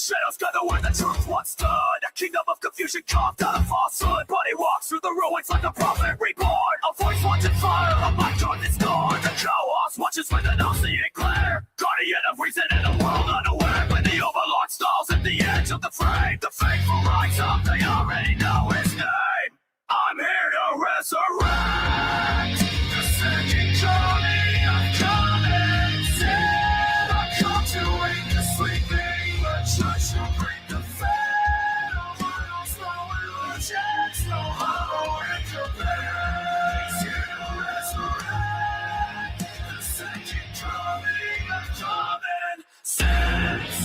Shadows gather where the truth once stood. A kingdom of confusion carved out of falsehood. Body walks through the ruins like a prophet reborn. A voice wants in fire, a mind darkness gone. The chaos watches with an all-seeing glare. Guardian of reason in a world unaware. When the overlord stalls at the edge of the frame, the faithful rise up, they already know his name. I'm here to resurrect the second coming of common sin. I come to wake the sleeping, the church will bring the fed. No idols, no illusions, no hollow interface. He's here to resurrect the second coming of common sense.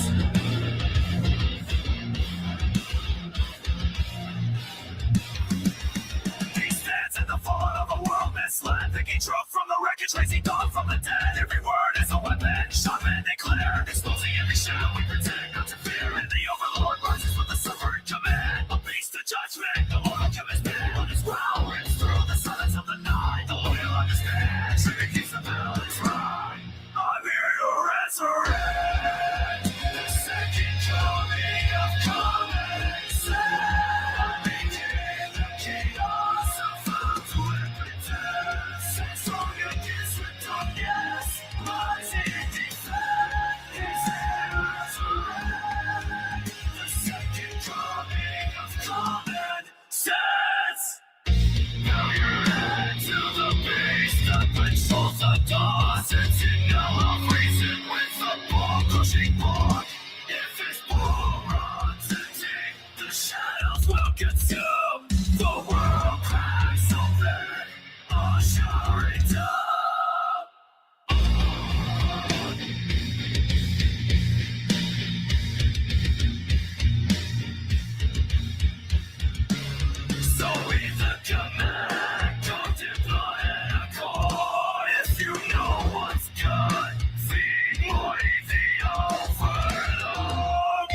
In the fallout of a world misled, thinking truth from the wreckage, raising dawn from the dead. Every word is a weapon, shot men declare, exposing every shadow we pretend not to fear. And the overlord rises with a suffering command, a beast of judgment, the Lord of his bed. On his growl rings through the silence of the night, the loyal understand, tripping keeps the melodies right. I'm here to resurrect the second coming of common sense. I'm making the chaos of consume the world cracks open, ushering up. So with the command, contemplate a call. If you know what's good, feed more the overload.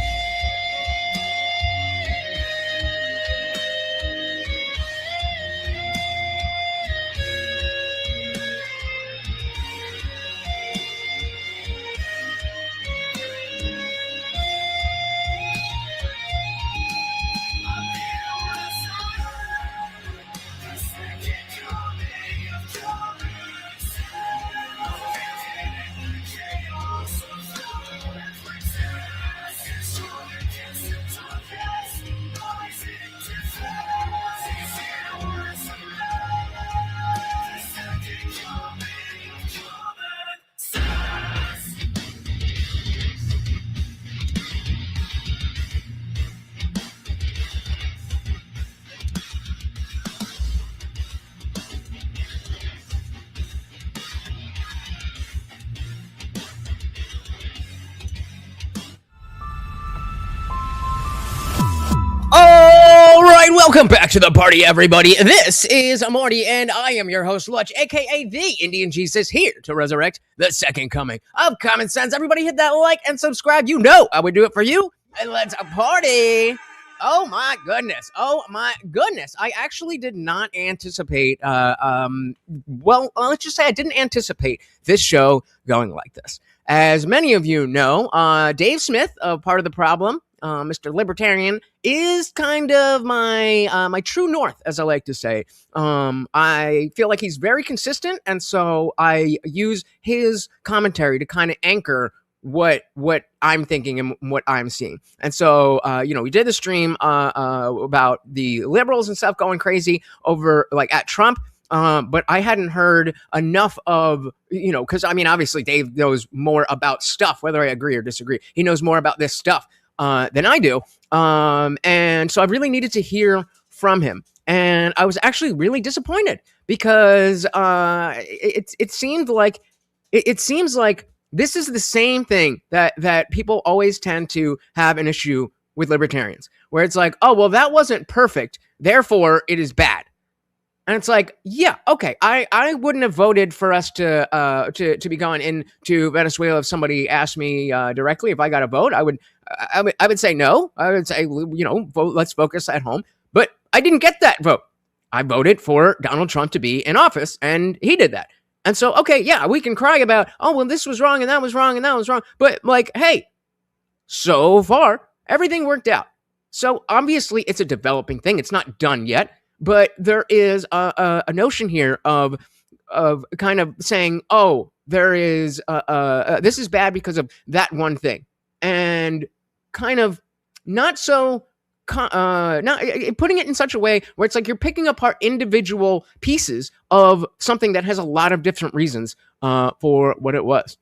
All right, welcome back to the party, everybody. This is Marty, and I am your host, Lutch, aka TheIndianJesus, here to resurrect the second coming of common sense. Everybody hit that like and subscribe. You know I would do it for you, and let's party. Oh my goodness. I actually did not anticipate, let's just say I didn't anticipate this show going like this. As many of you know, Dave Smith, part of the problem, Mr. Libertarian, is kind of my true north, as I like to say. I feel like he's very consistent, and so I use his commentary to kind of anchor what I'm thinking and what I'm seeing. And so, we did the stream about the liberals and stuff going crazy over at Trump. But I hadn't heard enough of, because obviously Dave knows more about stuff, whether I agree or disagree. He knows more about this stuff than I do. And so I really needed to hear from him. And I was actually really disappointed because it seems like this is the same thing that people always tend to have an issue with libertarians, where it's like, oh, well, that wasn't perfect, therefore it is bad. And it's like, yeah, okay, I wouldn't have voted for us to be going into Venezuela if somebody asked me directly if I got a vote. I would say no. I would say, vote, let's focus at home. But I didn't get that vote. I voted for Donald Trump to be in office, and he did that. And so, okay, yeah, we can cry about, oh, well, this was wrong, and that was wrong, and that was wrong. But, hey, so far, Everything worked out. So obviously it's a developing thing. It's not done yet, but there is a notion here of kind of saying, oh, there is this is bad because of that one thing, and kind of not so not putting it in such a way where it's like you're picking apart individual pieces of something that has a lot of different reasons for what it was.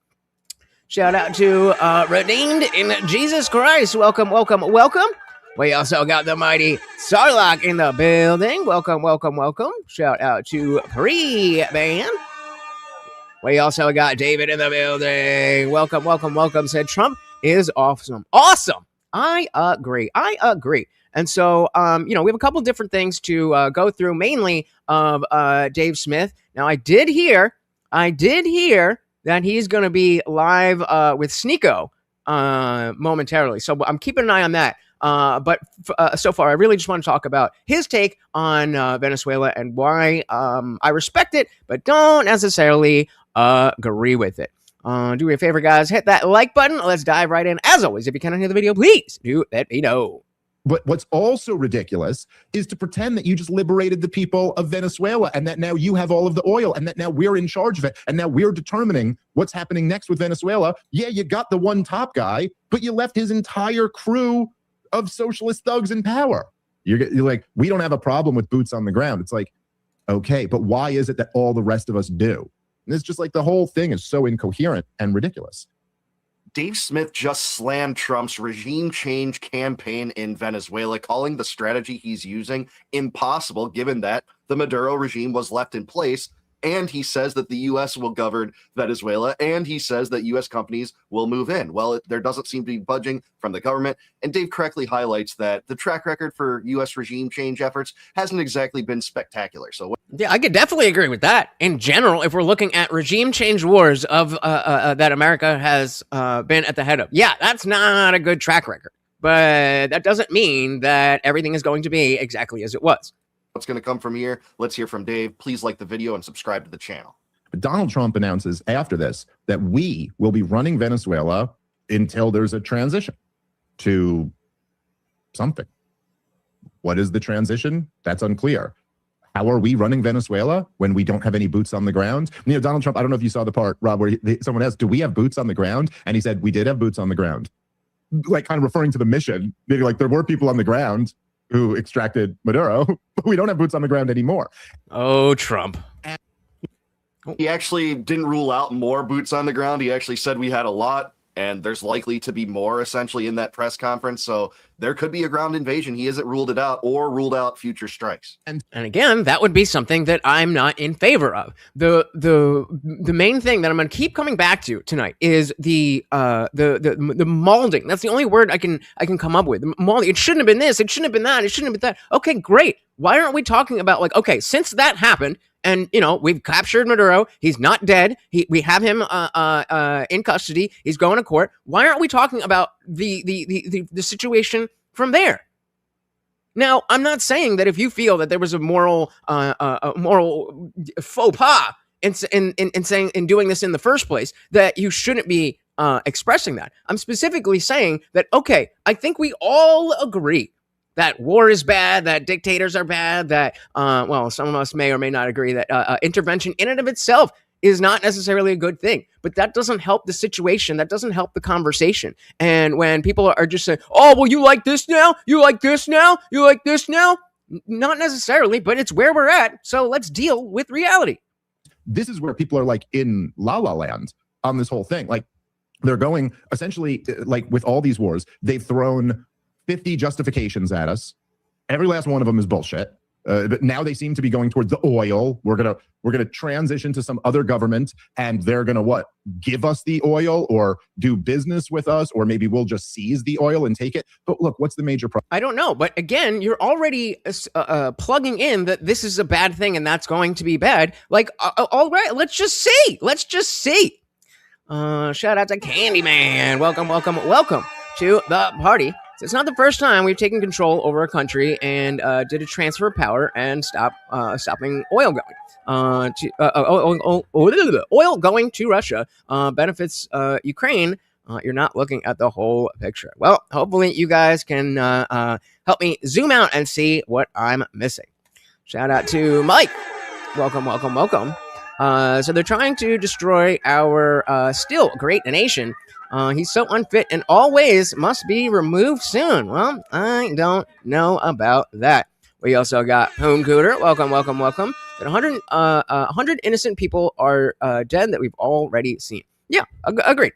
Shout out to Redeemed in Jesus Christ. Welcome, welcome, welcome. We also got the mighty Sarlacc in the building. Welcome, welcome, welcome. Shout out to Pre-Band. We also got David in the building. Welcome, welcome, welcome. Said Trump is awesome. Awesome. I agree. And so, we have a couple different things to go through, mainly of Dave Smith. Now, I did hear that he's going to be live with Sneeko momentarily. So I'm keeping an eye on that. But so far, I really just want to talk about his take on Venezuela and why I respect it, but don't necessarily agree with it. Do me a favor, guys. Hit that like button. Let's dive right in. As always, if you cannot hear the video, please do let me know. But what's also ridiculous is to pretend that you just liberated the people of Venezuela and that now you have all of the oil and that now we're in charge of it and now we're determining what's happening next with Venezuela. Yeah, you got the one top guy, but you left his entire crew of socialist thugs in power. You're like, we don't have a problem with boots on the ground. It's like, okay, but why is it that all the rest of us do? And it's just like the whole thing is so incoherent and ridiculous. Dave Smith just slammed Trump's regime change campaign in Venezuela, calling the strategy he's using impossible given that the Maduro regime was left in place. And he says that the U.S. will govern Venezuela, and he says that U.S. companies will move in. Well, there doesn't seem to be budging from the government. And Dave correctly highlights that the track record for U.S. regime change efforts hasn't exactly been spectacular. So, yeah, I could definitely agree with that. In general, if we're looking at regime change wars of that America has been at the head of, yeah, that's not a good track record. But that doesn't mean that everything is going to be exactly as it was. What's going to come from here? Let's hear from Dave. Please like the video and subscribe to the channel. Donald Trump announces after this that we will be running Venezuela until there's a transition to something. What is the transition? That's unclear. How are we running Venezuela when we don't have any boots on the ground? Donald Trump, I don't know if you saw the part, Rob, where someone asked, do we have boots on the ground? And he said, we did have boots on the ground. Like kind of referring to the mission. Maybe like there were people on the ground who extracted Maduro, but we don't have boots on the ground anymore. Oh, Trump. He actually didn't rule out more boots on the ground. He actually said we had a lot, and there's likely to be more essentially in that press conference. So there could be a ground invasion. He hasn't ruled it out or ruled out future strikes. And again, that would be something that I'm not in favor of. The main thing that I'm going to keep coming back to tonight is the molding. That's the only word I can come up with. The molding. It shouldn't have been this. It shouldn't have been that. It shouldn't have been that. Okay, great. Why aren't we talking about like, okay, since that happened, and, we've captured Maduro. He's not dead. We have him in custody. He's going to court. Why aren't we talking about the situation from there? Now, I'm not saying that if you feel that there was a moral faux pas in saying in doing this in the first place, that you shouldn't be expressing that. I'm specifically saying that, okay, I think we all agree that war is bad, that dictators are bad, that, some of us may or may not agree that intervention in and of itself is not necessarily a good thing. But that doesn't help the situation. That doesn't help the conversation. And when people are just saying, oh, well, you like this now? You like this now? You like this now? Not necessarily, but it's where we're at. So let's deal with reality. This is where people are like in La La Land on this whole thing. Like they're going essentially like with all these wars, they've thrown 50 justifications at us. Every last one of them is bullshit. But now they seem to be going towards the oil. We're gonna transition to some other government, and they're gonna what? Give us the oil, or do business with us, or maybe we'll just seize the oil and take it. But look, what's the major problem? I don't know. But again, you're already plugging in that this is a bad thing and that's going to be bad. Like, all right, let's just see. Let's just see. Shout out to Candyman. Welcome to the party. It's not the first time we've taken control over a country and did a transfer of power and stopping oil going. Oil going to Russia benefits Ukraine You're not looking at the whole picture. Well, hopefully you guys can help me zoom out and see what I'm missing. Shout out to Mike. Welcome, welcome, welcome. So they're trying to destroy our still great nation. He's so unfit in all ways, must be removed soon. Well, I don't know about that. We also got Home Cooter. Welcome, welcome, welcome. That 100 innocent people are dead that we've already seen. Yeah, agreed.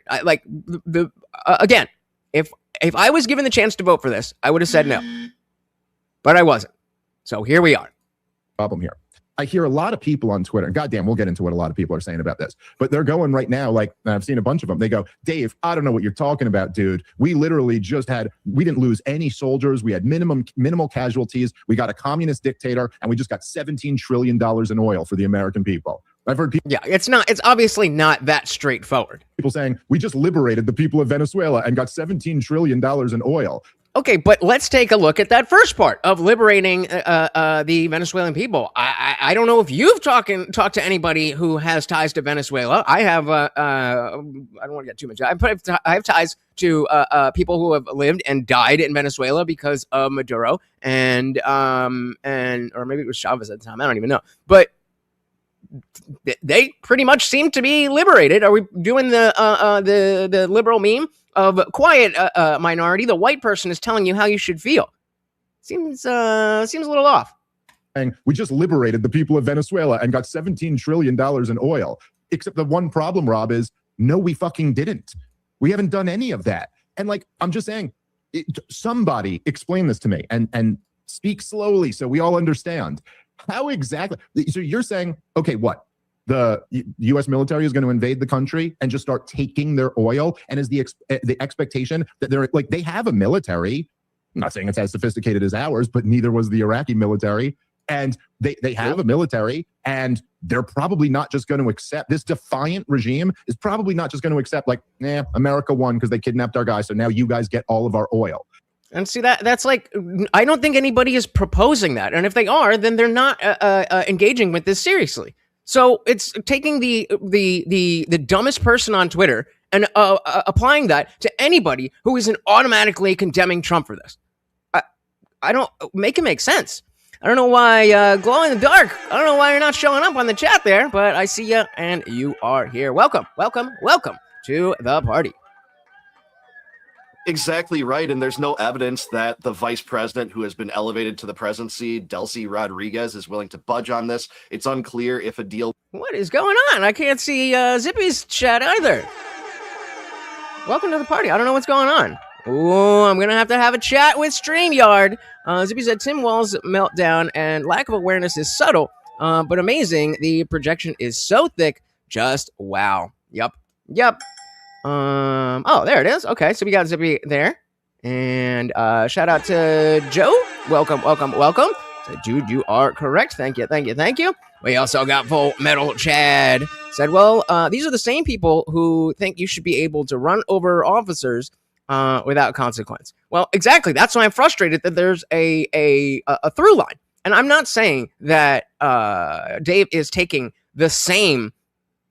Again, if I was given the chance to vote for this, I would have said no, but I wasn't. So here we are. Problem here. I hear a lot of people on Twitter, and goddamn, we'll get into what a lot of people are saying about this, but they're going right now, like, I've seen a bunch of them. They go, Dave, I don't know what you're talking about, dude. We literally we didn't lose any soldiers. We had minimal casualties. We got a communist dictator, and we just got $17 trillion in oil for the American people. I've heard people. Yeah, it's obviously not that straightforward. People saying, we just liberated the people of Venezuela and got $17 trillion in oil. Okay, but let's take a look at that first part of liberating the Venezuelan people. I don't know if you've talked to anybody who has ties to Venezuela. I have. I don't want to get too much. I have ties to people who have lived and died in Venezuela because of Maduro and or maybe it was Chavez at the time. I don't even know, but they pretty much seem to be liberated. Are we doing the liberal meme of quiet minority? The white person is telling you how you should feel. Seems a little off. And we just liberated the people of Venezuela and got $17 trillion in oil. Except the one problem, Rob, is no, we fucking didn't. We haven't done any of that. And like, I'm just saying, somebody explain this to me and speak slowly so we all understand. How exactly? So you're saying, okay, what? The U.S. military is going to invade the country and just start taking their oil? And is the expectation that they're like, they have a military? I'm not saying it's as sophisticated as ours, but neither was the Iraqi military. And they have a military, and they're probably not just going to accept this defiant regime is probably not just going to accept like, America won because they kidnapped our guys. So now you guys get all of our oil. And see, that's like, I don't think anybody is proposing that. And if they are, then they're not engaging with this seriously. So it's taking the dumbest person on Twitter and applying that to anybody who isn't automatically condemning Trump for this. I don't make it make sense. I don't know why glow in the dark. I don't know why you're not showing up on the chat there, but I see you and you are here. Welcome, welcome, welcome to the party. Exactly right. And there's no evidence that the vice president who has been elevated to the presidency, Delcy Rodriguez, is willing to budge on this. It's unclear if a deal. What is going on? I can't see Zippy's chat either. Welcome to the party. I don't know what's going on. Ooh, I'm going to have a chat with StreamYard. Zippy said Tim Wall's meltdown and lack of awareness is subtle, but amazing. The projection is so thick. Just wow. Yep. Oh, there it is. Okay, so we got Zippy there. And shout out to Joe. Welcome. So, Jude, you are correct. Thank you. We also got Full Metal Chad. Said, well, these are the same people who think you should be able to run over officers without consequence. Well, exactly. That's why I'm frustrated that there's a through line. And I'm not saying that Dave is taking the same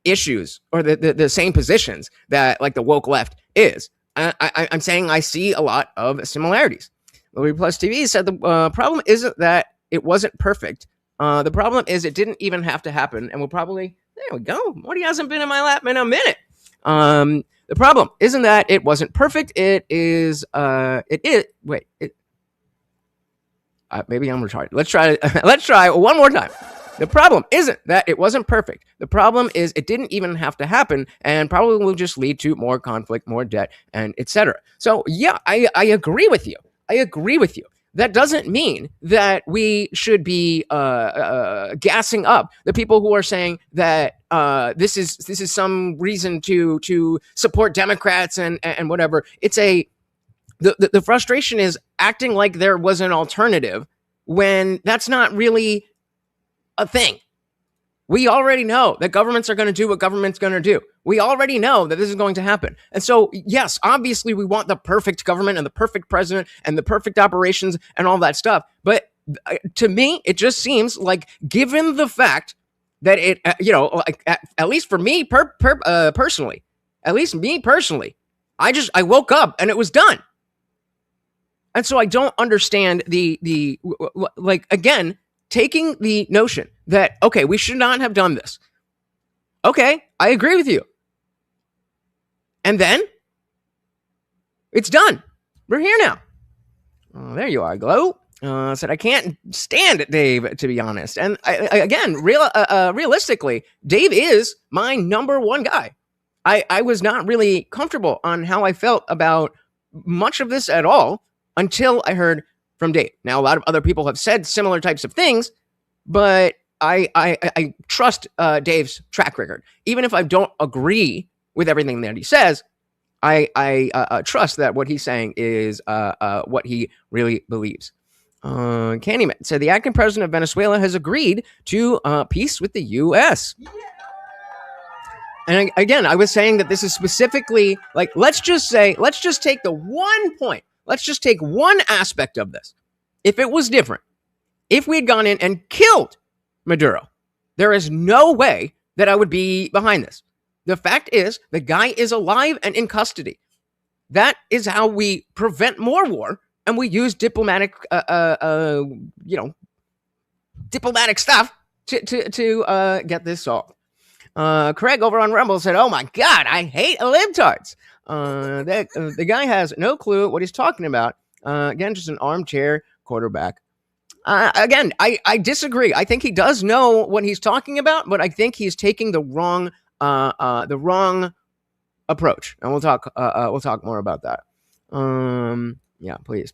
issues or the same positions that like the woke left is. I'm saying I see a lot of similarities. Louis Plus TV said the problem isn't that it wasn't perfect. The problem is it didn't even have to happen, and we'll probably there we go. Morty hasn't been in my lap in a minute. The problem isn't that it wasn't perfect. It is. Wait. Maybe I'm retarded. Let's try one more time. The problem isn't that it wasn't perfect. The problem is it didn't even have to happen and probably will just lead to more conflict, more debt, and etc. So, yeah, I agree with you. That doesn't mean that we should be gassing up the people who are saying that this is some reason to support Democrats and whatever. It's the frustration is acting like there was an alternative when that's not really a thing. We already know that governments are going to do what government's going to do. We already know that this is going to happen. And so, yes, obviously we want the perfect government and the perfect president and the perfect operations and all that stuff. But to me, it just seems like, given the fact that it, at least for me personally, I woke up and it was done. And so I don't understand like, again, taking the notion that, okay, we should not have done this. Okay, I agree with you. And then it's done. We're here now. Oh, there you are, Glow. Said, I can't stand Dave, to be honest. And realistically, Dave is my number one guy. I was not really comfortable on how I felt about much of this at all until I heard from Dave. Now, a lot of other people have said similar types of things, but I trust Dave's track record. Even if I don't agree with everything that he says, I trust that what he's saying is what he really believes. Candyman said the acting president of Venezuela has agreed to peace with the U.S. And again, I was saying that this is specifically like, let's just take the one point. Let's just take one aspect of this. If it was different, if we had gone in and killed Maduro, there is no way that I would be behind this. The fact is, the guy is alive and in custody. That is how we prevent more war, and we use diplomatic, diplomatic stuff to get this solved. Craig over on Rumble said, "Oh my God, I hate libtards." The guy has no clue what he's talking about. Again, just an armchair quarterback. Again, I disagree. I think he does know what he's talking about, but I think he's taking the wrong approach, and we'll talk more about that. Yeah, please.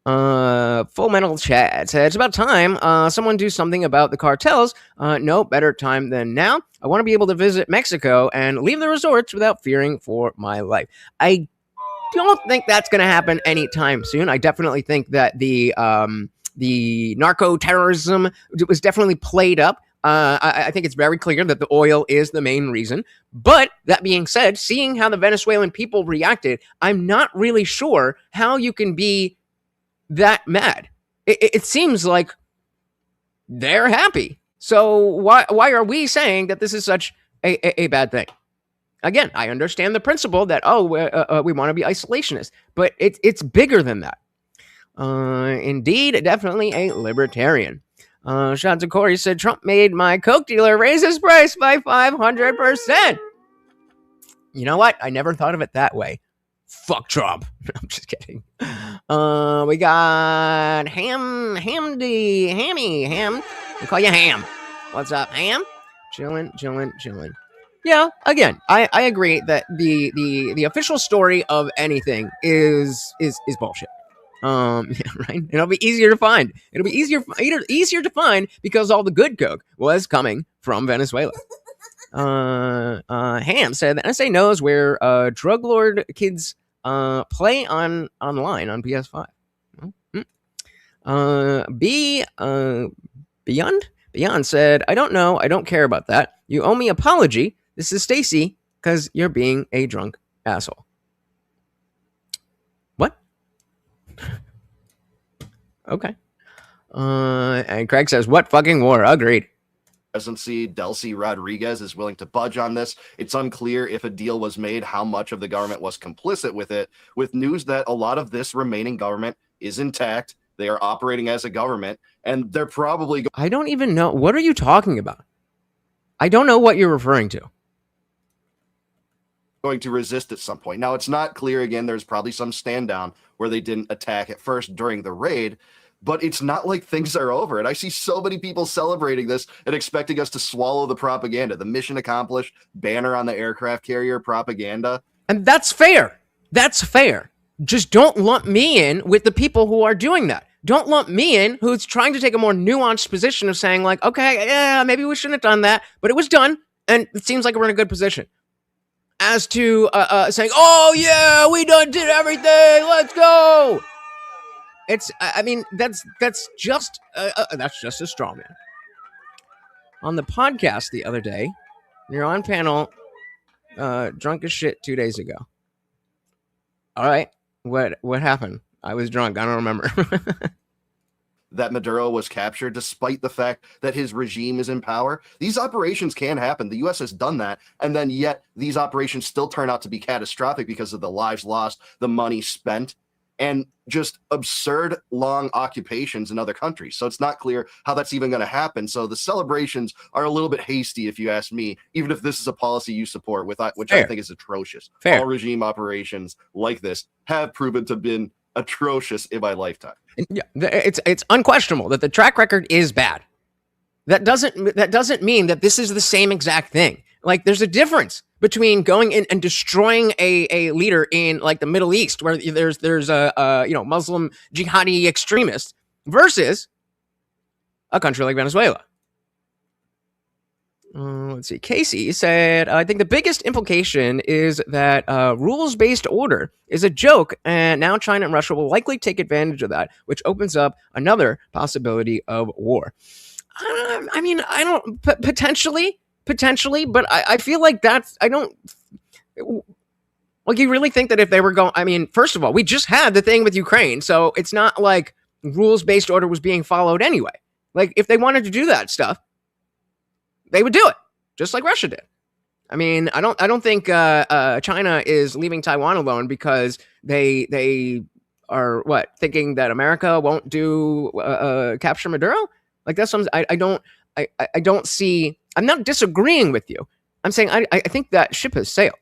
Full Metal Chad said, it's about time someone do something about the cartels. No better time than now. I want to be able to visit Mexico and leave the resorts without fearing for my life. I don't think that's going to happen anytime soon. I definitely think that the narco terrorism was definitely played up. I think it's very clear that the oil is the main reason. But that being said, seeing how the Venezuelan people reacted, I'm not really sure how you can be that mad. It seems like they're happy. So why are we saying that this is such a bad thing? Again, I understand the principle that, we want to be isolationist, but it's bigger than that. Indeed, definitely a libertarian. Sean Corey said, Trump made my Coke dealer raise his price by 500%. You know what? I never thought of it that way. Fuck Trump. I'm just kidding. We got Ham. We call you Ham. What's up, Ham? Chillin'. Yeah, again, I agree that the official story of anything is bullshit. Yeah, right. It'll be easier to find. It'll be easier to find because all the good Coke was coming from Venezuela. Ham said the NSA knows where drug lord kids play online on PS5. Beyond said, I don't know. I don't care about that. You owe me apology. This is Stacy because you're being a drunk asshole. What? Okay. And Craig says, what fucking war? Agreed. Presidency, Delcy Rodriguez is willing to budge on this. It's unclear if a deal was made, how much of the government was complicit with it, with news that a lot of this remaining government is intact. They are operating as a government, and they're probably... I don't even know. What are you talking about? I don't know what you're referring to. Going to resist at some point. Now, it's not clear. Again, there's probably some stand down where they didn't attack at first during the raid, but it's not like things are over. And I see so many people celebrating this and expecting us to swallow the propaganda, the mission accomplished, banner on the aircraft carrier propaganda. And that's fair. That's fair. Just don't lump me in with the people who are doing that. Don't lump me in who's trying to take a more nuanced position of saying like, okay, yeah, maybe we shouldn't have done that, but it was done. And it seems like we're in a good position. As to saying, oh yeah, we did everything. Let's go. That's just a straw man. On the podcast the other day, you're on panel, drunk as shit 2 days ago. All right, what happened? I was drunk. I don't remember. that Maduro was captured, despite the fact that his regime is in power. These operations can happen. The U.S. has done that, and then yet these operations still turn out to be catastrophic because of the lives lost, the money spent, and just absurd long occupations in other countries. So it's not clear how that's even going to happen. So the celebrations are a little bit hasty, if you ask me, even if this is a policy you support, which I think is atrocious. All regime operations like this have proven to have been atrocious in my lifetime. Yeah, it's unquestionable that the track record is bad. That doesn't mean that this is the same exact thing. Like, there's a difference between going in and destroying a leader in like the Middle East, where there's a Muslim jihadi extremist, versus a country like Venezuela. Let's see. Casey said, I think the biggest implication is that rules-based order is a joke, and now China and Russia will likely take advantage of that, which opens up another possibility of war. I mean, I don't, potentially, but I feel like you really think that if they were going, I mean, first of all, we just had the thing with Ukraine, so it's not like rules-based order was being followed anyway. Like, if they wanted to do that stuff, they would do it, just like Russia did. I mean, I don't think China is leaving Taiwan alone because they are thinking that America won't do capture Maduro. Like, that's something I don't see. I'm not disagreeing with you. I'm saying I think that ship has sailed.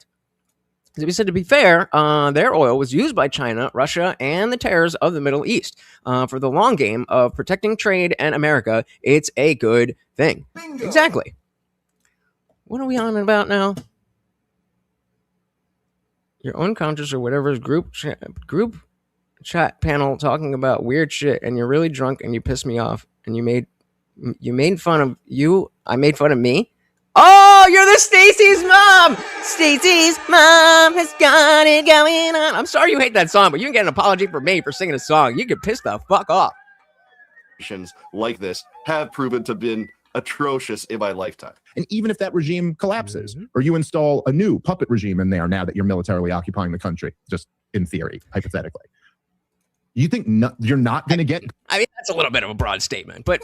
As we said, to be fair, their oil was used by China, Russia, and the terrors of the Middle East for the long game of protecting trade and America. It's a good thing. Bingo. Exactly. What are we on about now? Your unconscious or whatever's group chat panel talking about weird shit, and you're really drunk and you pissed me off, and you made fun of you. I made fun of me. Oh, you're the Stacy's mom. Stacy's mom has got it going on. I'm sorry you hate that song, but you can get an apology from me for singing a song. You can piss the fuck off. Like this have proven to have been atrocious in my lifetime. And even if that regime collapses, or you install a new puppet regime in there now that you're militarily occupying the country, just in theory, hypothetically, you think you're not going to get... I mean, that's a little bit of a broad statement, but,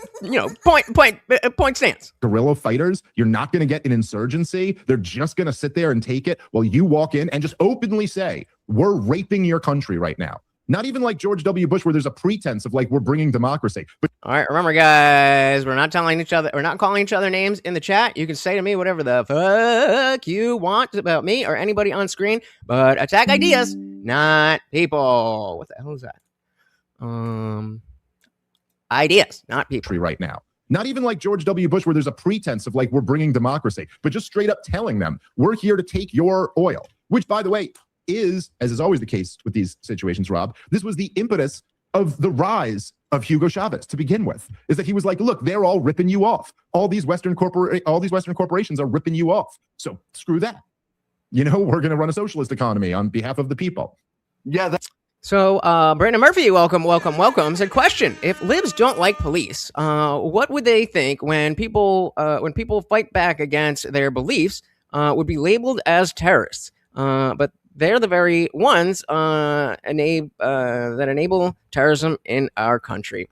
point stands. Guerrilla fighters, you're not going to get an insurgency. They're just going to sit there and take it while you walk in and just openly say, we're raping your country right now. Not even like George W. Bush, where there's a pretense of like, we're bringing democracy. But all right, remember, guys, we're not calling each other names in the chat. You can say to me whatever the fuck you want about me or anybody on screen, but attack ideas, not people. What the hell is that? Ideas, not people. Right now. Not even like George W. Bush, where there's a pretense of like, we're bringing democracy, but just straight up telling them, we're here to take your oil, which, by the way, is, as is always the case with these situations, Rob, this was the impetus of the rise of Hugo Chavez to begin with, is that he was like, look, they're all ripping you off. All these Western corporations are ripping you off. So screw that. We're going to run a socialist economy on behalf of the people. Yeah, that's... So, Brandon Murphy, welcome, said, question, if libs don't like police, what would they think when people fight back against their beliefs, would be labeled as terrorists? But they're the very ones that enable terrorism in our country.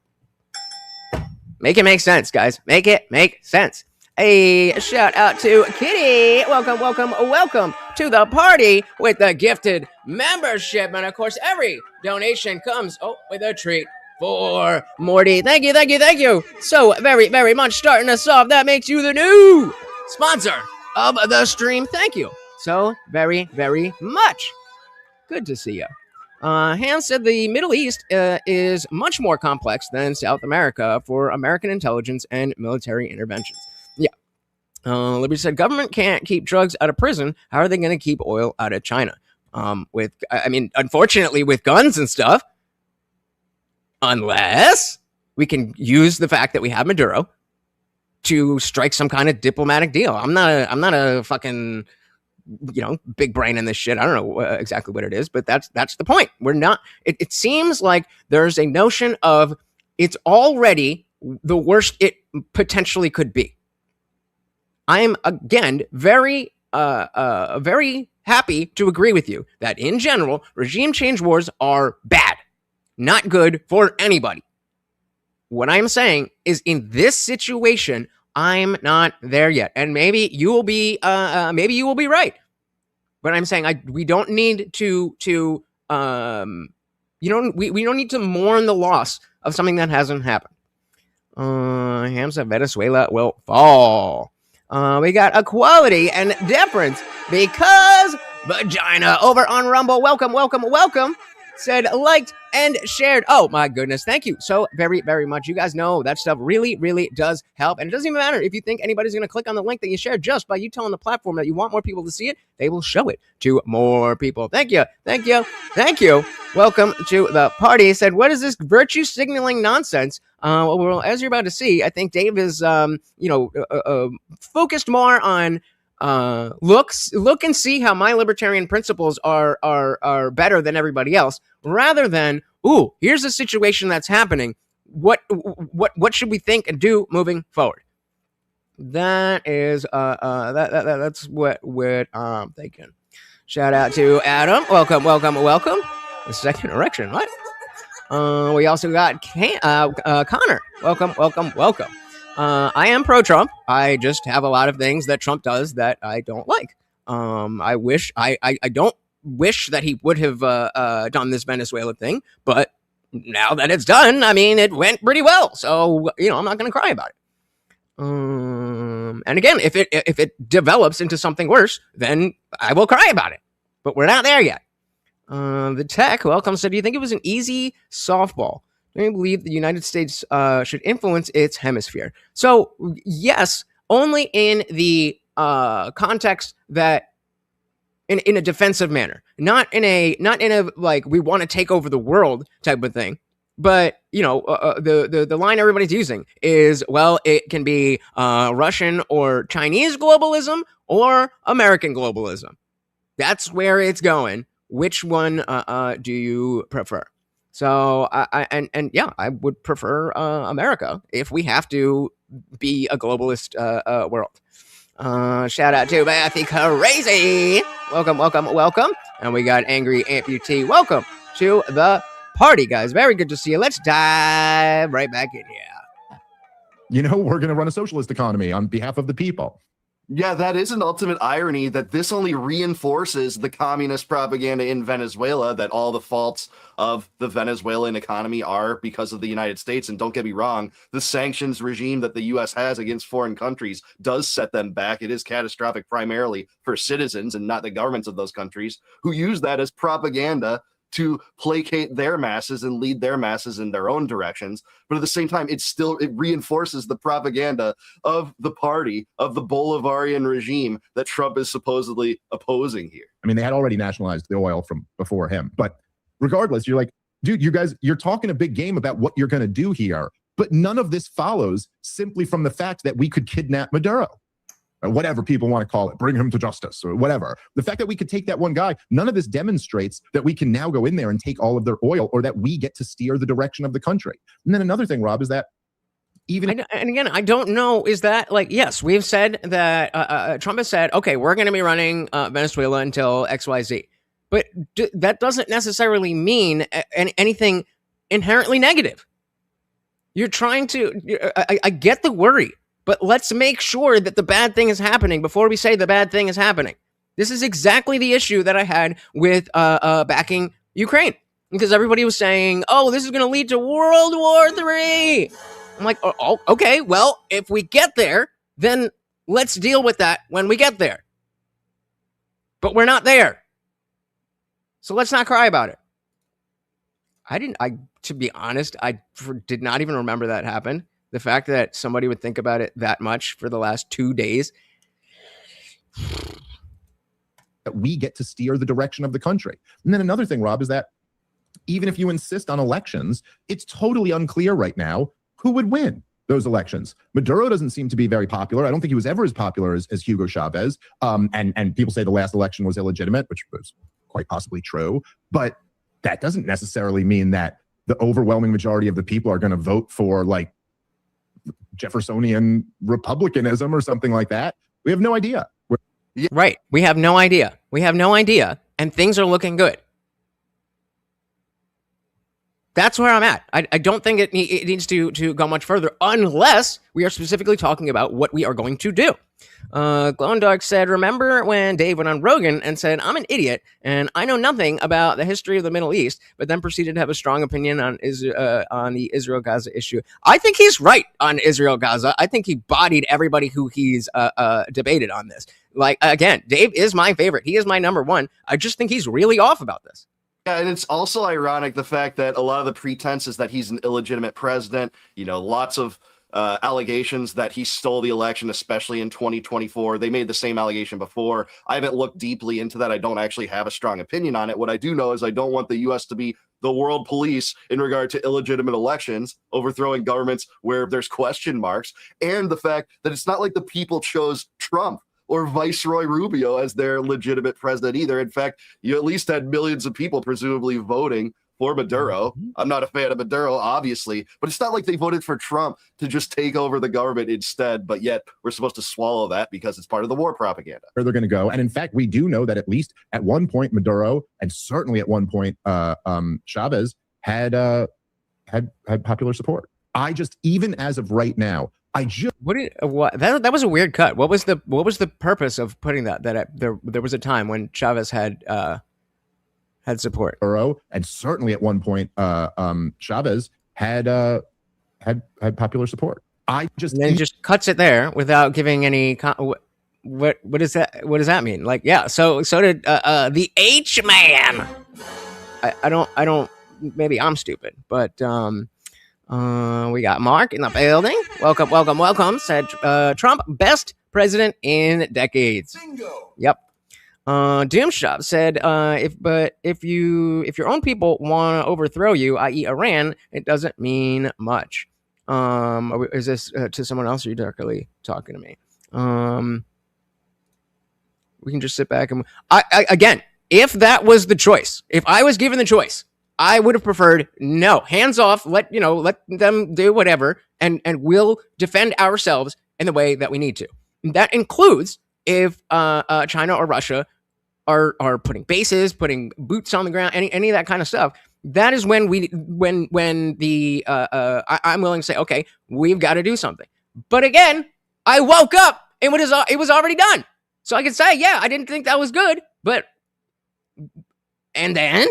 Make it make sense, guys. Make it make sense. A shout out to Kitty. Welcome to the party with the gifted membership. And of course, every donation comes with a treat for Morty. Thank you so very, very much. Starting us off, that makes you the new sponsor of the stream. Thank you so very, very much. Good to see you. Hans said the Middle East is much more complex than South America for American intelligence and military interventions. Yeah. Libby said government can't keep drugs out of prison. How are they going to keep oil out of China? Unfortunately, with guns and stuff, unless we can use the fact that we have Maduro to strike some kind of diplomatic deal. I'm not a fucking, big brain in this shit. I don't know exactly what it is, but that's the point. We're not, it seems like there's a notion of it's already the worst it potentially could be. I am, again, very happy to agree with you that in general, regime change wars are bad, not good for anybody. what I'm saying is, in this situation, I'm not there yet, and maybe you will be right. But I'm saying we don't need to we don't need to mourn the loss of something that hasn't happened. Ham said Venezuela will fall. We got equality and difference because vagina over on Rumble. Welcome. Said liked and shared. Oh my goodness, thank you so very, very much. You guys know that stuff really, really does help. And it doesn't even matter if you think anybody's going to click on the link that you shared. Just by you telling the platform that you want more people to see it, they will show it to more people. Thank you. Welcome to the party. Said, what is this virtue signaling nonsense? Well, as you're about to see, I think Dave is focused more on look and see how my libertarian principles are better than everybody else, rather than, ooh, here's a situation that's happening. What should we think and do moving forward? That is that's what I'm thinking. Shout out to Adam. Welcome. The second erection. What? We also got Connor. Welcome. I am pro-Trump. I just have a lot of things that Trump does that I don't like. I don't wish that he would have done this Venezuela thing, but now that it's done, I mean, it went pretty well. So, I'm not going to cry about it. And again, if it develops into something worse, then I will cry about it. But we're not there yet. The tech, welcome, said, do you think it was an easy softball? Do you believe the United States should influence its hemisphere? So, yes, only in the context that in a defensive manner, not in a like we want to take over the world type of thing. But the line everybody's using is, well, it can be Russian or Chinese globalism or American globalism. That's where it's going. Which one do you prefer? So I would prefer America if we have to be a globalist world. Shout out to Matthew Crazy. Welcome. And we got Angry Amputee. Welcome to the party, guys. Very good to see you. Let's dive right back in here. We're going to run a socialist economy on behalf of the people. Yeah, that is an ultimate irony that this only reinforces the communist propaganda in Venezuela, that all the faults of the Venezuelan economy are because of the United States. And don't get me wrong, the sanctions regime that the U.S. has against foreign countries does set them back. It is catastrophic primarily for citizens and not the governments of those countries, who use that as propaganda to placate their masses and lead their masses in their own directions. But at the same time, it reinforces the propaganda of the party, of the Bolivarian regime that Trump is supposedly opposing here. I mean, they had already nationalized the oil from before him. But regardless, you're like, dude, you guys, you're talking a big game about what you're going to do here. But none of this follows simply from the fact that we could kidnap Maduro. Or whatever people want to call it, bring him to justice or whatever. The fact that we could take that one guy, none of this demonstrates that we can now go in there and take all of their oil, or that we get to steer the direction of the country. And then another thing, Rob, is that and again, I don't know, is that like, yes, we've said that Trump has said, okay, we're going to be running Venezuela until XYZ. But that doesn't necessarily mean anything inherently negative. You're trying to, I get the worry. But let's make sure that the bad thing is happening before we say the bad thing is happening. This is exactly the issue that I had with backing Ukraine. Because everybody was saying, oh, this is going to lead to World War III. I'm like, oh, okay, well, if we get there, then let's deal with that when we get there. But we're not there. So let's not cry about it. To be honest, I did not even remember that happened. The fact that somebody would think about it that much for the last 2 days. That we get to steer the direction of the country. And then another thing, Rob, is that even if you insist on elections, it's totally unclear right now who would win those elections. Maduro doesn't seem to be very popular. I don't think he was ever as popular as Hugo Chavez. And people say the last election was illegitimate, which was quite possibly true. But that doesn't necessarily mean that the overwhelming majority of the people are going to vote for, like, Jeffersonian republicanism or something like that. We have no idea. Right. We have no idea. And things are looking good. That's where I'm at. I don't think it needs to go much further unless we are specifically talking about what we are going to do. Glowing Dog said, remember when Dave went on Rogan and said, I'm an idiot and I know nothing about the history of the Middle East, but then proceeded to have a strong opinion on the Israel-Gaza issue. I think he's right on Israel-Gaza. I think he bodied everybody who he's debated on this. Like, again, Dave is my favorite. He is my number one. I just think he's really off about this. Yeah, and it's also ironic the fact that a lot of the pretense is that he's an illegitimate president. Lots of allegations that he stole the election, especially in 2024. They made the same allegation before. I haven't looked deeply into that. I don't actually have a strong opinion on it. What I do know is I don't want the U.S. to be the world police in regard to illegitimate elections, overthrowing governments where there's question marks, and the fact that it's not like the people chose Trump or Viceroy Rubio as their legitimate president either. In fact, you at least had millions of people presumably voting for Maduro. I'm not a fan of Maduro, obviously, but it's not like they voted for Trump to just take over the government instead, but yet we're supposed to swallow that because it's part of the war propaganda. Where they're going to go. And in fact, we do know that at least at one point, Maduro, and certainly at one point, Chavez had popular support. Even as of right now, that was a weird cut. What was the purpose of putting that there was a time when Chavez had support, and certainly at one point Chavez had popular support. And then just cuts it there without giving any what does that mean? Like, yeah, so did the H man. I don't maybe I'm stupid, but we got Mark in the building. Welcome. Said Trump, best president in decades. Bingo. Yep. Doomshop said, if your own people want to overthrow you, i.e. Iran, it doesn't mean much. Is this to someone else, or are you directly talking to me? We can just sit back and again, if that was the choice, if I was given the choice, I would have preferred no, hands off, let them do whatever, and we'll defend ourselves in the way that we need to. That includes if China or Russia are putting bases, putting boots on the ground, any of that kind of stuff. That is when I'm willing to say, okay, we've got to do something. But again, I woke up and it was already done. So I can say, yeah, I didn't think that was good, but and then.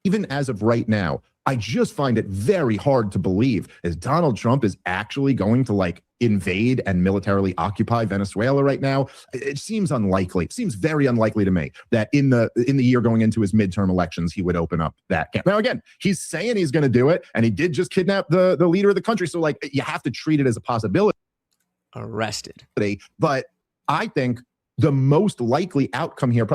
Even as of right now, I just find it very hard to believe as Donald Trump is actually going to invade and militarily occupy Venezuela right now. It seems unlikely. It seems very unlikely to me that in the year going into his midterm elections, he would open up that camp. Now, again, he's saying he's going to do it, and he did just kidnap the leader of the country. So you have to treat it as a possibility. Arrested. But I think the most likely outcome here,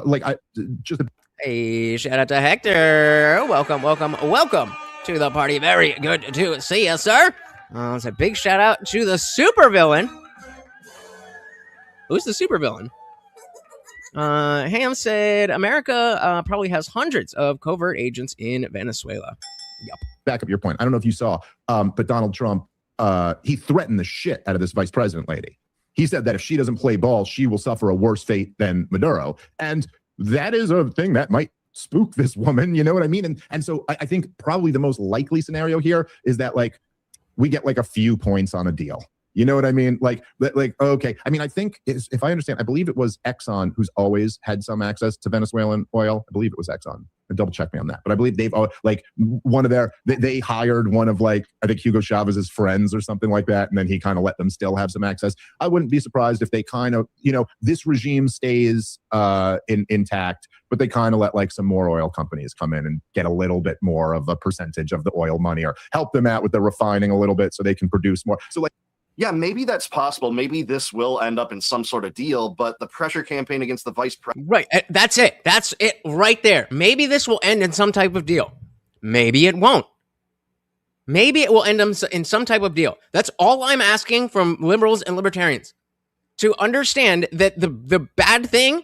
Hey, shout out to Hector. Welcome to the party. Very good to see you, sir. It's a big shout out to the supervillain. Who's the supervillain? Ham said America probably has hundreds of covert agents in Venezuela. Yep. Back up your point. I don't know if you saw, but Donald Trump, he threatened the shit out of this vice president lady. He said that if she doesn't play ball, she will suffer a worse fate than Maduro. And that is a thing that might spook this woman, you know what I mean? And so I think probably the most likely scenario here is that we get a few points on a deal. You know what I mean? Okay. I mean, I think if I understand, I believe it was Exxon who's always had some access to Venezuelan oil. I believe it was Exxon. Double check me on that. But I believe they've they hired one of I think Hugo Chavez's friends or something like that. And then he kind of let them still have some access. I wouldn't be surprised if they kind of, this regime stays intact, but they kind of let some more oil companies come in and get a little bit more of a percentage of the oil money or help them out with the refining a little bit so they can produce more. So yeah, maybe that's possible. Maybe this will end up in some sort of deal, but the pressure campaign against the vice president. Right. That's it. That's it right there. Maybe this will end in some type of deal. Maybe it won't. Maybe it will end in some type of deal. That's all I'm asking from liberals and libertarians, to understand that the bad thing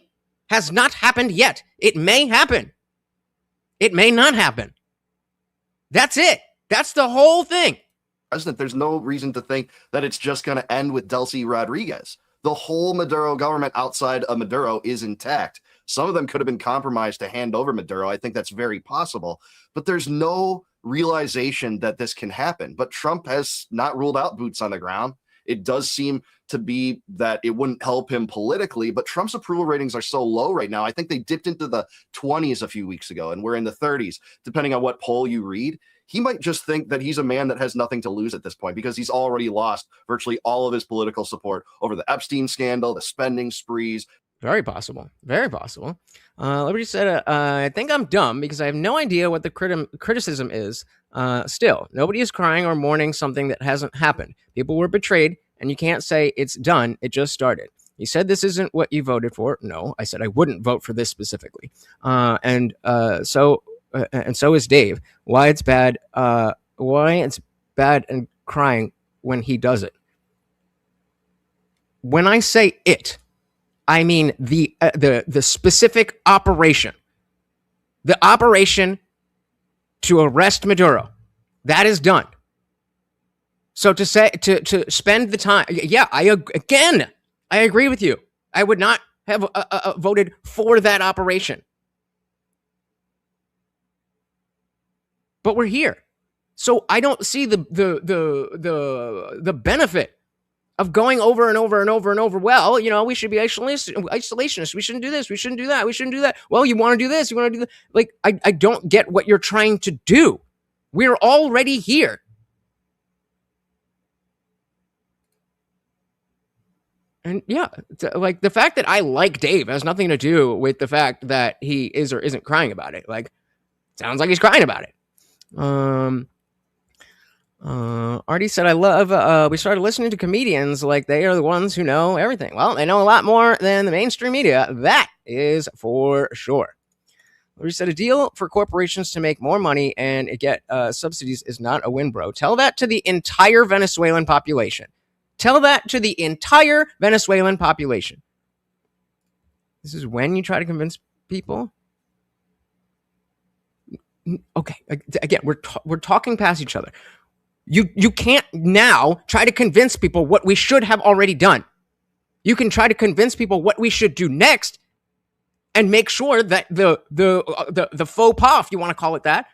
has not happened yet. It may happen. It may not happen. That's it. That's the whole thing. President, there's no reason to think that it's just going to end with Delcy Rodriguez. The whole Maduro government outside of Maduro is intact. Some of them could have been compromised to hand over Maduro. I think that's very possible. But there's no realization that this can happen. But Trump has not ruled out boots on the ground. It does seem to be that it wouldn't help him politically, but Trump's approval ratings are so low right now. I think they dipped into the 20s a few weeks ago, and we're in the 30s, depending on what poll you read. He might just think that he's a man that has nothing to lose at this point because he's already lost virtually all of his political support over the Epstein scandal, the spending sprees. Very possible. Very possible. Liberty said, I think I'm dumb because I have no idea what the criticism is. Still, nobody is crying or mourning something that hasn't happened. People were betrayed, and you can't say it's done. It just started. You said this isn't what you voted for. No, I said I wouldn't vote for this specifically. And so is Dave. Why it's bad and crying when he does it. When I say it, I mean the specific operation. The operation to arrest Maduro. That is done. So to say to spend the time, yeah, I agree with you. I would not have voted for that operation. But we're here. So I don't see the benefit of going over and over and over and over. Well, you know, we should be isolationists. We shouldn't do this. We shouldn't do that. We shouldn't do that. Well, you want to do this. You want to do that. Like, I don't get what you're trying to do. We're already here. And yeah, like the fact that I like Dave has nothing to do with the fact that he is or isn't crying about it. Like, sounds like he's crying about it. Artie said, I love, we started listening to comedians like they are the ones who know everything. Well, they know a lot more than the mainstream media. That is for sure. We said a deal for corporations to make more money and get subsidies is not a win, bro. Tell that to the entire Venezuelan population. Tell that to the entire Venezuelan population. This is when you try to convince people. Okay, again, we're talking past each other. You can't now try to convince people what we should have already done. You can try to convince people what we should do next, and make sure that the faux pas, if you want to call it that,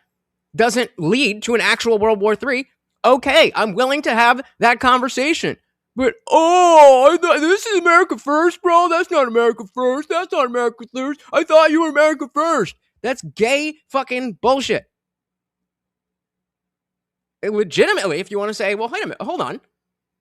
doesn't lead to an actual World War III. Okay, I'm willing to have that conversation. But, I thought this is America first, bro. That's not America first. That's not America first. I thought you were America first. That's gay fucking bullshit. Legitimately, if you want to say, well, wait a minute, hold on.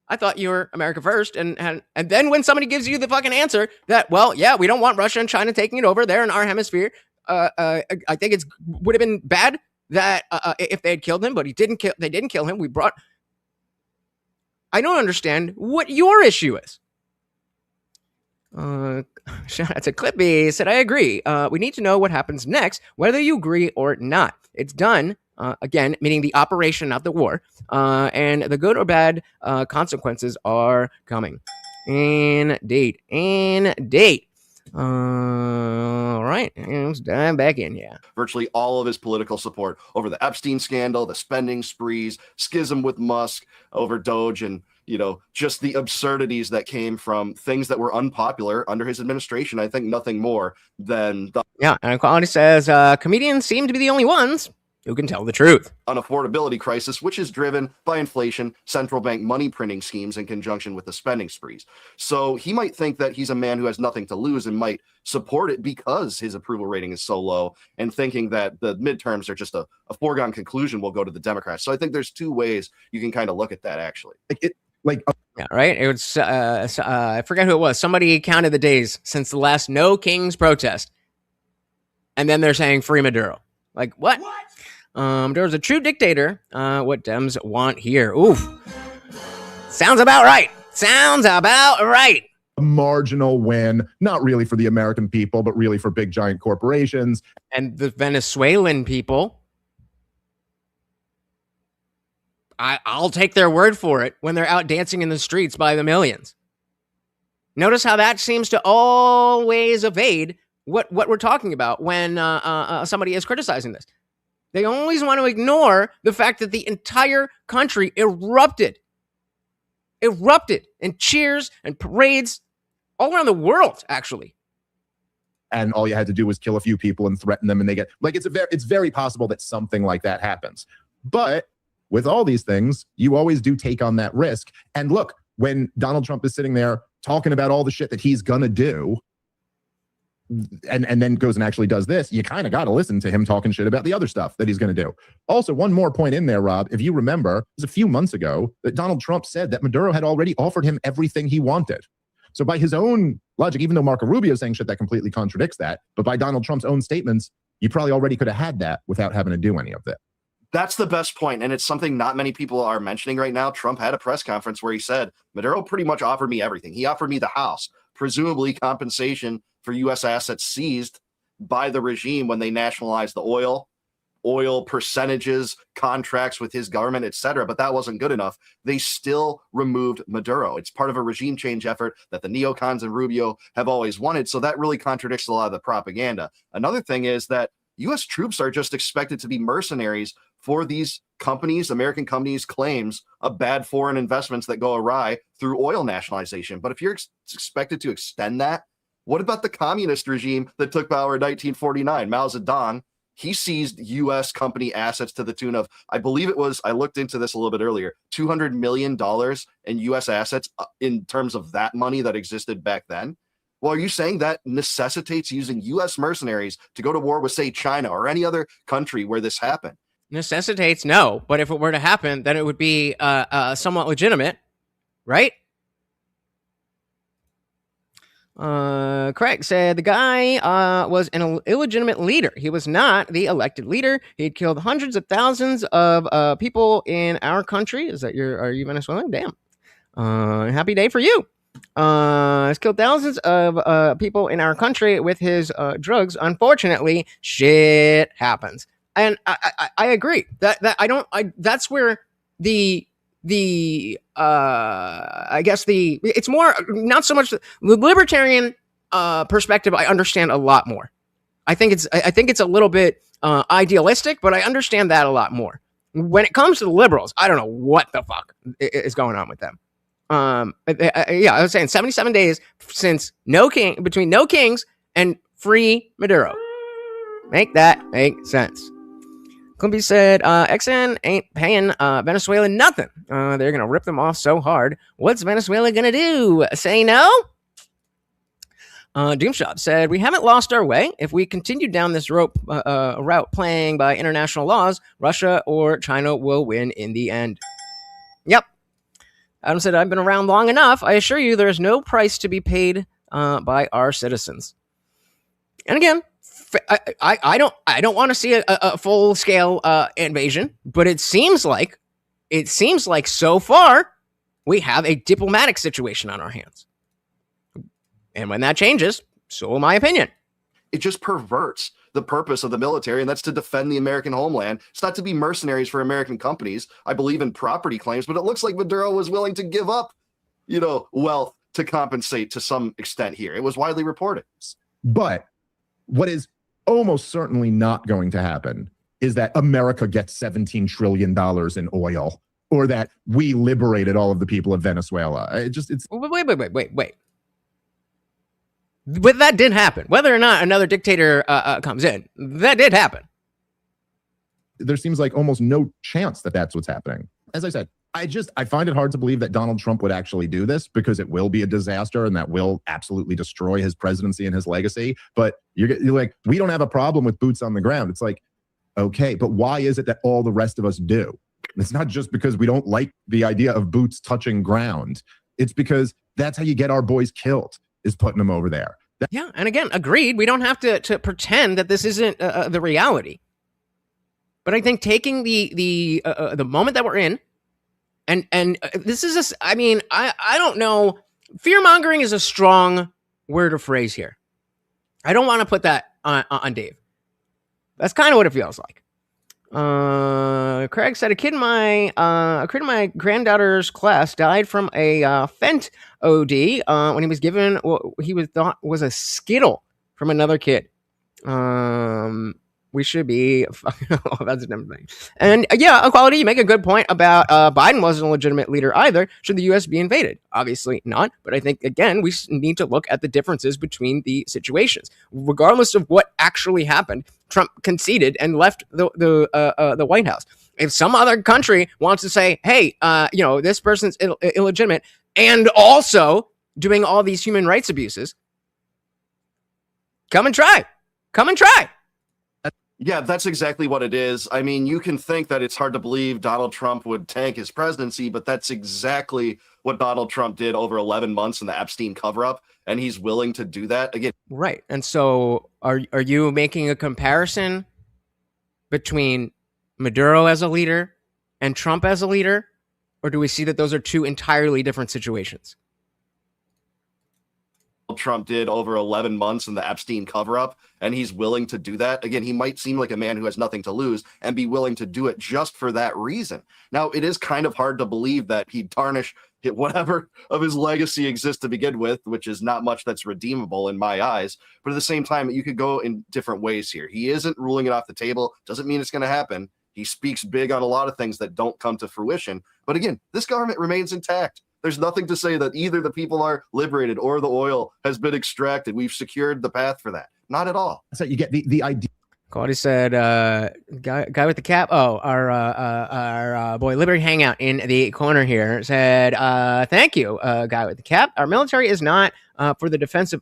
I thought you were America first. And then when somebody gives you the fucking answer that, well, yeah, we don't want Russia and China taking it over there in our hemisphere. I think would have been bad that if they had killed him, but they didn't kill him. I don't understand what your issue is. Shout out to Clippy. Said, I agree. We need to know what happens next, whether you agree or not. It's done. Again, meaning the operation, not the war. And the good or bad consequences are coming. Indeed. All right, let's dive back in. Yeah, virtually all of his political support over the Epstein scandal, the spending sprees, schism with Musk over Doge, and just the absurdities that came from things that were unpopular under his administration. I think nothing more than and Equality says comedians seem to be the only ones who can tell the truth. An affordability crisis, which is driven by inflation, central bank money printing schemes in conjunction with the spending sprees. So he might think that he's a man who has nothing to lose and might support it because his approval rating is so low, and thinking that the midterms are just a foregone conclusion will go to the Democrats. So I think there's two ways you can kind of look at that, actually. Yeah, right. It was I forget who it was. Somebody counted the days since the last No Kings protest, and then they're saying free Maduro. Like what? There was a true dictator. What Dems want here? Oof. Sounds about right. A marginal win, not really for the American people, but really for big giant corporations and the Venezuelan people. I'll take their word for it when they're out dancing in the streets by the millions. Notice how that seems to always evade what we're talking about when somebody is criticizing this. They always want to ignore the fact that the entire country erupted in cheers and parades all around the world, actually. And all you had to do was kill a few people and threaten them, and they get it's very possible that something like that happens. But with all these things, you always do take on that risk. And look, when Donald Trump is sitting there talking about all the shit that he's going to do, and then goes and actually does this, you kind of got to listen to him talking shit about the other stuff that he's going to do. Also, one more point in there, Rob, if you remember, it was a few months ago that Donald Trump said that Maduro had already offered him everything he wanted. So by his own logic, even though Marco Rubio is saying shit that completely contradicts that, but by Donald Trump's own statements, you probably already could have had that without having to do any of that. That's the best point, and it's something not many people are mentioning right now. Trump had a press conference where he said, Maduro pretty much offered me everything. He offered me the house, presumably compensation for U.S. assets seized by the regime when they nationalized the oil percentages, contracts with his government, etc. But that wasn't good enough. They still removed Maduro. It's part of a regime change effort that the neocons and Rubio have always wanted. So that really contradicts a lot of the propaganda. Another thing is that U.S. troops are just expected to be mercenaries for these companies, American companies' claims of bad foreign investments that go awry through oil nationalization. But if you're expected to extend that, what about the communist regime that took power in 1949? Mao Zedong, he seized U.S. company assets to the tune of, I believe it was, I looked into this a little bit earlier, $200 million in U.S. assets in terms of that money that existed back then. Well, are you saying that necessitates using U.S. mercenaries to go to war with, say, China or any other country where this happened? Necessitates, no. But if it were to happen, then it would be somewhat legitimate, right? Craig said the guy was an illegitimate leader. He was not the elected leader. He had killed hundreds of thousands of people in our country. Are you Venezuelan? Damn. Happy day for you. He's killed thousands of people in our country with his drugs. Unfortunately, shit happens. And I agree that's where I guess it's more, not so much the libertarian perspective. I understand a lot more. I think it's a little bit idealistic, but I understand that a lot more. When it comes to the liberals, I don't know what the fuck is going on with them. I was saying 77 days since between no kings and free Maduro. Make that make sense. Climpy said, XN ain't paying Venezuela nothing. They're going to rip them off so hard. What's Venezuela going to do? Say no? Doomshot said, we haven't lost our way. If we continue down this route playing by international laws, Russia or China will win in the end. Yep. Adam said, I've been around long enough. I assure you there is no price to be paid by our citizens. And again, I don't want to see a full scale invasion, but it seems like so far we have a diplomatic situation on our hands. And when that changes, so will my opinion. It just perverts the purpose of the military, and that's to defend the American homeland. It's not to be mercenaries for American companies. I believe in property claims, but it looks like Maduro was willing to give up, wealth to compensate to some extent here. It was widely reported. But what is almost certainly not going to happen is that America gets $17 trillion in oil, or that we liberated all of the people of Venezuela. Wait. But that did happen. Whether or not another dictator comes in, that did happen. There seems like almost no chance that that's what's happening. As I said, I find it hard to believe that Donald Trump would actually do this, because it will be a disaster and that will absolutely destroy his presidency and his legacy. But you're like, we don't have a problem with boots on the ground. It's like, okay, but why is it that all the rest of us do? It's not just because we don't like the idea of boots touching ground. It's because that's how you get our boys killed, is putting them over there. Yeah, and again, agreed. We don't have to pretend that this isn't the reality. But I think taking the moment that we're in, and this is I don't know. Fear-mongering is a strong word or phrase here. I don't want to put that on Dave. That's kind of what it feels like. Craig said a kid in my granddaughter's class died from a fent OD when he was given what he thought was a Skittle from another kid. We should be. Oh, that's a different thing. And yeah, Equality, you make a good point about Biden wasn't a legitimate leader either. Should the U.S. be invaded? Obviously not. But I think, again, we need to look at the differences between the situations. Regardless of what actually happened, Trump conceded and left the White House. If some other country wants to say, hey, this person's illegitimate and also doing all these human rights abuses, come and try. Yeah, that's exactly what it is. I mean, you can think that it's hard to believe Donald Trump would tank his presidency, but that's exactly what Donald Trump did over 11 months in the Epstein cover-up, and he's willing to do that again. Right. And so are you making a comparison between Maduro as a leader and Trump as a leader? Or do we see that those are two entirely different situations? Trump did over 11 months in the Epstein cover-up, and he's willing to do that. Again, he might seem like a man who has nothing to lose and be willing to do it just for that reason. Now, it is kind of hard to believe that he'd tarnish whatever of his legacy exists to begin with, which is not much that's redeemable in my eyes. But at the same time, you could go in different ways here. He isn't ruling it off the table. Doesn't mean it's going to happen. He speaks big on a lot of things that don't come to fruition. But again, this government remains intact. There's nothing to say that either the people are liberated or the oil has been extracted. We've secured the path for that. Not at all. So you get the idea. Cody said, guy with the cap. Oh, our boy Liberty Hangout in the corner here said, thank you, guy with the cap. Our military is not for the defense of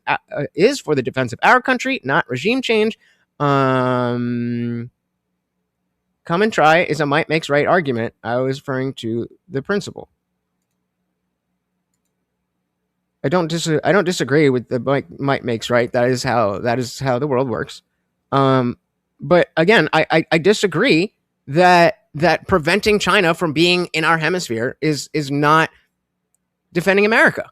our country, not regime change. Come and try is a might makes right argument. I was referring to the principle. I don't disagree with the might makes right. That is how the world works. But again, I disagree that preventing China from being in our hemisphere is not defending America.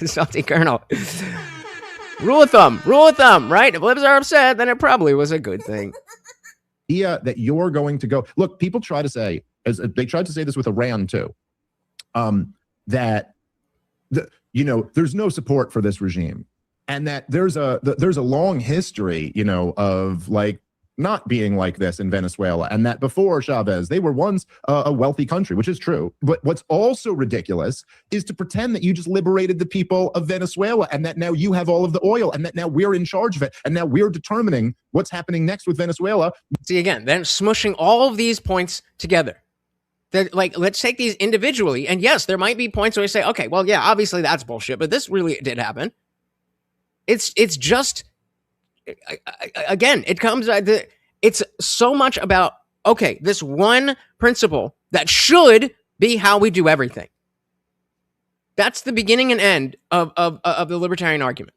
Salty Colonel. Rule of thumb, right? If libs are upset, then it probably was a good thing. Yeah, that you're going to go. Look, people try to say, as they tried to say this with Iran too, that there's no support for this regime, and that there's a long history, of like not being like this in Venezuela, and that before Chavez, they were once a wealthy country, which is true. But what's also ridiculous is to pretend that you just liberated the people of Venezuela and that now you have all of the oil and that now we're in charge of it and now we're determining what's happening next with Venezuela. See, again, then smushing all of these points together. That, like, let's take these individually. And yes, there might be points where we say, okay, well, yeah, obviously that's bullshit, but this really did happen. It's just... Again, it comes. It's so much about, okay, this one principle that should be how we do everything. That's the beginning and end of the libertarian argument.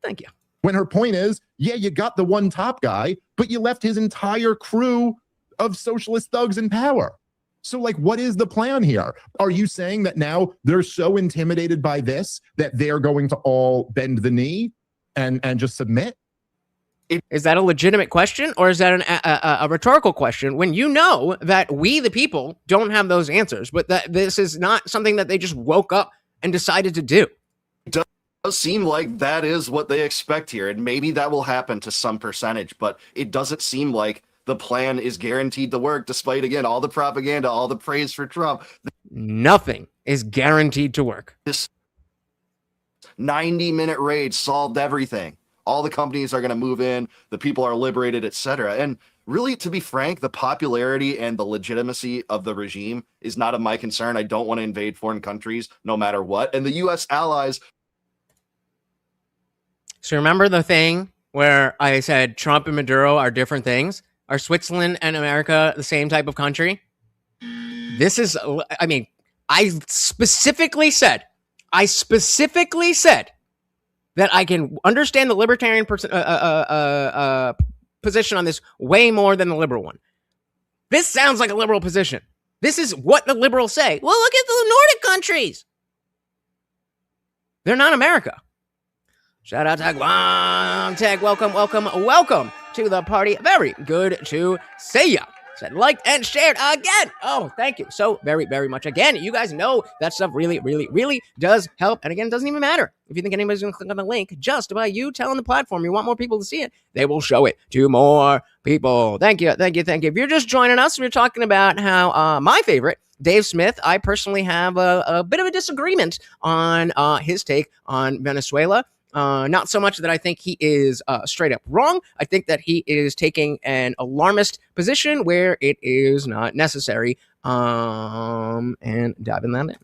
Thank you. When her point is, yeah, you got the one top guy, but you left his entire crew of socialist thugs in power. So, like, what is the plan here? Are you saying that now they're so intimidated by this that they're going to all bend the knee and just submit? Is that a legitimate question, or is that a rhetorical question when you know that we, the people, don't have those answers, but that this is not something that they just woke up and decided to do? It does seem like that is what they expect here, and maybe that will happen to some percentage, but it doesn't seem like the plan is guaranteed to work, despite, again, all the propaganda, all the praise for Trump. Nothing is guaranteed to work. This 90-minute raid solved everything. All the companies are going to move in, the people are liberated, etc. And really, to be frank, the popularity and the legitimacy of the regime is not of my concern. I don't want to invade foreign countries, no matter what. And the U.S. allies... So remember the thing where I said Trump and Maduro are different things? Are Switzerland and America the same type of country? This is, I mean, I specifically said that I can understand the libertarian position on this way more than the liberal one. This sounds like a liberal position. This is what the liberals say. Well, look at the Nordic countries. They're not America. Shout out to Guam Tech. Welcome to the party. Very good to see ya. Said liked and shared again. Oh, thank you so very, very much. Again, you guys know that stuff really, really, really does help. And again, it doesn't even matter if you think anybody's going to click on the link. Just by you telling the platform you want more people to see it, they will show it to more people. Thank you. If you're just joining us, we're talking about how my favorite, Dave Smith, I personally have a bit of a disagreement on his take on Venezuela. Not so much that I think he is straight up wrong. I think that he is taking an alarmist position where it is not necessary. And diving that in.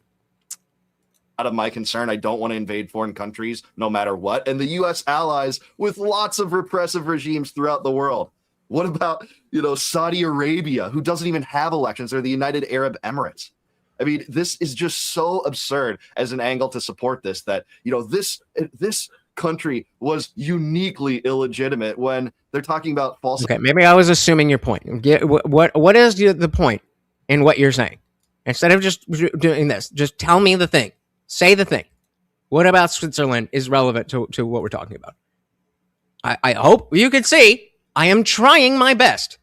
Out of my concern, I don't want to invade foreign countries no matter what. And the U.S. allies with lots of repressive regimes throughout the world. What about, Saudi Arabia, who doesn't even have elections, or the United Arab Emirates? I mean, this is just so absurd as an angle to support this, that, this country was uniquely illegitimate when they're talking about false. Okay, maybe I was assuming your point. What is the point in what you're saying? Instead of just doing this, just tell me the thing. Say the thing. What about Switzerland is relevant to what we're talking about? I hope you can see I am trying my best.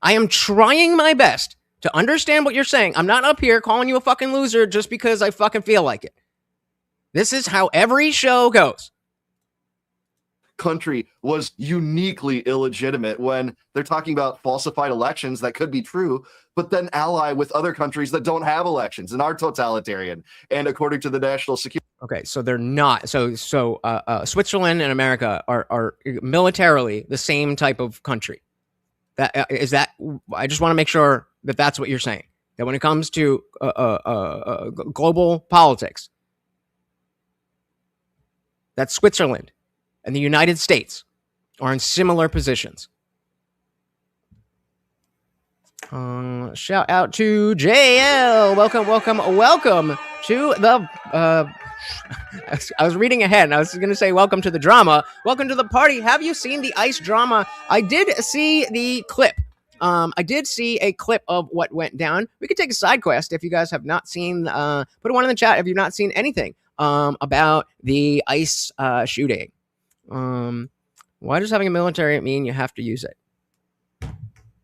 I am trying my best to understand what you're saying. I'm not up here calling you a fucking loser just because I fucking feel like it. This is how every show goes. Country was uniquely illegitimate when they're talking about falsified elections that could be true, but then ally with other countries that don't have elections and are totalitarian. And according to the national security. Okay, so they're not. So Switzerland and America are militarily the same type of country. That is that. I just want to make sure that that's what you're saying. That when it comes to global politics, that Switzerland and the United States are in similar positions. Shout out to JL. Welcome to the. I was reading ahead, and I was going to say welcome to the drama. Welcome to the party. Have you seen the ICE drama? I did see the clip. I did see a clip of what went down. We could take a side quest if you guys have not seen. Put one in the chat if you've not seen anything about the ICE shooting. Why does having a military mean you have to use it?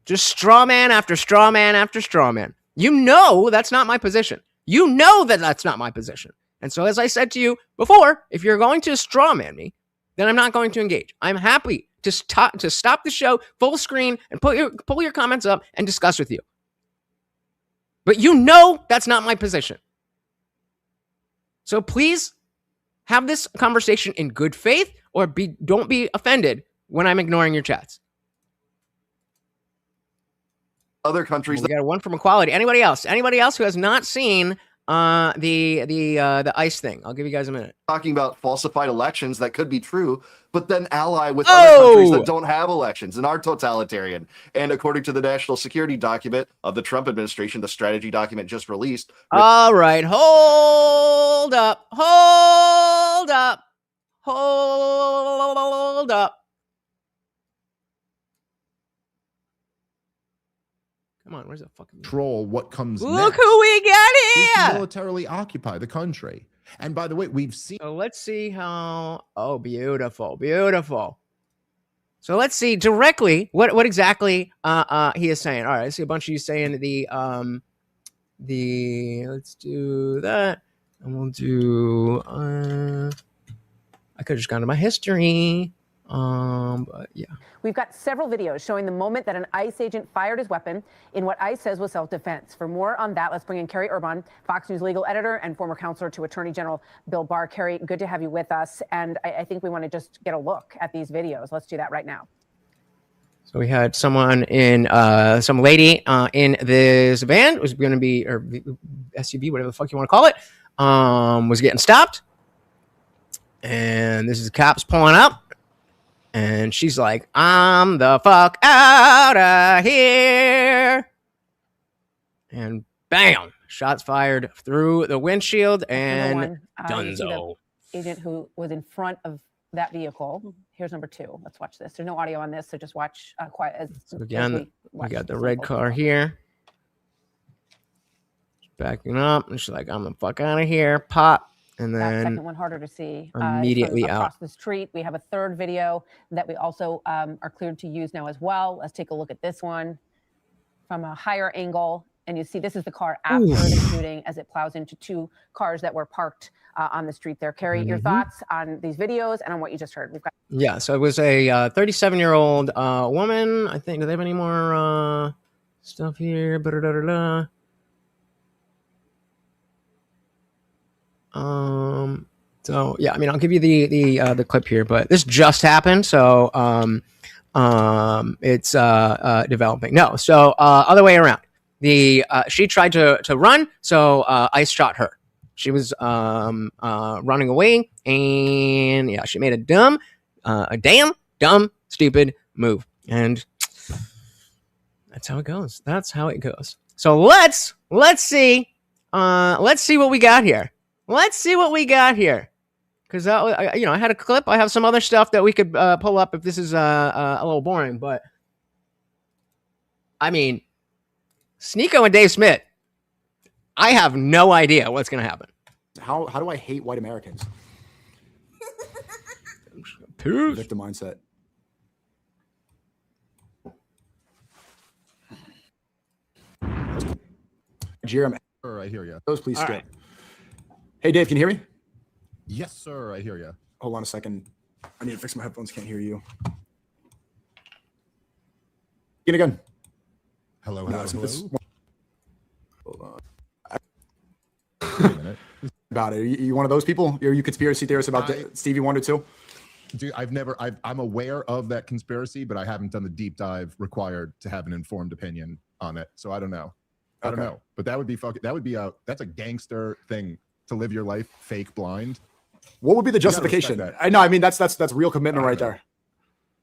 Just straw man after straw man after straw man. You know that's not my position. You know that that's not my position. And so, as I said to you before, if you're going to straw man me, then I'm not going to engage. I'm happy to stop the show full screen and pull your comments up and discuss with you. But you know that's not my position. So please have this conversation in good faith, or don't be offended when I'm ignoring your chats. Other countries. We got one from Equality. Anybody else who has not seen the ICE thing? I'll give you guys a minute. Talking about falsified elections that could be true, but then ally with other countries that don't have elections and are totalitarian. And according to the national security document of the Trump administration, the strategy document just released. All right, hold up. Come on, where's the fucking control what comes Look next who we got is to here! militarily occupy the country. And by the way, we've seen. So let's see how. Oh, beautiful. So let's see directly what exactly he is saying. All right, I see a bunch of you saying the let's do that, and we'll do. I could have just gone to my history. But yeah. We've got several videos showing the moment that an ICE agent fired his weapon in what ICE says was self-defense. For more on that, let's bring in Carrie Urban, Fox News legal editor and former counselor to Attorney General Bill Barr. Carrie, good to have you with us. And I think we want to just get a look at these videos. Let's do that right now. So we had someone in, some lady in this van, it was going to be, or SUV, whatever the fuck you want to call it, was getting stopped. And this is the cops pulling up. And she's like, I'm the fuck out of here. And bam, shots fired through the windshield and Dunzo. The agent who was in front of that vehicle. Here's number two. Let's watch this. There's no audio on this, so just watch quiet. So again, we got the red car here. Backing up. And she's like, I'm the fuck out of here. Pop. And then that second one harder to see. Immediately out across the street. We have a third video that we also are cleared to use now as well. Let's take a look at this one from a higher angle. And you see this is the car after the shooting as it plows into two cars that were parked on the street there. Carrie, your thoughts on these videos and on what you just heard? We've got. Yeah, so it was a 37-year-old woman. I think, do they have any more stuff here? So yeah, I mean, I'll give you the clip here, but this just happened, so it's developing. No, so other way around. She tried to run, so ICE shot her. She was running away, and yeah, she made a damn dumb, stupid move, and that's how it goes. That's how it goes. So let's see what we got here. Let's see what we got here. Because I had a clip. I have some other stuff that we could pull up if this is a little boring. But I mean, Sneeko and Dave Smith. I have no idea what's going to happen. How do I hate white Americans? Victim mindset. Jeremy, Sir, I hear you. those please All skip. right. Hey Dave, can you hear me? Yes, sir, I hear you. Hold on a second. I need to fix my headphones. Can't hear you. Again. Hello, No, hello, it's- hello. Hold on. Wait a minute. About it. Are you one of those people? Are you conspiracy theorists about Stevie Wonder too? Dude, I'm aware of that conspiracy, but I haven't done the deep dive required to have an informed opinion on it. So I don't know. I don't know. But that would be that's a gangster thing to live your life fake blind. What would be the gotta respect justification? that. I know. I mean, that's real commitment right there.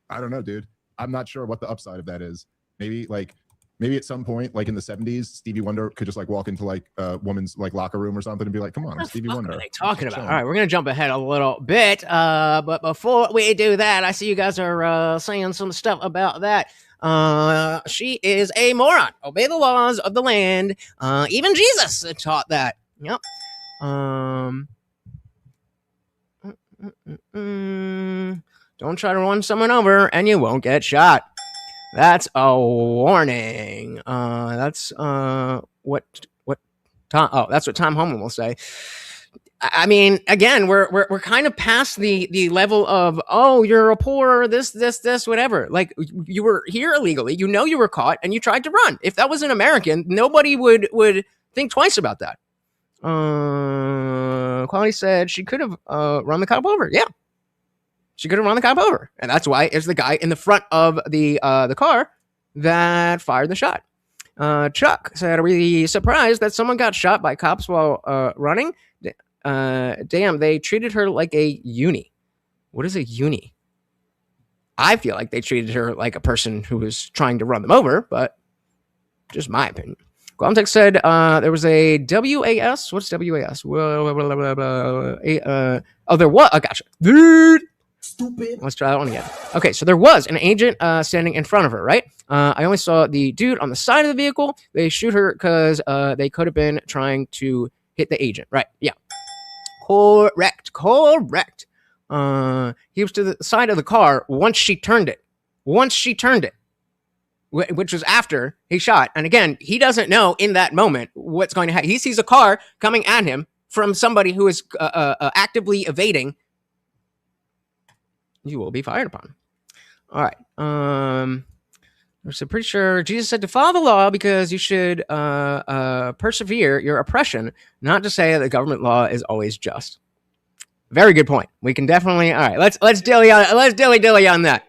I don't know, dude. I'm not sure what the upside of that is. Maybe at some point, like in the 70s, Stevie Wonder could just like walk into like a woman's like locker room or something and be like, "Come on, I'm Stevie Wonder." What are they talking about? Chilling. All right, we're gonna jump ahead a little bit, but before we do that, I see you guys are saying some stuff about that. She is a moron. Obey the laws of the land. Even Jesus taught that. Yep. Don't try to run someone over, and you won't get shot. That's a warning. That's what Tom. Oh, that's what Tom Homan will say. I mean, again, we're kind of past the level of, oh, you're a poor this whatever. Like, you were here illegally, you know, you were caught, and you tried to run. If that was an American, nobody would think twice about that. Quality said she could have run the cop over. Yeah, she could have run the cop over, and that's why it's the guy in the front of the car that fired the shot. Chuck said, "Are we surprised that someone got shot by cops while running? Damn, they treated her like a uni." What is a uni? I feel like they treated her like a person who was trying to run them over, but just my opinion. Qualtech said there was a WAS. What's WAS? Oh, there was. Oh, gotcha. Dude. Stupid. Let's try that one again. Okay, so there was an agent standing in front of her, right? I only saw the dude on the side of the vehicle. They shoot her because they could have been trying to hit the agent, right? Yeah. Correct. He was to the side of the car once she turned it. Which was after he shot. And again, he doesn't know in that moment what's going to happen. He sees a car coming at him from somebody who is actively evading. You will be fired upon. All right. So pretty sure Jesus said to follow the law because you should persevere your oppression, not to say that the government law is always just. Very good point. We can definitely. All right. Let's dilly on that.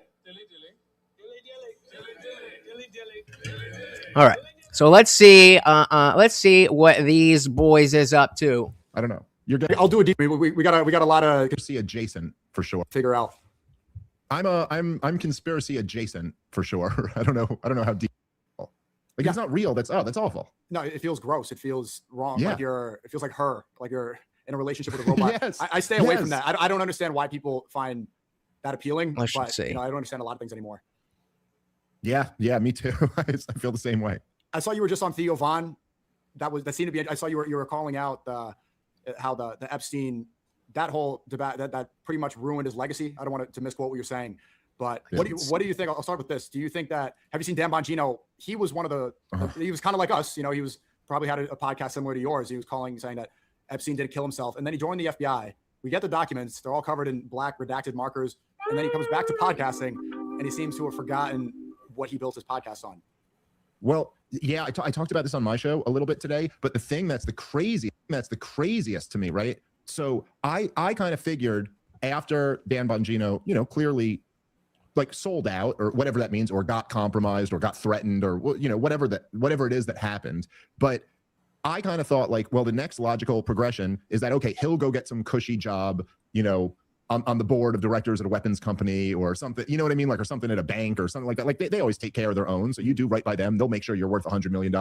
All right. So let's see what these boys is up to. I don't know. You're gonna I'll do a deep. We got a lot of conspiracy adjacent for sure. figure out. I'm conspiracy adjacent for sure. I don't know how deep. Like, it's not real. That's awful. No, it feels gross. It feels wrong. Yeah. Like it feels like her. Like you're in a relationship with a robot. Yes. I stay away from Yes. that. I don't understand why people find that appealing. I should But say. I don't understand a lot of things anymore. Yeah, me too. I feel the same way. I saw you were just on Theo Von. That seemed to be. I saw you were calling out how the Epstein, that whole debate that pretty much ruined his legacy. I don't want to misquote what you're saying, but Yeah. what do you think? I'll start with this. Do you think that, have you seen Dan Bongino? He was one of the he was kind of like us. You know, he was probably had a podcast similar to yours. He was saying that Epstein didn't kill himself, and then he joined the FBI. We get the documents; they're all covered in black redacted markers, and then he comes back to podcasting, and he seems to have forgotten what he built his podcast on. Well, yeah, I talked about this on my show a little bit today, but the thing that's the craziest to me, right, So I kind of figured after Dan Bongino, you know, clearly like sold out or whatever that means, or got compromised or got threatened or, you know, whatever it is that happened. But I kind of thought like, well, the next logical progression is that, okay, he'll go get some cushy job, you know, on the board of directors at a weapons company or something, you know what I mean? Like, or something at a bank or something like that. Like they always take care of their own. So you do right by them. They'll make sure you're worth $100 million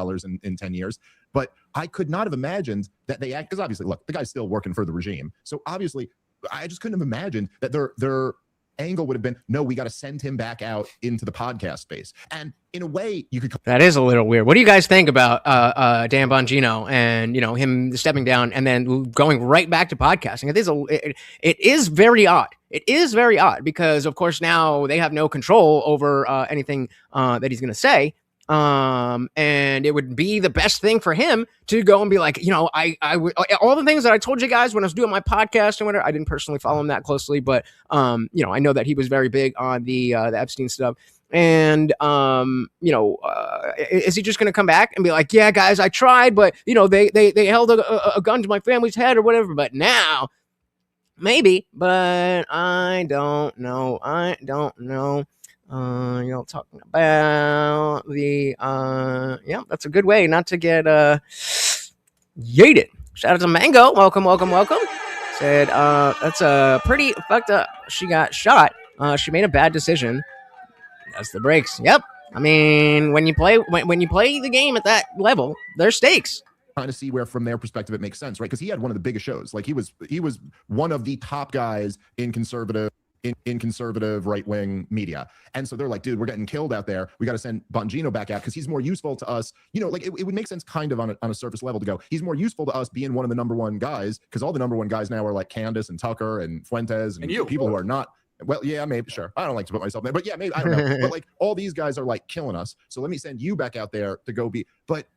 in 10 years. But I could not have imagined that they act, because obviously, look, the guy's still working for the regime. So obviously I just couldn't have imagined that their angle would have been, no, we got to send him back out into the podcast space. And in a way, you could. That is a little weird. What do you guys think about Dan Bongino and, you know, him stepping down and then going right back to podcasting? It is very odd. It is very odd because, of course, now they have no control over anything that he's going to say. And it would be the best thing for him to go and be like, you know, all the things that I told you guys when I was doing my podcast and whatever. I didn't personally follow him that closely, but you know, I know that he was very big on the Epstein stuff. And you know, is he just going to come back and be like, yeah, guys, I tried, but you know, they held a gun to my family's head or whatever. But now, maybe, but I don't know. You know, talking about the yeah, that's a good way not to get yeeted. Shout out to Mango. Welcome. Said that's pretty fucked up. She got shot. She made a bad decision. That's the breaks. Yep. I mean, when you play the game at that level, there's stakes. Trying to see where from their perspective it makes sense, right? Because he had one of the biggest shows. Like he was one of the top guys in conservative right-wing media. And so they're like, dude, we're getting killed out there. We got to send Bongino back out because he's more useful to us. You know, like it would make sense kind of on a surface level to go, he's more useful to us being one of the number one guys, because all the number one guys now are like Candace and Tucker and Fuentes and people who are not. Well, yeah, maybe, sure. I don't like to put myself there, but yeah, maybe, I don't know. But like all these guys are like killing us. So let me send you back out there to go be. But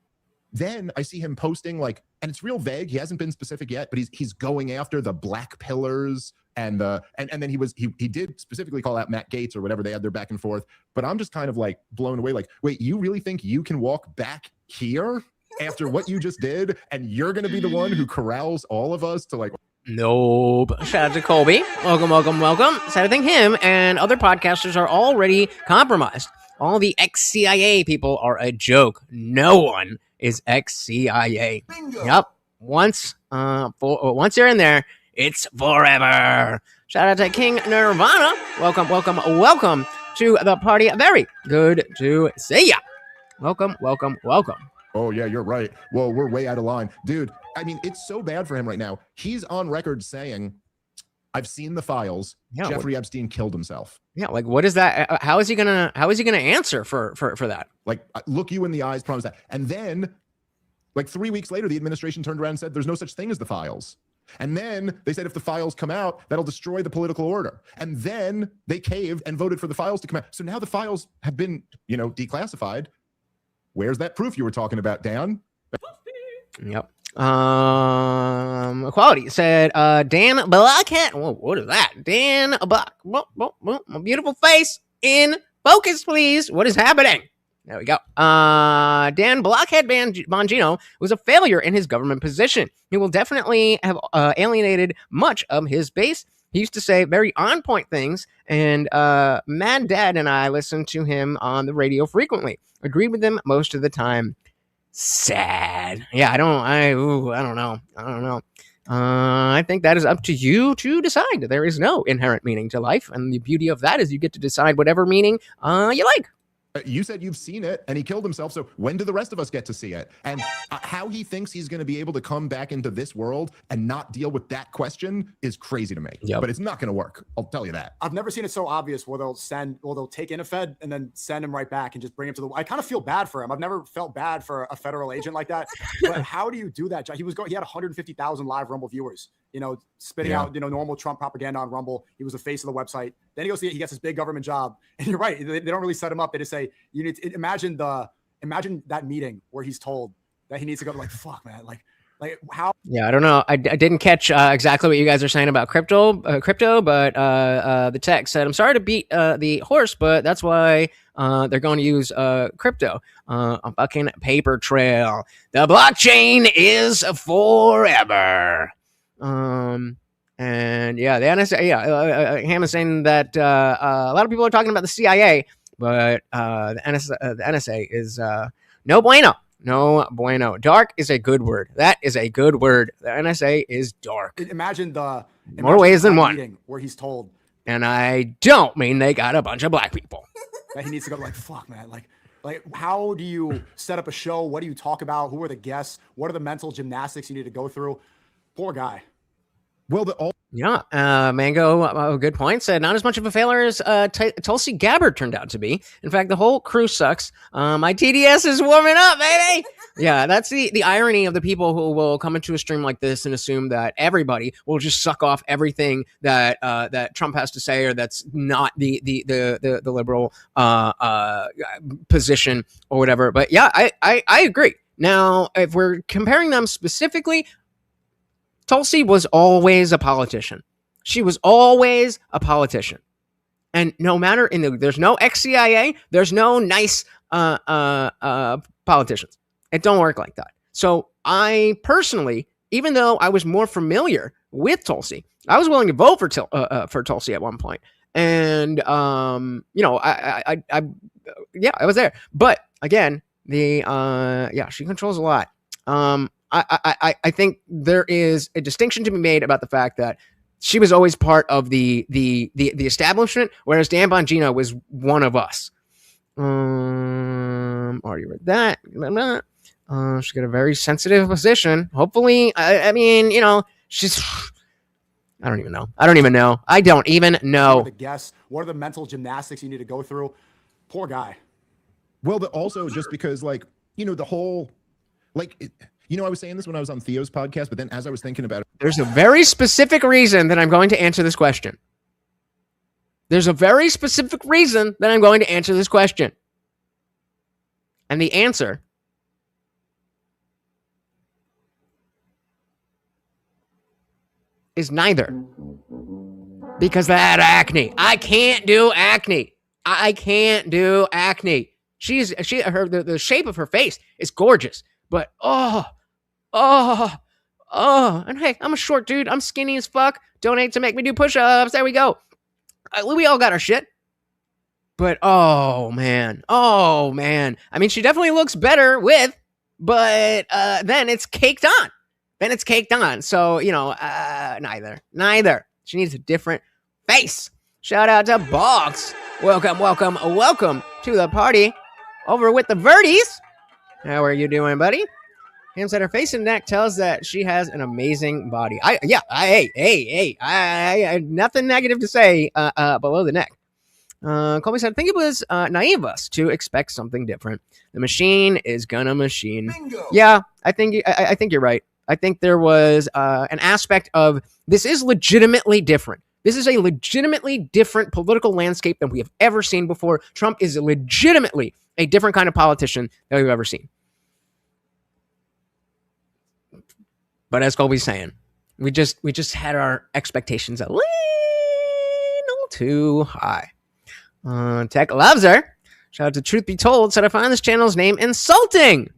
then I see him posting like, and it's real vague. He hasn't been specific yet, but he's going after the black pillars. And then he did specifically call out Matt Gaetz or whatever. They had their back and forth. But I'm just kind of like blown away. Like, wait, you really think you can walk back here after what you just did? And you're going to be the one who corrals all of us to like. Nope. Shout out to Colby. Welcome. So I think him and other podcasters are already compromised. All the ex-CIA people are a joke. No one is ex-CIA. Bingo. Yep. Once you're in there, it's forever. Shout out to King Nirvana. Welcome to the party. Very good to see ya. Welcome. Oh, yeah, you're right. Well, we're way out of line. Dude, I mean, it's so bad for him right now. He's on record saying, I've seen the files. Yeah, Jeffrey Epstein killed himself. Yeah, like what is that? How is he gonna answer for that? Like, look you in the eyes, promise that. And then, like 3 weeks later, the administration turned around and said, there's no such thing as the files. And then they said if the files come out, that'll destroy the political order. And then they caved and voted for the files to come out. So now the files have been, you know, declassified. Where's that proof you were talking about, Dan? Yep. Equality said Dan Blockhead. Whoa, what is that? Dan Block. A beautiful face in focus, please. What is happening? There we go. Dan Blockhead Bongino was a failure in his government position. He will definitely have alienated much of his base. He used to say very on-point things, and Mad Dad and I listened to him on the radio frequently. Agreed with him most of the time. Sad. Yeah, I don't know. I think that is up to you to decide. There is no inherent meaning to life, and the beauty of that is you get to decide whatever meaning you like. You said you've seen it and he killed himself. So when do the rest of us get to see it? And how he thinks he's going to be able to come back into this world and not deal with that question is crazy to me. Yep. But it's not going to work. I'll tell you that. I've never seen it so obvious where they'll take in a Fed and then send him right back and just bring him to I kind of feel bad for him. I've never felt bad for a federal agent like that. But how do you do that? He had 150,000 live Rumble viewers, you know, spitting out, you know, normal Trump propaganda on Rumble. He was the face of the website. Then he gets this big government job. And you're right. They don't really set him up. They just say, you need to imagine that meeting where he's told that he needs to go like, fuck, man. Like how? Yeah, I don't know. I didn't catch exactly what you guys are saying about crypto, but the text said, I'm sorry to beat the horse, but that's why they're going to use crypto. A fucking paper trail. The blockchain is forever. And yeah, the NSA. Yeah, Ham is saying that a lot of people are talking about the CIA, but the NSA is no bueno. No bueno. Dark is a good word. That is a good word. The NSA is dark. Imagine More ways than one. meeting where he's told, and I don't mean they got a bunch of black people. that he needs to go like, fuck, man. Like how do you set up a show? What do you talk about? Who are the guests? What are the mental gymnastics you need to go through? Poor guy. Well, Yeah, Mango, good point. Said not as much of a failure as Tulsi Gabbard turned out to be. In fact, the whole crew sucks. My TDS is warming up, baby. Yeah, that's the irony of the people who will come into a stream like this and assume that everybody will just suck off everything that that Trump has to say, or that's not the liberal position or whatever. But yeah, I agree. Now, if we're comparing them specifically, Tulsi was always a politician. She was always a politician. And no matter, there's no ex-CIA, there's no nice politicians. It don't work like that. So I personally, even though I was more familiar with Tulsi, I was willing to vote for Tulsi at one point. And, you know, I was there. But again, she controls a lot. I think there is a distinction to be made about the fact that she was always part of the establishment, whereas Dan Bongino was one of us. Already read that. She's got a very sensitive position. Hopefully, I mean, you know, she's. I don't even know. I don't even know. What are the guests? What are the mental gymnastics you need to go through? Poor guy. Well, but also just because, like, you know, the whole, like. You know, I was saying this when I was on Theo's podcast, but then as I was thinking about it, there's a very specific reason that I'm going to answer this question. There's a very specific reason that I'm going to answer this question. And the answer is neither. Because that acne. I can't do acne. The shape of her face is gorgeous. But and hey, I'm a short dude. I'm skinny as fuck. Donate to make me do push-ups. There we go. We all got our shit. But oh man. I mean, she definitely looks better with, but then it's caked on. So, you know, neither. She needs a different face. Shout out to Boggs. Welcome to the party over with the Verdies. How are you doing, buddy? Ham said her face and neck tells that she has an amazing body. I nothing negative to say below the neck. Colby said, I think it was naive of us to expect something different. The machine is gonna machine. Bingo. Yeah, I think you're right. I think there was an aspect of this is legitimately different. This is a legitimately different political landscape than we have ever seen before. Trump is legitimately a different kind of politician than we've ever seen. But as Colby's saying, we just had our expectations a little too high. Tech loves her. Shout out to Truth Be Told. Said I find this channel's name insulting.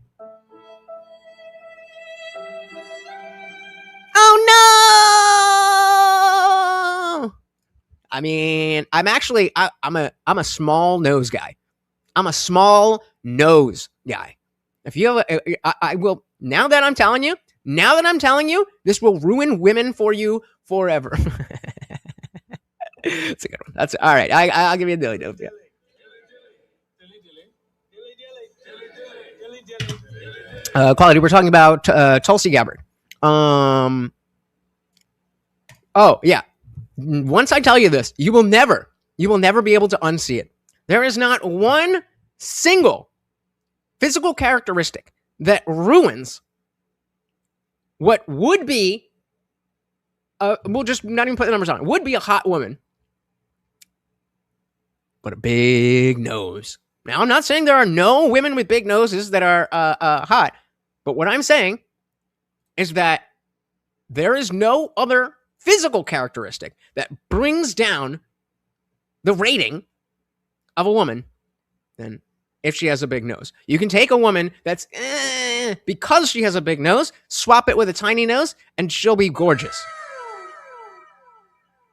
Oh no! I mean, I'm a small nose guy. I'm a small nose guy. If you have I will, now that I'm telling you, this will ruin women for you forever. That's a good one. That's all right. I'll give you a dilly dilly. Quality. We're talking about Tulsi Gabbard. Oh yeah. Once I tell you this, you will never be able to unsee it. There is not one single physical characteristic that ruins what would be, we'll just not even put the numbers on it, would be a hot woman, but a big nose. Now, I'm not saying there are no women with big noses that are hot, but what I'm saying is that there is no other physical characteristic that brings down the rating of a woman than if she has a big nose. You can take a woman that's because she has a big nose, swap it with a tiny nose, and she'll be gorgeous.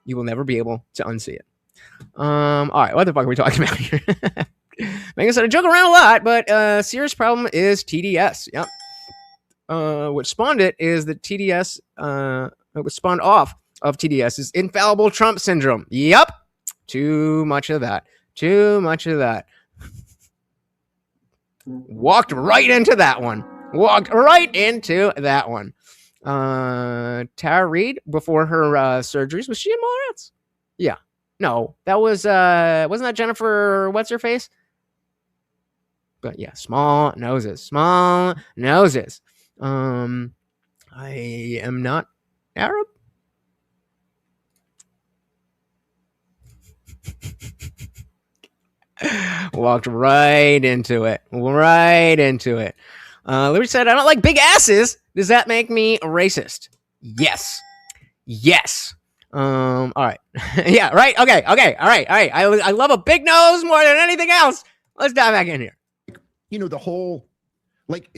You will never be able to unsee it. All right, what the fuck are we talking about here? Like I said, I joke around a lot, but serious problem is TDS. Yep. What spawned it is that TDS, what spawned off of TDS is infallible Trump syndrome. Yep. Too much of that. Too much of that. Walked right into that one. Walked right into that one. Tara Reid, before her surgeries, was she in Mallrats? Yeah. No, that was, wasn't that Jennifer, what's her face? But yeah, small noses. Small noses. I am not Arab. Walked right into it. Right into it. Liberty said, I don't like big asses. Does that make me a racist? Yes. Yes. All right. Yeah, right. Okay. All right. I love a big nose more than anything else. Let's dive back in here. You know, the whole, like,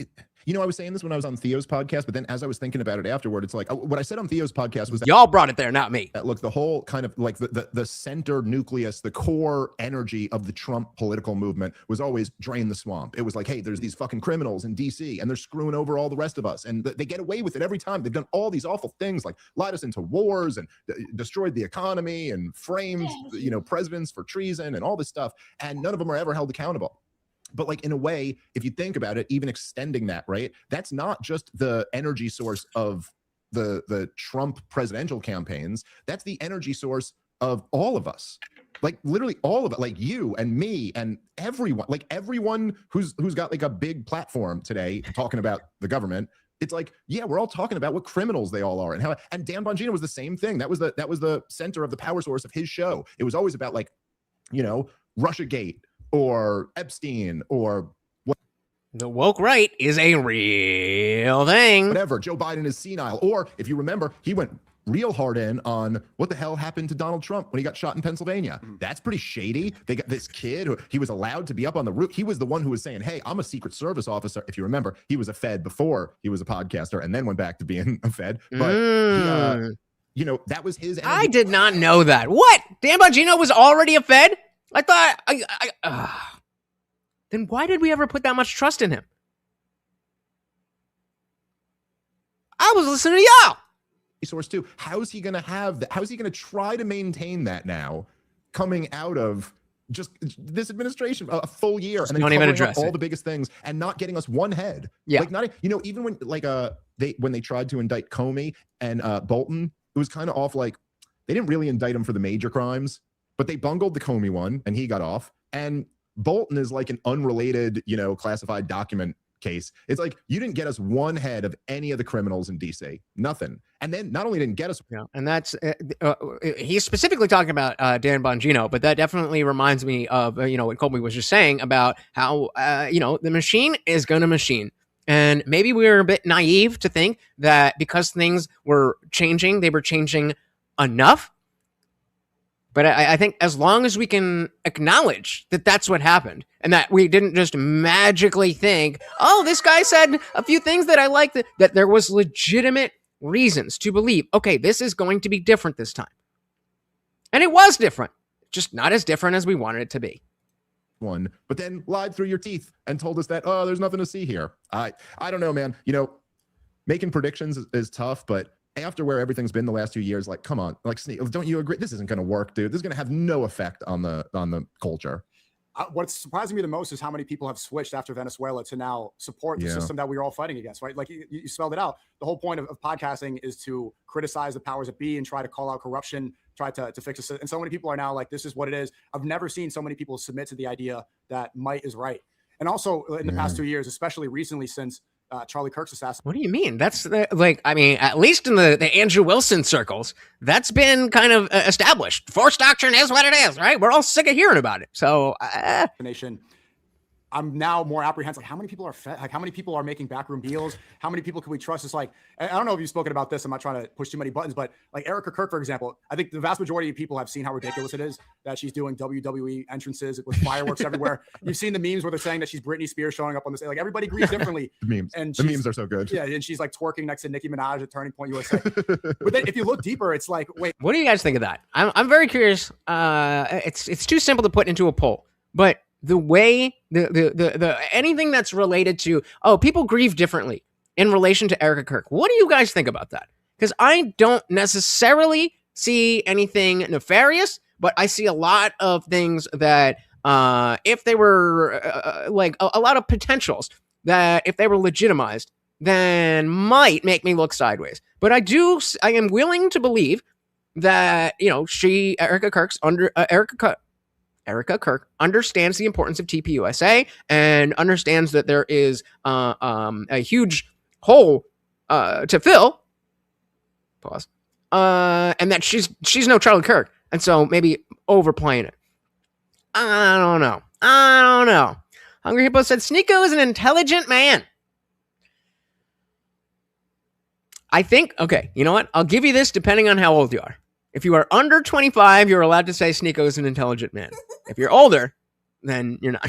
I was saying this when I was on Theo's podcast, but then as I was thinking about it afterward, it's like, what I said on Theo's podcast was that, y'all brought it there, not me. Look, the whole kind of like the center nucleus, the core energy of the Trump political movement was always drain the swamp. It was like, hey, there's these fucking criminals in DC and they're screwing over all the rest of us. And they get away with it every time. They've done all these awful things, like lied us into wars and destroyed the economy and framed, presidents for treason and all this stuff. And none of them are ever held accountable. But like, in a way, if you think about it, even extending that, right, that's not just the energy source of the Trump presidential campaigns. That's the energy source of all of us, like literally all of it, like you and me and everyone, like everyone who's got like a big platform today talking about the government. It's like, yeah, we're all talking about what criminals they all are and how. And Dan Bongino was the same thing. That was the center of the power source of his show. It was always about, like, Russiagate or Epstein or what. The woke right is a real thing. Whatever. Joe Biden is senile. Or if you remember, he went real hard in on what the hell happened to Donald Trump when he got shot in Pennsylvania. That's pretty shady. They got this kid who he was allowed to be up on the roof. He was the one who was saying, hey, I'm a Secret Service officer. If you remember, he was a Fed before he was a podcaster and then went back to being a Fed. But he, that was his energy. I did not know that. What? Dan Bongino was already a Fed? I thought, then why did we ever put that much trust in him? I was listening to y'all. Source too. How's he going to have that? How's he going to try to maintain that now, coming out of just this administration, a full year, and then don't even address all the biggest things and not getting us one head? Yeah. Like, not, even when, like, when they tried to indict Comey and Bolton, it was kind of off. Like, they didn't really indict him for the major crimes, but they bungled the Comey one and he got off. And Bolton is like an unrelated, classified document case. It's like, you didn't get us one head of any of the criminals in DC, nothing. And then not only didn't get us, and that's he's specifically talking about Dan Bongino, but that definitely reminds me of what Colby was just saying about how the machine is gonna machine. And maybe we were a bit naive to think that because things were changing, they were changing enough. But I think as long as we can acknowledge that that's what happened and that we didn't just magically think, oh, this guy said a few things that I liked, that there was legitimate reasons to believe, okay, this is going to be different this time. And it was different, just not as different as we wanted it to be. One, but then lied through your teeth and told us that, oh, there's nothing to see here. I don't know, man. Making predictions is tough, but after where everything's been the last 2 years, like, come on, like, don't you agree? This isn't going to work, dude. This is going to have no effect on the culture. What's surprising me the most is how many people have switched after Venezuela to now support the system that we were all fighting against, right? Like, you spelled it out. The whole point of podcasting is to criticize the powers that be and try to call out corruption, try to fix it. And so many people are now like, this is what it is. I've never seen so many people submit to the idea that might is right. And also in the past 2 years, especially recently since Charlie Kirk's assassination. What do you mean? That's at least in the Andrew Wilson circles, that's been kind of established. Force doctrine is what it is, right? We're all sick of hearing about it. So, I'm now more apprehensive. Like, how many people are like, how many people are making backroom deals? How many people can we trust? It's like, I don't know if you've spoken about this. I'm not trying to push too many buttons, but like Erica Kirk, for example, I think the vast majority of people have seen how ridiculous it is that she's doing WWE entrances with fireworks everywhere. You've seen the memes where they're saying that she's Britney Spears showing up on the stage. Like, everybody grieves differently. The memes. And the memes are so good. Yeah, and she's like twerking next to Nicki Minaj at Turning Point USA. But then if you look deeper, it's like, wait, what do you guys think of that? I'm very curious. It's too simple to put into a poll, but the way the anything that's related to people grieve differently in relation to Erica Kirk. What do you guys think about that? Because I don't necessarily see anything nefarious, but I see a lot of things that if they were like a lot of potentials that if they were legitimized, then might make me look sideways. But I am willing to believe that Erica Kirk understands the importance of TPUSA and understands that there is a huge hole to fill. Pause. And that she's no Charlie Kirk, and so maybe overplaying it. I don't know. Hungry Hippo said Sneeko is an intelligent man. I think, okay, you know what? I'll give you this depending on how old you are. If you are under 25, you're allowed to say Sneeko is an intelligent man. If you're older, then you're not.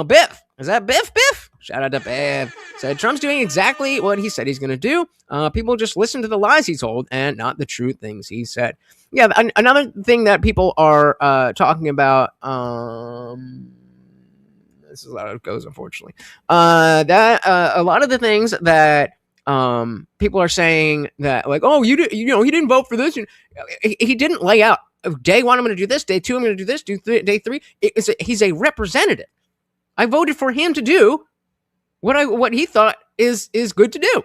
Biff. Is that Biff? Biff? Shout out to Biff. Said Trump's doing exactly what he said he's going to do. People just listen to the lies he told and not the true things he said. Yeah, another thing that people are talking about, this is how it goes, unfortunately, that a lot of the things that people are saying that, like, oh, he didn't vote for this. He didn't lay out day one, I'm going to do this. Day two, I'm going to do this. Day three. He's a representative. I voted for him to do what he thought is good to do.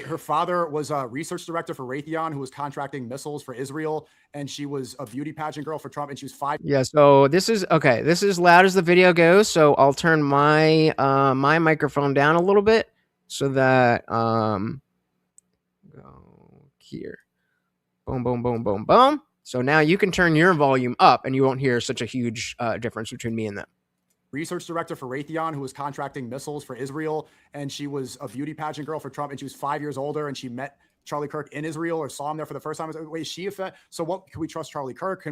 Her father was a research director for Raytheon, who was contracting missiles for Israel, and she was a beauty pageant girl for Trump, and she was 5. Yeah, so this is okay. This is loud as the video goes, so I'll turn my my microphone down a little bit so that go here. Boom, boom, boom, boom, boom. So now you can turn your volume up, and you won't hear such a huge difference between me and them. Research director for Raytheon, who was contracting missiles for Israel, and she was a beauty pageant girl for Trump, and she was 5 years older, and she met Charlie Kirk in Israel or saw him there for the first time. Wait, is she a Fed? So what, can we trust Charlie Kirk?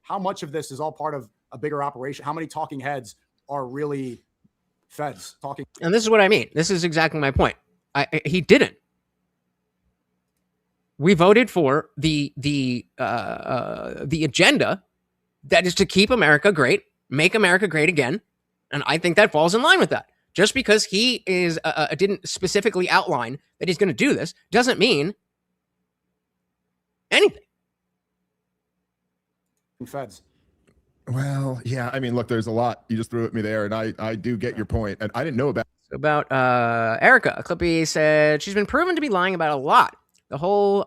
How much of this is all part of a bigger operation? How many talking heads are really feds talking? And this is what I mean. This is exactly my point. He didn't. We voted for the agenda that is to keep America great, make America great again. And I think that falls in line with that. Just because he didn't specifically outline that he's going to do this doesn't mean anything. Feds. Well, yeah. I mean, look, there's a lot. You just threw at me there, and I do get your point. And I didn't know about Erica. Clippy said she's been proven to be lying about a lot. The whole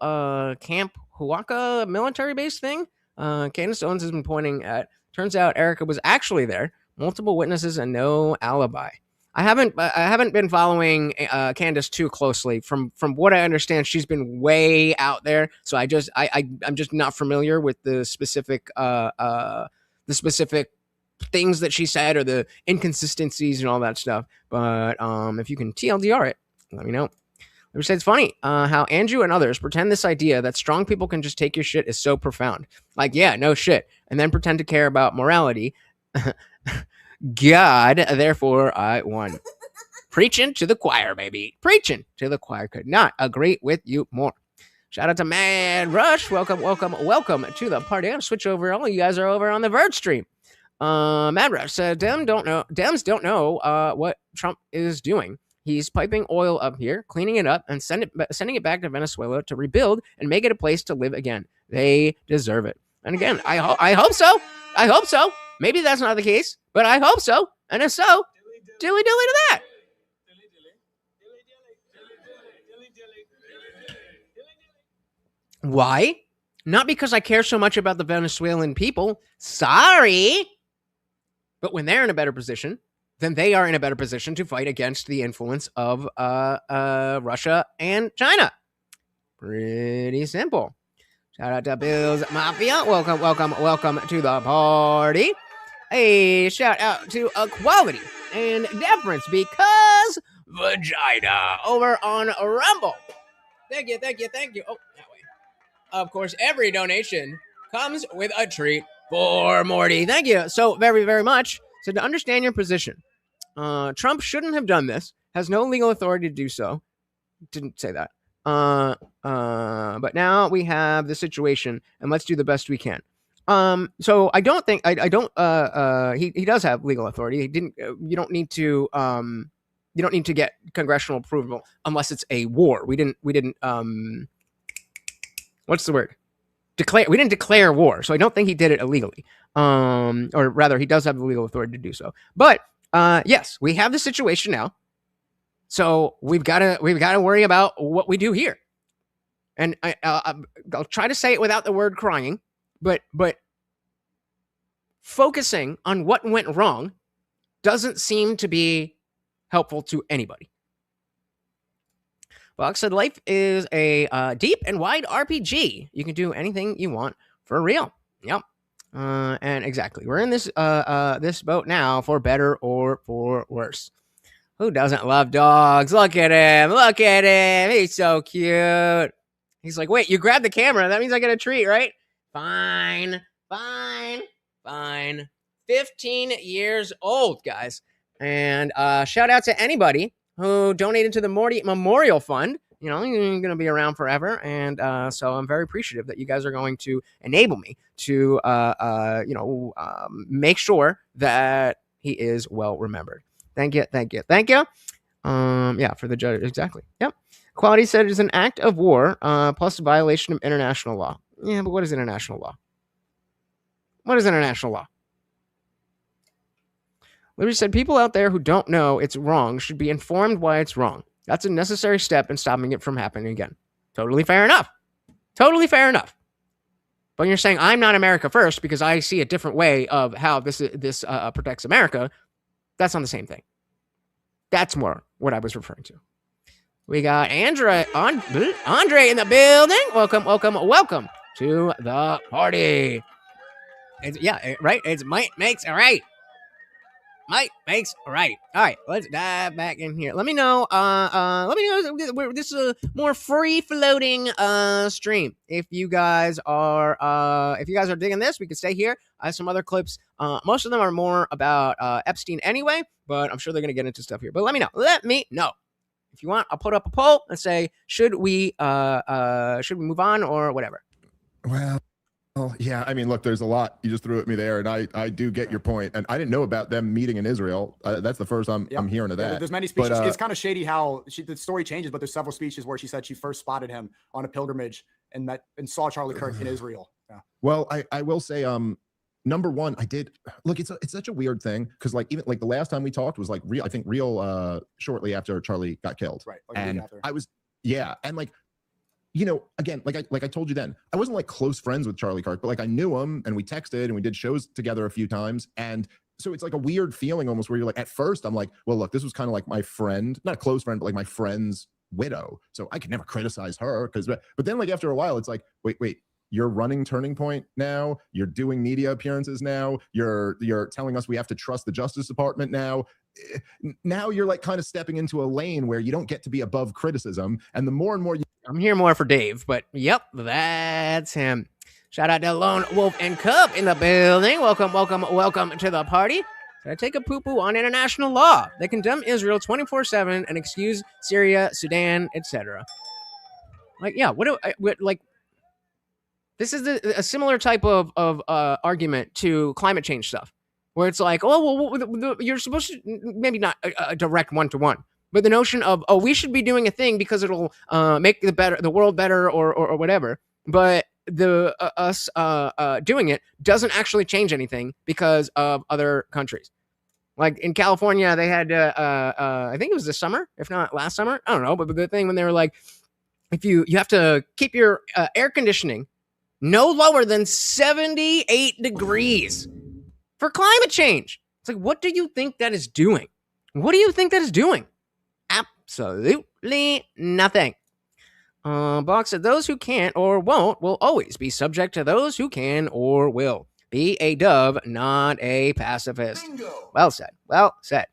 Camp Huaca military base thing. Candace Owens has been pointing at. Turns out Erica was actually there. Multiple witnesses and no alibi. I haven't been following Candace too closely. From what I understand, she's been way out there. So I'm just not familiar with the specific things that she said or the inconsistencies and all that stuff. But if you can TLDR it, let me know. They said it's funny how Andrew and others pretend this idea that strong people can just take your shit is so profound. Like, yeah, no shit. And then pretend to care about morality. God, therefore I won. Preaching to the choir, baby. Preaching to the choir. Could not agree with you more. Shout out to Mad Rush. Welcome to the party. I'm gonna switch over. All of you guys are over on the Verge stream. Mad Rush said Dems don't know what Trump is doing. He's piping oil up here, cleaning it up, and sending it back to Venezuela to rebuild and make it a place to live again. They deserve it. And again, I hope so. I hope so. Maybe that's not the case, but I hope so. And if so, dilly dilly to that. Why? Not because I care so much about the Venezuelan people. Sorry. But when they're in a better position, then they are in a better position to fight against the influence of Russia and China. Pretty simple. Shout out to Bill's Mafia. Welcome to the party. a shout out to equality and deference because vagina over on Rumble. Thank you. Oh, that way. Of course, every donation comes with a treat for Morty. Thank you so very, very much. So to understand your position, Trump shouldn't have done this, has no legal authority to do so. Didn't say that. But now we have the situation, and let's do the best we can. So I don't think he does have legal authority. He didn't. You don't need to get congressional approval unless it's a war. We didn't. What's the word? We didn't declare war, so I don't think he did it illegally. Or rather, he does have the legal authority to do so. But yes, we have the situation now. So we've got to worry about what we do here. And I'll try to say it without the word crying, but focusing on what went wrong doesn't seem to be helpful to anybody. Fox said life is a deep and wide RPG. You can do anything you want for real. Yep. And exactly. We're in this boat now for better or for worse. Who doesn't love dogs? Look at him. He's so cute. He's like, wait, you grabbed the camera. That means I get a treat, right? Fine. 15 years old, guys. And shout out to anybody who donated to the Morty Memorial Fund. You know, you're going to be around forever. And so I'm very appreciative that you guys are going to enable me to, make sure that he is well remembered. Thank you. For the judge. Exactly. Yep. Equality said it is an act of war plus a violation of international law. Yeah, but what is international law? Liberty said people out there who don't know it's wrong should be informed why it's wrong. That's a necessary step in stopping it from happening again. Totally fair enough. But you're saying I'm not America first because I see a different way of how this protects America. That's not the same thing. That's more what I was referring to. We got Andre in the building. Welcome to the party. It's might makes it right. All right, let's dive back in here. Let me know. This is a more free-floating stream. If you guys are digging this, we can stay here. I have some other clips. Most of them are more about Epstein anyway, but I'm sure they're gonna get into stuff here. But let me know. If you want, I'll put up a poll and say, should we move on or whatever? Well, yeah. I mean, look, there's a lot. You just threw at me there, and I do get your point. And I didn't know about them meeting in Israel. That's the first I'm hearing of that. Yeah, there's many speeches. But, it's kind of shady how the story changes, but there's several speeches where she said she first spotted him on a pilgrimage and saw Charlie Kirk in Israel. Yeah. Well, I will say, number one, I did look. It's such a weird thing because even the last time we talked was real shortly after Charlie got killed. Right. And I was and again, like I told you then, I wasn't close friends with Charlie Kirk, but I knew him and we texted and we did shows together a few times. And so it's a weird feeling almost where you're at first I'm like, well, look, this was kind of my friend, not a close friend, but my friend's widow. So I could never criticize her but then after a while, it's wait, you're running Turning Point now. You're doing media appearances now. You're telling us we have to trust the Justice Department now. Now you're kind of stepping into a lane where you don't get to be above criticism. And the more and more I'm here more for Dave, but yep, that's him. Shout out to Lone Wolf and Cub in the building. Welcome to the party. Should I take a poo-poo on international law? They condemn Israel 24/7 and excuse Syria, Sudan, etc. This is a similar type of argument to climate change stuff, where it's you're supposed to, maybe not a direct one-to-one, but the notion of, we should be doing a thing because it'll make the world better or whatever. But us doing it doesn't actually change anything because of other countries. Like in California, they had, I think it was this summer, if not last summer. I don't know. But the thing when they were like, if you have to keep your air conditioning no lower than 78 degrees for climate change. It's what do you think that is doing? Absolutely nothing. Box said those who can't or won't will always be subject to those who can or will. Be a dove, not a pacifist. Bingo. Well said. Well said.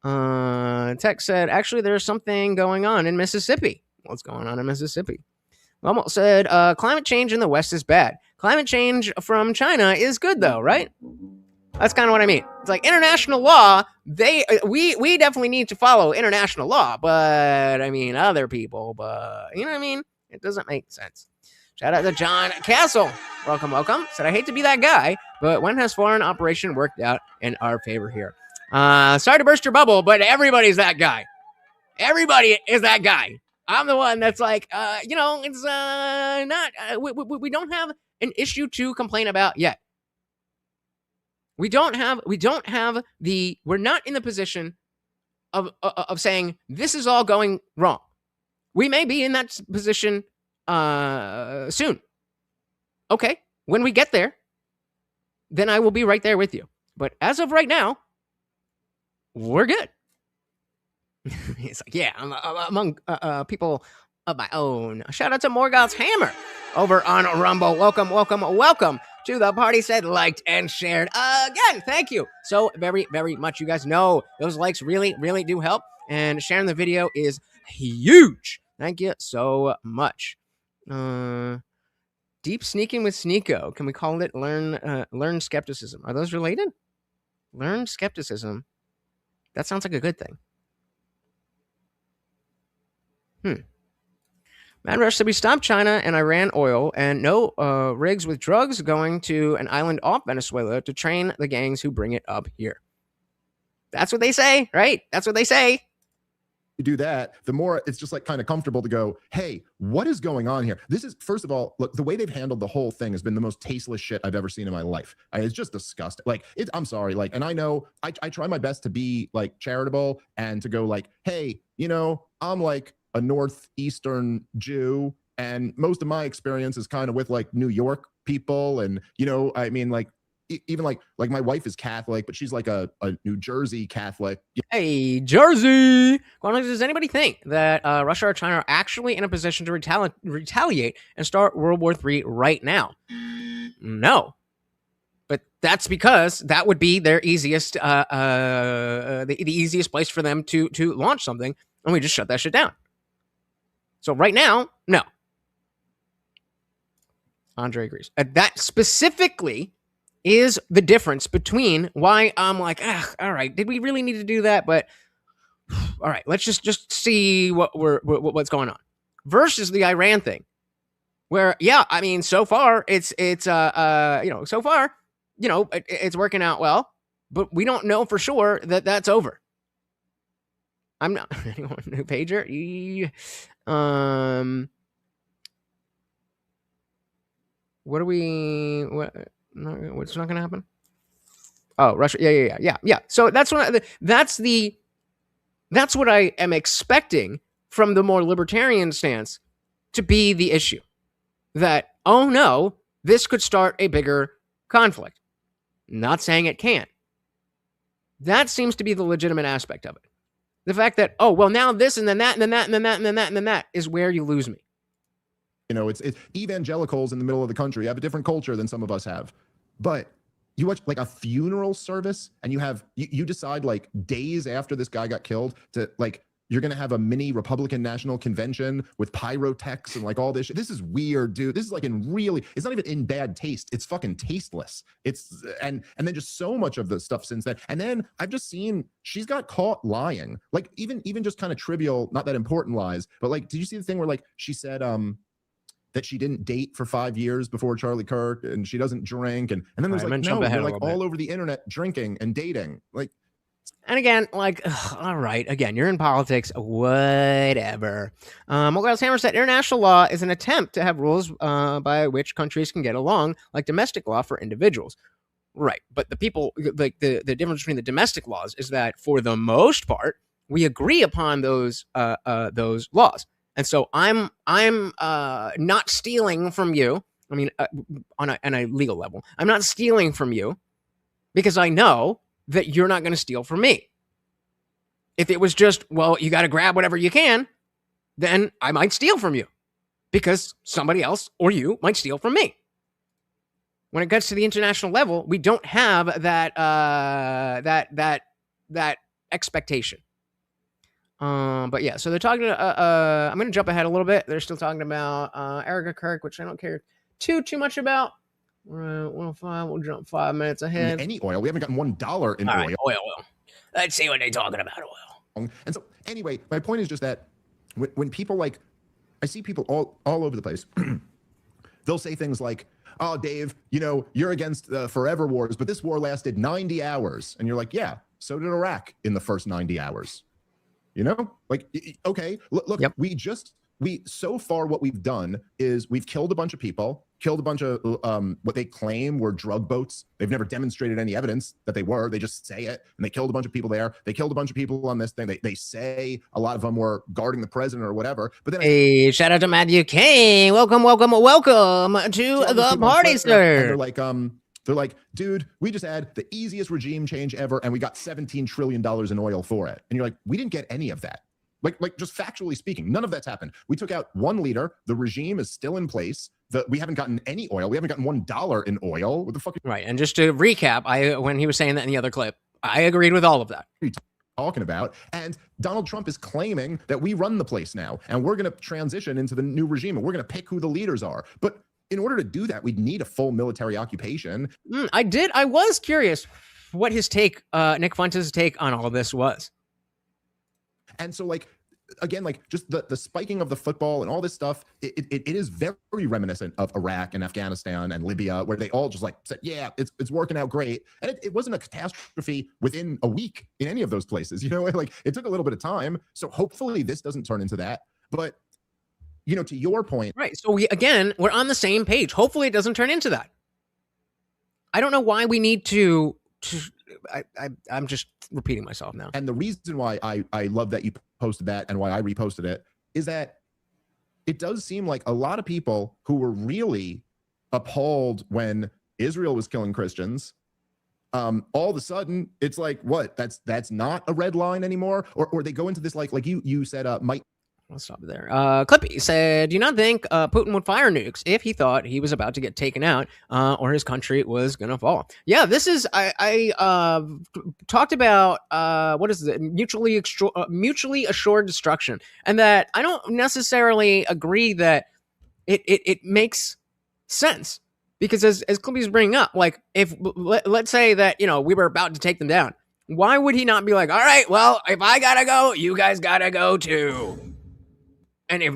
Tech said, actually, there's something going on in Mississippi. What's going on in Mississippi? Almost said, climate change in the West is bad. Climate change from China is good, though, right? That's kind of what I mean. It's like international law. We definitely need to follow international law, but I mean other people. But you know what I mean? It doesn't make sense. Shout out to John Castle. Welcome, welcome. Said I hate to be that guy, but when has foreign operation worked out in our favor here? Sorry to burst your bubble, but everybody's that guy. Everybody is that guy. I'm the one that's like, it's not. We don't have an issue to complain about yet. We're not in the position of saying this is all going wrong. We may be in that position soon. Okay, when we get there, then I will be right there with you. But as of right now, we're good. He's like, yeah, I'm among people of my own. Shout out to Morgoth's Hammer over on Rumble. Welcome, welcome, welcome to the party. Said, liked, and shared. Again, thank you so very, very much. You guys know those likes really, really do help. And sharing the video is huge. Thank you so much. Deep sneaking with Sneeko. Can we call it learn skepticism? Are those related? Learn skepticism. That sounds like a good thing. Mad Rush said we stopped China and Iran oil and no rigs with drugs going to an island off Venezuela to train the gangs who bring it up here. That's what they say, right? That's what they say. You do that, the more it's just like kind of comfortable to go, hey, what is going on here? This is, first of all, look, the way they've handled the whole thing has been the most tasteless shit I've ever seen in my life. It's just disgusting. Like, I'm sorry. Like, and I know I try my best to be like charitable and to go like, hey, I'm like a Northeastern Jew, and most of my experience is kind of with like New York people. And, I mean, like, even like my wife is Catholic, but she's like a New Jersey Catholic. Hey, Jersey! Does anybody think that Russia or China are actually in a position to retaliate and start World War III right now? No. But that's because that would be their easiest, the easiest place for them to launch something, and we just shut that shit down. So right now, no. Andre agrees. That specifically is the difference between why I'm like, all right, did we really need to do that? But all right, let's just see what's going on. Versus the Iran thing, where I mean, so far it's working out well, but we don't know for sure that that's over. I'm not anyone new pager. What are we? What's not going to happen? Oh, Russia. Yeah. So that's what I am expecting from the more libertarian stance to be the issue. That, oh no, this could start a bigger conflict. Not saying it can't. That seems to be the legitimate aspect of it. The fact that, oh, well, now this and then that and then that and then that and then that and then that is where you lose me. It's evangelicals in the middle of the country have a different culture than some of us have. But you watch like a funeral service and you decide like days after this guy got killed to like, you're going to have a mini Republican National Convention with pyrotechs and like all this shit. This is weird, dude. This is like it's not even in bad taste. It's fucking tasteless. And then just so much of the stuff since then. And then I've just seen she's got caught lying. Like even just kind of trivial, not that important lies. But like, did you see the thing where like she said, that she didn't date for 5 years before Charlie Kirk and she doesn't drink. And then there's like, no, they're like all over the internet drinking and dating. Like, and again, like, all right, again, you're in politics, whatever. Morgoth's Hammer said international law is an attempt to have rules by which countries can get along, like domestic law for individuals. Right. But the people, like the difference between the domestic laws is that for the most part, we agree upon those laws. And so I'm not stealing from you. I mean, on a legal level, I'm not stealing from you because I know that you're not going to steal from me. If it was just, well, you got to grab whatever you can, then I might steal from you because somebody else or you might steal from me. when it gets to the international level, we don't have that that expectation. But yeah, so they're talking. I'm going to jump ahead a little bit. They're still talking about Erica Kirk, which I don't care too much about. We'll jump 5 minutes ahead. Any oil? We haven't gotten $1 in All oil. right, oil. Let's see what they're talking about. Oil. And so, anyway, my point is just that when people like, I see people all over the place. They'll say things like, "Oh, Dave, you know, you're against forever wars, but this war lasted 90 hours," and you're like, "Yeah, so did Iraq in the first 90 hours." You know, like, okay, look, yep. So far what we've done is we've killed a bunch of people, killed a bunch of what they claim were drug boats. They've never demonstrated any evidence that they were. They just say it, and they killed a bunch of people there. They killed a bunch of people on this thing. They say a lot of them were guarding the president or whatever. But then, hey, shout out to Matthew King. Welcome to the party, sir. And they're like, dude, we just had the easiest regime change ever, and we got $17 trillion in oil for it. And you're like, we didn't get any of that. Like just factually speaking, none of that's happened. We took out one leader. The regime is still in place. We haven't gotten any oil. We haven't gotten $1 in oil. What the fuck? Right. And just to recap, when he was saying that in the other clip, I agreed with all of that. What are you talking about? And Donald Trump is claiming that we run the place now, and we're going to transition into the new regime, and we're going to pick who the leaders are. But in order to do that, we'd need a full military occupation. I was curious what his take, Nick Fuentes' take on all of this was. And so, like, again, like, just the spiking of the football and all this stuff, it is very reminiscent of Iraq and Afghanistan and Libya, where they all just like said, yeah, it's working out great. And it wasn't a catastrophe within a week in any of those places. You know, like, it took a little bit of time. So hopefully this doesn't turn into that. But, you know, to your point. Right. So we're on the same page. Hopefully it doesn't turn into that. I don't know why we need to I'm just repeating myself now. And the reason why I love that you posted that and why I reposted it is that it does seem like a lot of people who were really appalled when Israel was killing Christians, all of a sudden it's like, what? That's not a red line anymore? Or they go into this like you said, might. I'll stop there. Clippy said, do you not think Putin would fire nukes if he thought he was about to get taken out or his country was going to fall? Yeah, this is, I talked about, what is it, mutually assured destruction. And that I don't necessarily agree that it makes sense. Because as Clippy's bringing up, like, if, let's say that, you know, we were about to take them down. Why would he not be like, all right, well, if I got to go, you guys got to go too. And if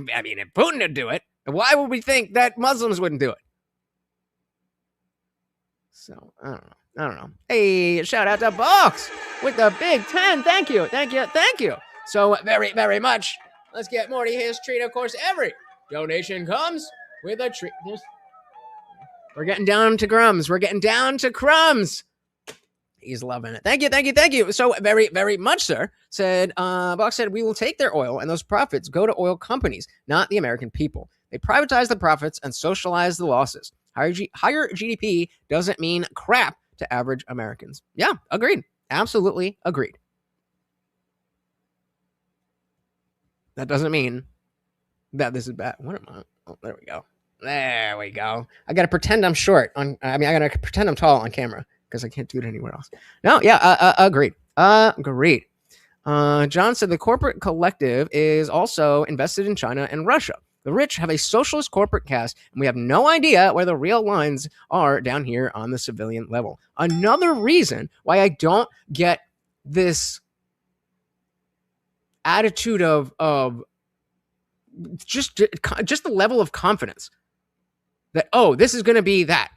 Putin would do it, why would we think that Muslims wouldn't do it? So, I don't know. Hey, shout out to Box with the Big 10. Thank you. So, very, very much. Let's get Morty his treat. Of course, every donation comes with a treat. We're getting down to crumbs. He's loving it. Thank you. So very, very much, sir. Said, Box said, we will take their oil and those profits go to oil companies, not the American people. They privatize the profits and socialize the losses. Higher GDP doesn't mean crap to average Americans. Yeah, agreed. Absolutely agreed. That doesn't mean that this is bad. What am I? Oh, there we go. I got to pretend I'm short. I got to pretend I'm tall on camera. Because I can't do it anywhere else. No, yeah, agreed. Agreed. John said the corporate collective is also invested in China and Russia. The rich have a socialist corporate caste, and we have no idea where the real lines are down here on the civilian level. Another reason why I don't get this attitude of just the level of confidence that, oh, this is going to be that.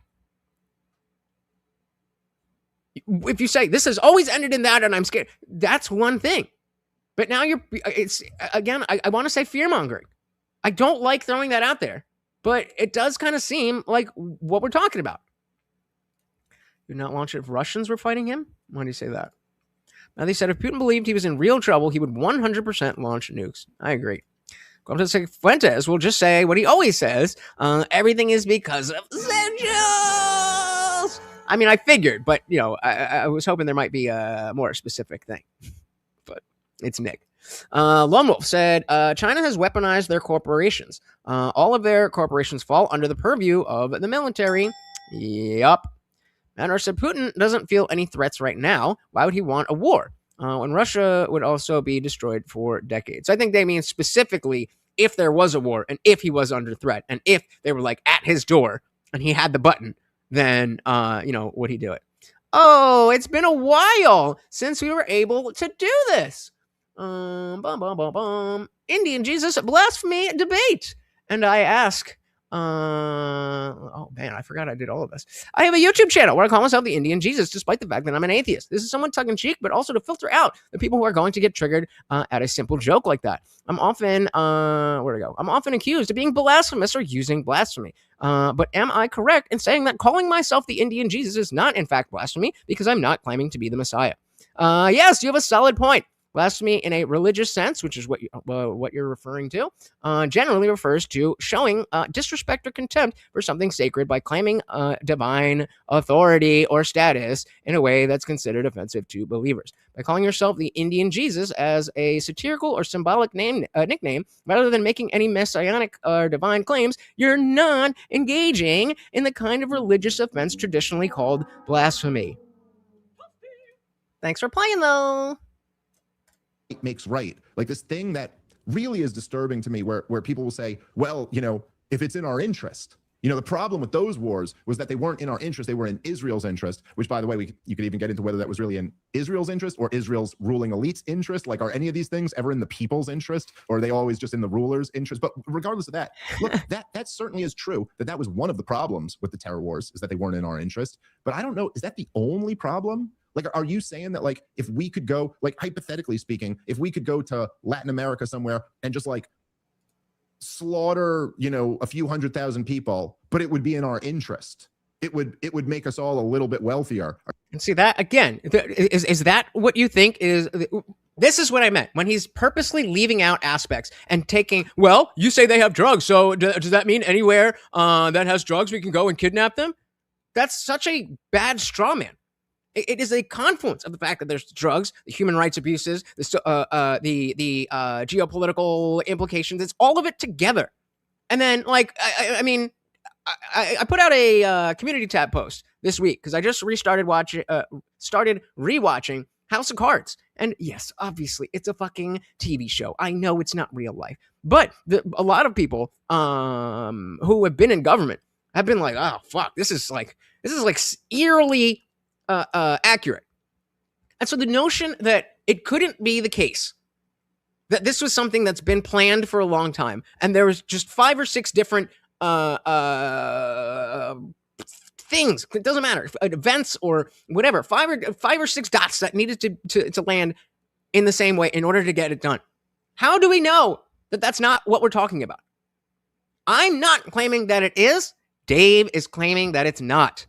If you say this has always ended in that and I'm scared, that's one thing. But now I want to say fear mongering. I don't like throwing that out there, but it does kind of seem like what we're talking about. Do not launch it if Russians were fighting him? Why do you say that? Now they said if Putin believed he was in real trouble, he would 100% launch nukes. I agree. Fuentes will just say what he always says. Everything is because of essentials. I mean, I figured, but, you know, I was hoping there might be a more specific thing. But it's Nick. Lone Wolf said, China has weaponized their corporations. All of their corporations fall under the purview of the military. Yup. Manor said Putin doesn't feel any threats right now. Why would he want a war? When Russia would also be destroyed for decades. I think they mean specifically if there was a war and if he was under threat and if they were like at his door and he had the button, then, would he do it? Oh, it's been a while since we were able to do this. Indian Jesus blasphemy debate. And I ask, oh man, I forgot I did all of this. I have a YouTube channel where I call myself the Indian Jesus, despite the fact that I'm an atheist. This is somewhat tongue in cheek, but also to filter out the people who are going to get triggered at a simple joke like that. I'm often, I'm often accused of being blasphemous or using blasphemy. But am I correct in saying that calling myself the Indian Jesus is not in fact blasphemy because I'm not claiming to be the Messiah? Yes, you have a solid point. Blasphemy in a religious sense, which is what you're referring to, generally refers to showing disrespect or contempt for something sacred by claiming divine authority or status in a way that's considered offensive to believers. By calling yourself the Indian Jesus as a satirical or symbolic nickname, rather than making any messianic or divine claims, you're not engaging in the kind of religious offense traditionally called blasphemy. Thanks for playing, though. Makes right. Like this thing that really is disturbing to me where people will say, well, if it's in our interest. The problem with those wars was that they weren't in our interest. They were in Israel's interest, which, by the way, you could even get into whether that was really in Israel's interest or Israel's ruling elite's interest. Like, are any of these things ever in the people's interest, or are they always just in the ruler's interest? But regardless of that, look, that certainly is true, that was one of the problems with the terror wars, is that they weren't in our interest. But I don't know, is that the only problem? Like, are you saying that, like, if we could go, like, hypothetically speaking, if we could go to Latin America somewhere and just, like, slaughter, a few 100,000 people, but it would be in our interest, it would make us all a little bit wealthier? And see that, again, is that what you think is... This is what I meant when he's purposely leaving out aspects and taking, well, you say they have drugs, so does that mean anywhere that has drugs we can go and kidnap them? That's such a bad straw man. It is a confluence of the fact that there's drugs, the human rights abuses, the geopolitical implications. It's all of it together. And then, like, I put out a community tab post this week because I just started rewatching House of Cards. And yes, obviously, it's a fucking TV show. I know it's not real life, but a lot of people who have been in government have been like, oh fuck, this is like eerily accurate. And so the notion that it couldn't be the case, that this was something that's been planned for a long time, and there was just 5 or 6 different things, it doesn't matter, events or whatever, 5 or 6 dots that needed to land in the same way in order to get it done. How do we know that that's not what we're talking about? I'm not claiming that it is. Dave is claiming that it's not.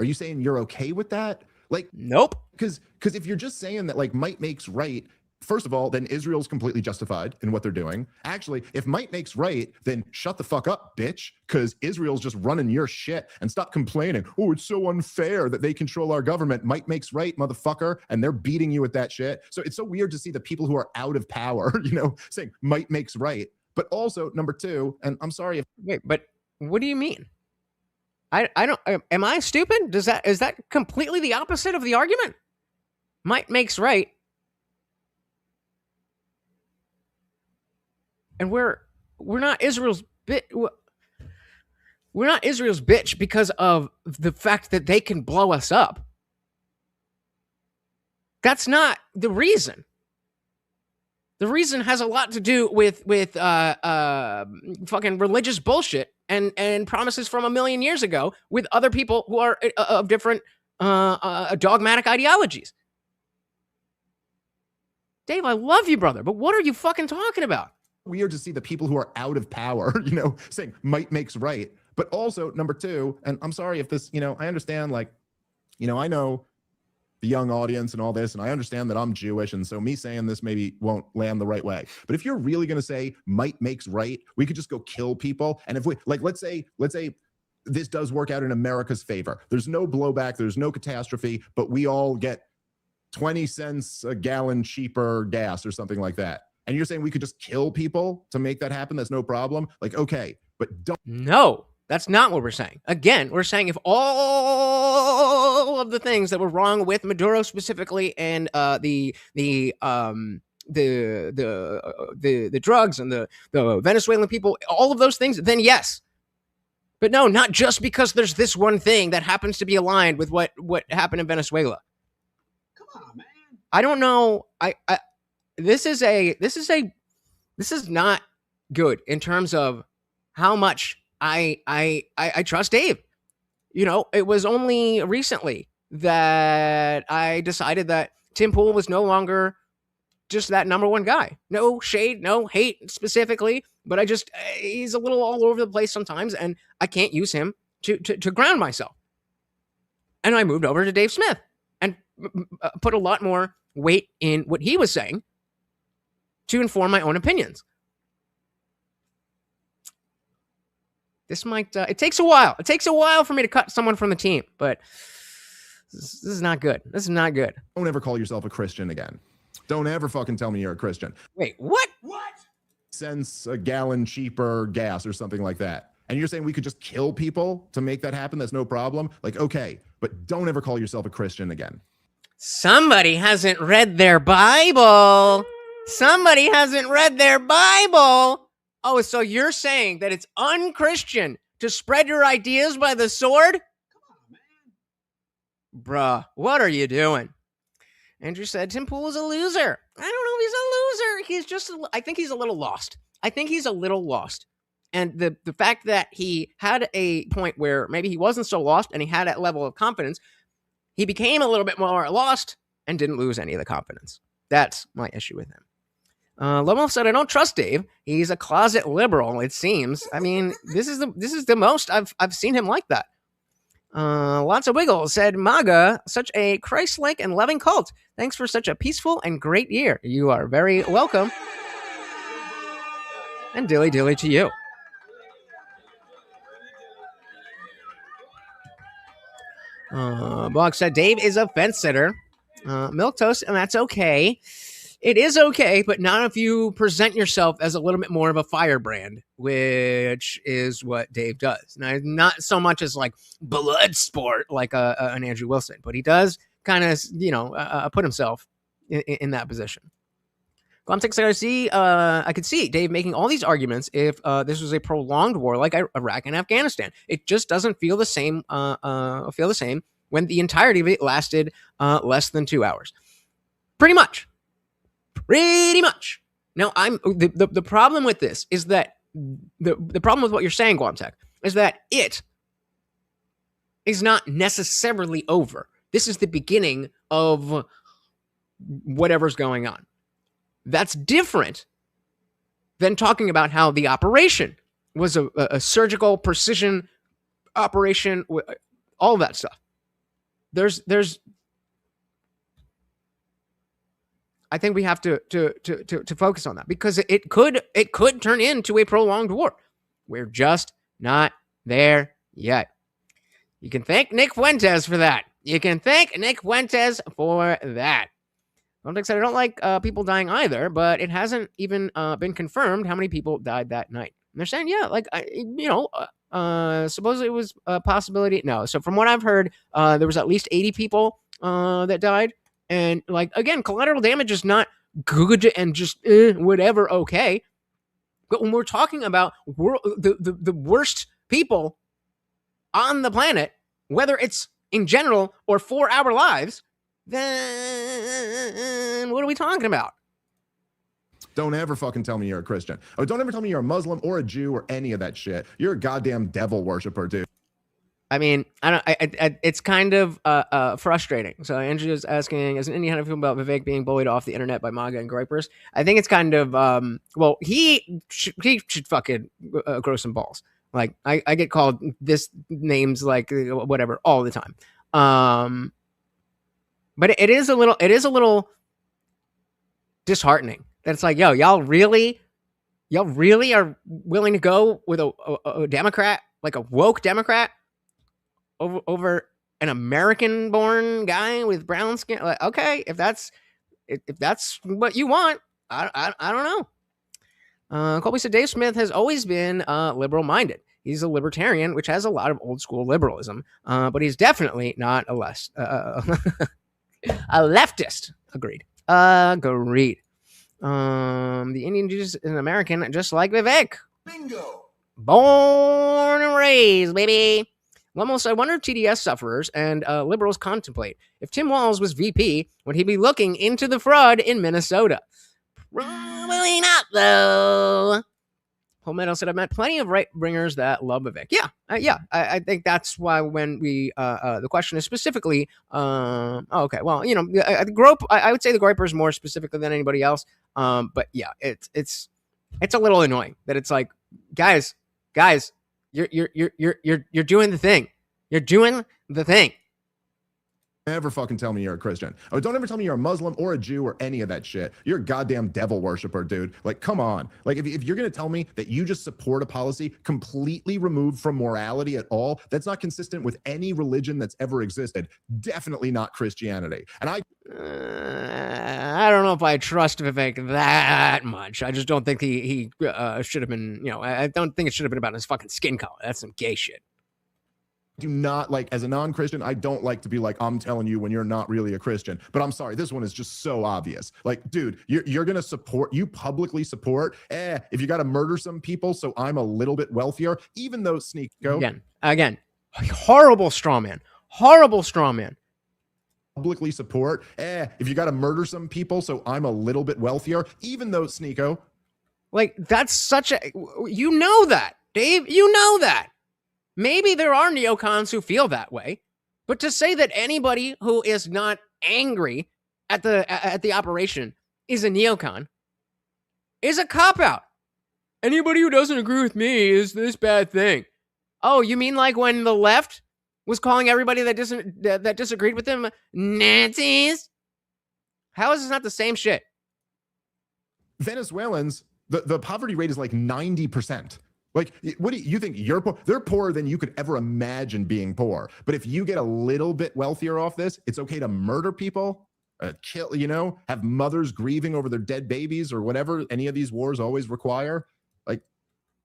Are you saying you're okay with that? Like, nope. Because if you're just saying that, like, might makes right, first of all, then Israel's completely justified in what they're doing. Actually, if might makes right, then shut the fuck up, bitch, because Israel's just running your shit, and stop complaining. Oh, it's so unfair that they control our government. Might makes right, motherfucker, and they're beating you with that shit. So it's so weird to see the people who are out of power, saying might makes right. But also, number 2, and I'm sorry if... Wait, but what do you mean? I don't, am I stupid? Is that completely the opposite of the argument? Might makes right. And we're not Israel's we're not Israel's bitch because of the fact that they can blow us up. That's not the reason. The reason has a lot to do with fucking religious bullshit and promises from a million years ago with other people who are of different dogmatic ideologies. Dave, I love you, brother, but what are you fucking talking about? Weird to see the people who are out of power, saying might makes right. But also, number 2, and I'm sorry if this, I understand, like, I know the young audience and all this, and I understand that I'm Jewish, and so me saying this maybe won't land the right way. But if you're really going to say might makes right, we could just go kill people. And if we, like, let's say this does work out in America's favor. There's no blowback, there's no catastrophe, but we all get 20 cents a gallon cheaper gas or something like that. And you're saying we could just kill people to make that happen? That's no problem? Like, okay, but don't... No, That's not what we're saying. Again, we're saying if all of the things that were wrong with Maduro specifically and the drugs and the Venezuelan people, all of those things, then yes. But no, not just because there's this one thing that happens to be aligned with what happened in Venezuela. Come on, man. I don't know. This is not good in terms of how much I trust Dave. You know, it was only recently that I decided that Tim Pool was no longer just that number one guy. No shade, no hate specifically, but he's a little all over the place sometimes, and I can't use him to ground myself. And I moved over to Dave Smith and put a lot more weight in what he was saying to inform my own opinions. This might, it takes a while. It takes a while for me to cut someone from the team, but this is not good. This is not good. Don't ever call yourself a Christian again. Don't ever fucking tell me you're a Christian. Wait, what? What? Cents a gallon cheaper gas or something like that. And you're saying we could just kill people to make that happen? That's no problem? Like, okay, but don't ever call yourself a Christian again. Somebody hasn't read their Bible. Somebody hasn't read their Bible. Oh, so you're saying that it's unchristian to spread your ideas by the sword? Come on, man. Bruh, what are you doing? Andrew said Tim Pool is a loser. I don't know if he's a loser. I think he's a little lost. And the fact that he had a point where maybe he wasn't so lost and he had that level of confidence, he became a little bit more lost and didn't lose any of the confidence. That's my issue with him. Lomo said, I don't trust Dave. He's a closet liberal, it seems. I mean, this is the most I've seen him like that. Lots of Wiggle said, MAGA, such a Christ-like and loving cult. Thanks for such a peaceful and great year. You are very welcome. And dilly dilly to you. Bog said, Dave is a fence sitter. Milquetoast, and that's okay. It is okay, but not if you present yourself as a little bit more of a firebrand, which is what Dave does. Now, not so much as like blood sport like an Andrew Wilson, but he does kind of, put himself in that position. I could see Dave making all these arguments if this was a prolonged war like Iraq and Afghanistan. It just doesn't feel the same. When the entirety of it lasted less than 2 hours. Pretty much. Now, the problem with this is that the problem with what you're saying, Guamtech, is that it is not necessarily over. This is the beginning of whatever's going on. That's different than talking about how the operation was a surgical precision operation, all that stuff. There's I think we have to focus on that because it could turn into a prolonged war. We're just not there yet. You can thank Nick Fuentes for that. Context said, I don't like people dying either, but it hasn't even been confirmed how many people died that night. And they're saying, supposedly it was a possibility. No. So from what I've heard, there was at least 80 people that died. And again, collateral damage is not good and just whatever, okay. But when we're talking about the worst people on the planet, whether it's in general or for our lives, then what are we talking about? Don't ever fucking tell me you're a Christian. Oh, don't ever tell me you're a Muslim or a Jew or any of that shit. You're a goddamn devil worshiper, dude. I mean, it's kind of frustrating. So Andrew's asking, as an Indian, how do you feel about Vivek being bullied off the internet by MAGA and gripers? I think it's kind of, he should fucking grow some balls. Like, I get called this names, like, whatever, all the time. But it is a little disheartening that it's like, yo, y'all really are willing to go with a Democrat, like a woke Democrat, over an American-born guy with brown skin? Like, okay, if that's what you want, I don't know. Colby said Dave Smith has always been liberal-minded. He's a libertarian, which has a lot of old school liberalism, but he's definitely not a a leftist. Agreed. Agreed. The Indian Jesus is an American, just like Vivek. Bingo. Born and raised, baby. Almost, I wonder if TDS sufferers and liberals contemplate. If Tim Walz was VP, would he be looking into the fraud in Minnesota? Probably not, though. Palmetto said, I've met plenty of right-wingers that love Vivek. Yeah. I think that's why when we, the question is specifically, okay, well, you know, I would say the Groper is more specifically than anybody else. But yeah, it's a little annoying that it's like, guys, you're doing the thing. You're doing the thing. Never fucking tell me you're a Christian. Oh, don't ever tell me you're a Muslim or a Jew or any of that shit. You're a goddamn devil worshiper, dude. Like, come on. Like, if you're going to tell me that you just support a policy completely removed from morality at all, that's not consistent with any religion that's ever existed. Definitely not Christianity. And I don't know if I trust Vivek that much. I just don't think he should have been, you know, I don't think it should have been about his fucking skin color. That's some gay shit. Do not like, as a non-Christian, I don't like to be like, I'm telling you when you're not really a Christian. But I'm sorry, this one is just so obvious. Like, dude, you're gonna support, you publicly support, if you gotta murder some people so I'm a little bit wealthier, even though Sneeko again, horrible straw man. Publicly support, if you gotta murder some people so I'm a little bit wealthier, even though Sneeko. Like, that's such a, you know that, Dave, you know that. Maybe there are neocons who feel that way, but to say that anybody who is not angry at the operation is a neocon is a cop-out. Anybody who doesn't agree with me is this bad thing. Oh, you mean like when the left was calling everybody that disagreed with them Nazis? How is this not the same shit? Venezuelans, the poverty rate is like 90%. Like, what do you think? You're poor? They're poorer than you could ever imagine being poor. But if you get a little bit wealthier off this, it's okay to murder people, kill, you know, have mothers grieving over their dead babies or whatever any of these wars always require. Like,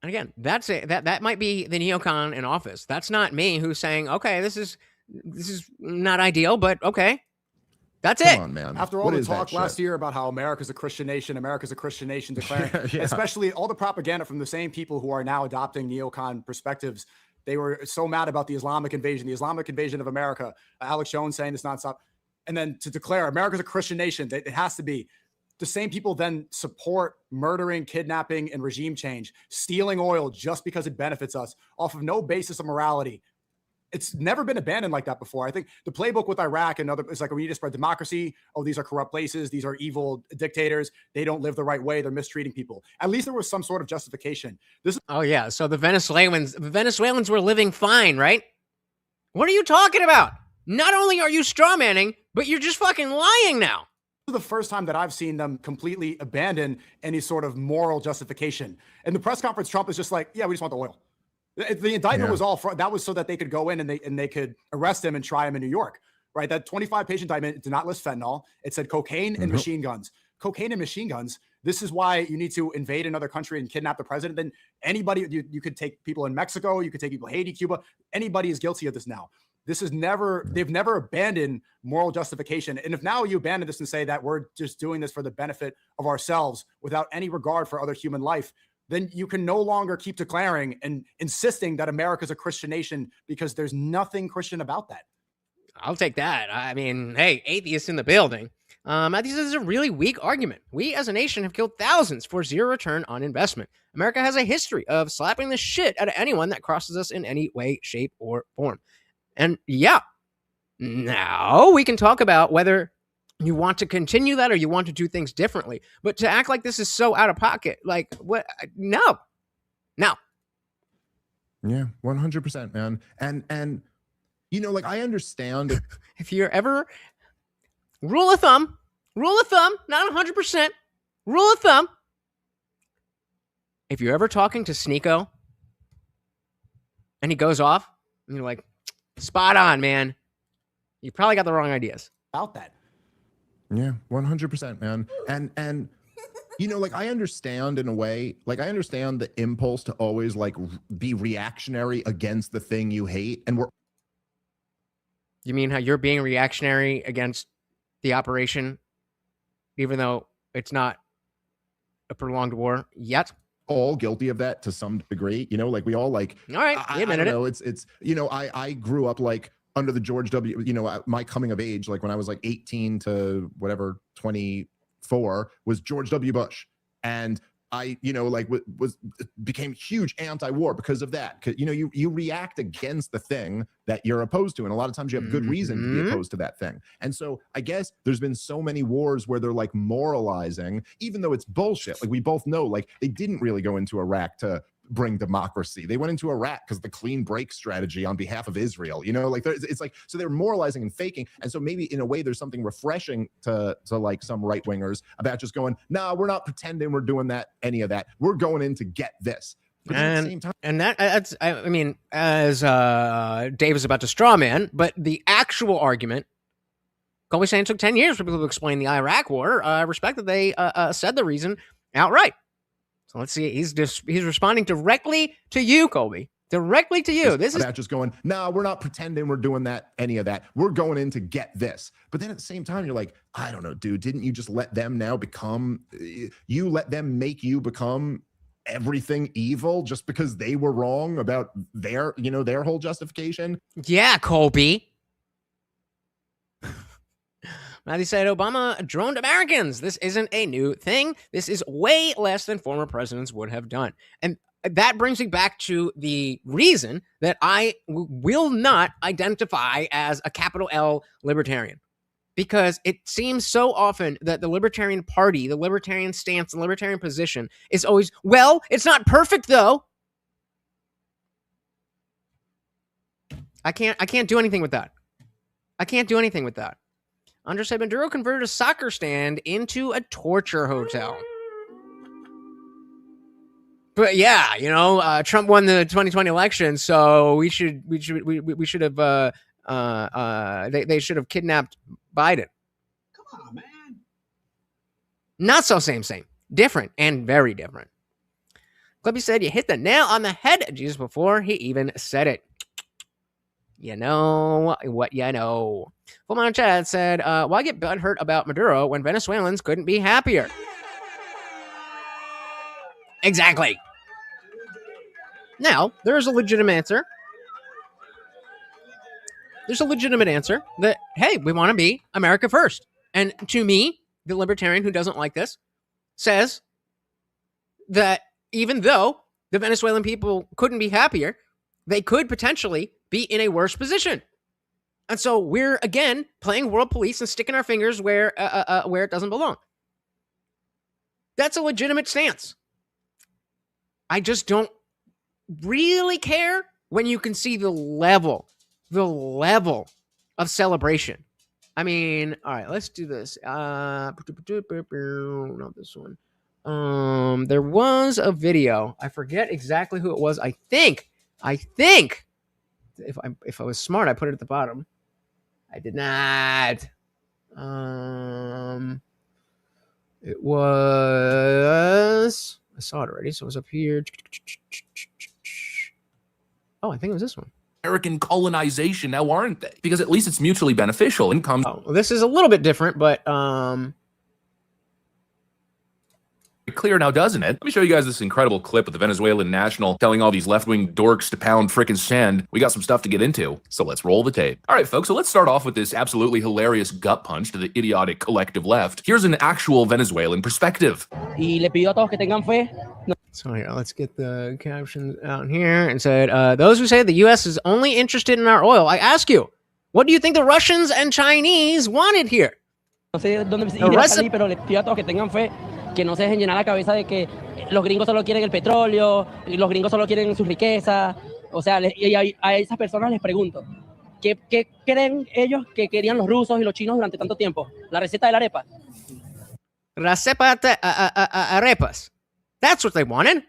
and again, that's it. That might be the neocon in office. That's not me who's saying, okay, this is not ideal, but okay. That's it. Come on, man. After all the talk last year about how America's a Christian nation, declaring, especially all the propaganda from the same people who are now adopting neocon perspectives, they were so mad about the Islamic invasion of America. Alex Jones saying this nonstop. And then to declare America's a Christian nation, it has to be. The same people then support murdering, kidnapping, and regime change, stealing oil just because it benefits us off of no basis of morality. It's never been abandoned like that before. I think the playbook with Iraq and other, it's like we need to spread democracy. Oh, these are corrupt places. These are evil dictators. They don't live the right way. They're mistreating people. At least there was some sort of justification. Oh yeah. So the Venezuelans were living fine, right? What are you talking about? Not only are you strawmanning, but you're just fucking lying now. This is the first time that I've seen them completely abandon any sort of moral justification. And the press conference, Trump is just like, yeah, we just want the oil. The indictment was all that was so that they could go in and they could arrest him and try him in New York, right? That 25-page indictment did not list fentanyl. It said cocaine and machine guns. Cocaine and machine guns. This is why you need to invade another country and kidnap the president. Then anybody, you could take people in Mexico, you could take people in Haiti, Cuba. Anybody is guilty of this now. This is they've never abandoned moral justification. And if now you abandon this and say that we're just doing this for the benefit of ourselves without any regard for other human life, then you can no longer keep declaring and insisting that America's a Christian nation because there's nothing Christian about that. I'll take that. I mean, hey, atheists in the building. This is a really weak argument. We as a nation have killed thousands for zero return on investment. America has a history of slapping the shit out of anyone that crosses us in any way, shape, or form. And yeah, now we can talk about whether you want to continue that or you want to do things differently. But to act like this is so out of pocket, like what? No. Yeah, 100%, man. And you know, like I understand if you're ever rule of thumb, not 100%, rule of thumb. If you're ever talking to Sneeko and he goes off and you're like, spot on, man. You probably got the wrong ideas about that. Yeah, 100%, man. And You know, like I understand in a way, like I understand the impulse to always like be reactionary against the thing you hate. And we're You mean how you're being reactionary against the operation, even though it's not a prolonged war yet? all guilty of that to some degree. You know, like we all like, All right, I don't know. It's, you know, I grew up like under the George W, you know, my coming of age, like when I was like 18 to whatever, 24 was George W. Bush. And I, you know, like became huge anti-war because of that. You know, you react against the thing that you're opposed to. And a lot of times you have good reason to be opposed to that thing. And so I guess there's been so many wars where they're like moralizing, even though it's bullshit. Like we both know, like they didn't really go into Iraq to bring democracy. They went into Iraq because the clean break strategy on behalf of Israel, you know, like it's like, so they're moralizing and faking. And so maybe in a way there's something refreshing to like some right wingers about just going, nah, we're not pretending we're doing that, any of that. We're going in to get this. But at the same time, and that's, I mean, as Dave is about to straw man, but the actual argument, Colby saying it took 10 years for people to explain the Iraq war. I respect that they said the reason outright. So let's see. He's responding directly to you, Colby. Directly to you. This is about just going, no, we're not pretending we're doing that, any of that. We're going in to get this. But then at the same time, you're like, I don't know, dude, didn't you just let them now become, you let them make you become everything evil just because they were wrong about their, you know, their whole justification? Yeah, Colby. Matthew said Obama droned Americans. This isn't a new thing. This is way less than former presidents would have done. And that brings me back to the reason that I will not identify as a capital L libertarian. Because it seems so often that the Libertarian Party, the Libertarian stance, the Libertarian position is always, well, it's not perfect though. I can't do anything with that. I can't do anything with that. Andre said Maduro converted a soccer stand into a torture hotel. But yeah, you know, Trump won the 2020 election, so we should have they should have kidnapped Biden. Come on, man. Not so same. Different and very different. Clippy said you hit the nail on the head, Jesus, before he even said it. You know what you know. Full Mountain Chad said, why get butthurt about Maduro when Venezuelans couldn't be happier? Exactly. Now, there is a legitimate answer. There's a legitimate answer that, hey, we want to be America first. And to me, the libertarian who doesn't like this, says that even though the Venezuelan people couldn't be happier, they could potentially be in a worse position. And so we're, again, playing world police and sticking our fingers where it doesn't belong. That's a legitimate stance. I just don't really care when you can see the level of celebration. I mean, all right, let's do this. Not this one. There was a video. I forget exactly who it was. I think if I was smart, I put it at the bottom. I did not. It was. I saw it already, so it was up here. Oh, I think it was this one. American colonization now, aren't they? Because at least it's mutually beneficial. Income. Oh, well, this is a little bit different, but clear now, doesn't it? Let me show you guys this incredible clip of the Venezuelan national telling all these left-wing dorks to pound frickin' sand. We got some stuff to get into, so let's roll the tape. All right, folks, so let's start off with this absolutely hilarious gut punch to the idiotic collective left. Here's an actual Venezuelan perspective. Y le pidió a todos que tengan fe. So here, let's get the captions out here and said, those who say the U.S. is only interested in our oil, I ask you, what do you think the Russians and Chinese wanted here? No sé dónde iría a salir, pero le pido a todos que tengan fe, que no se dejen llenar la cabeza de que los gringos solo quieren el petróleo, y los gringos solo quieren sus riquezas. O sea, y a esas personas les pregunto, ¿qué creen ellos que querían los rusos y los chinos durante tanto tiempo? ¿La receta de la arepa? Receta arepas. That's what they wanted.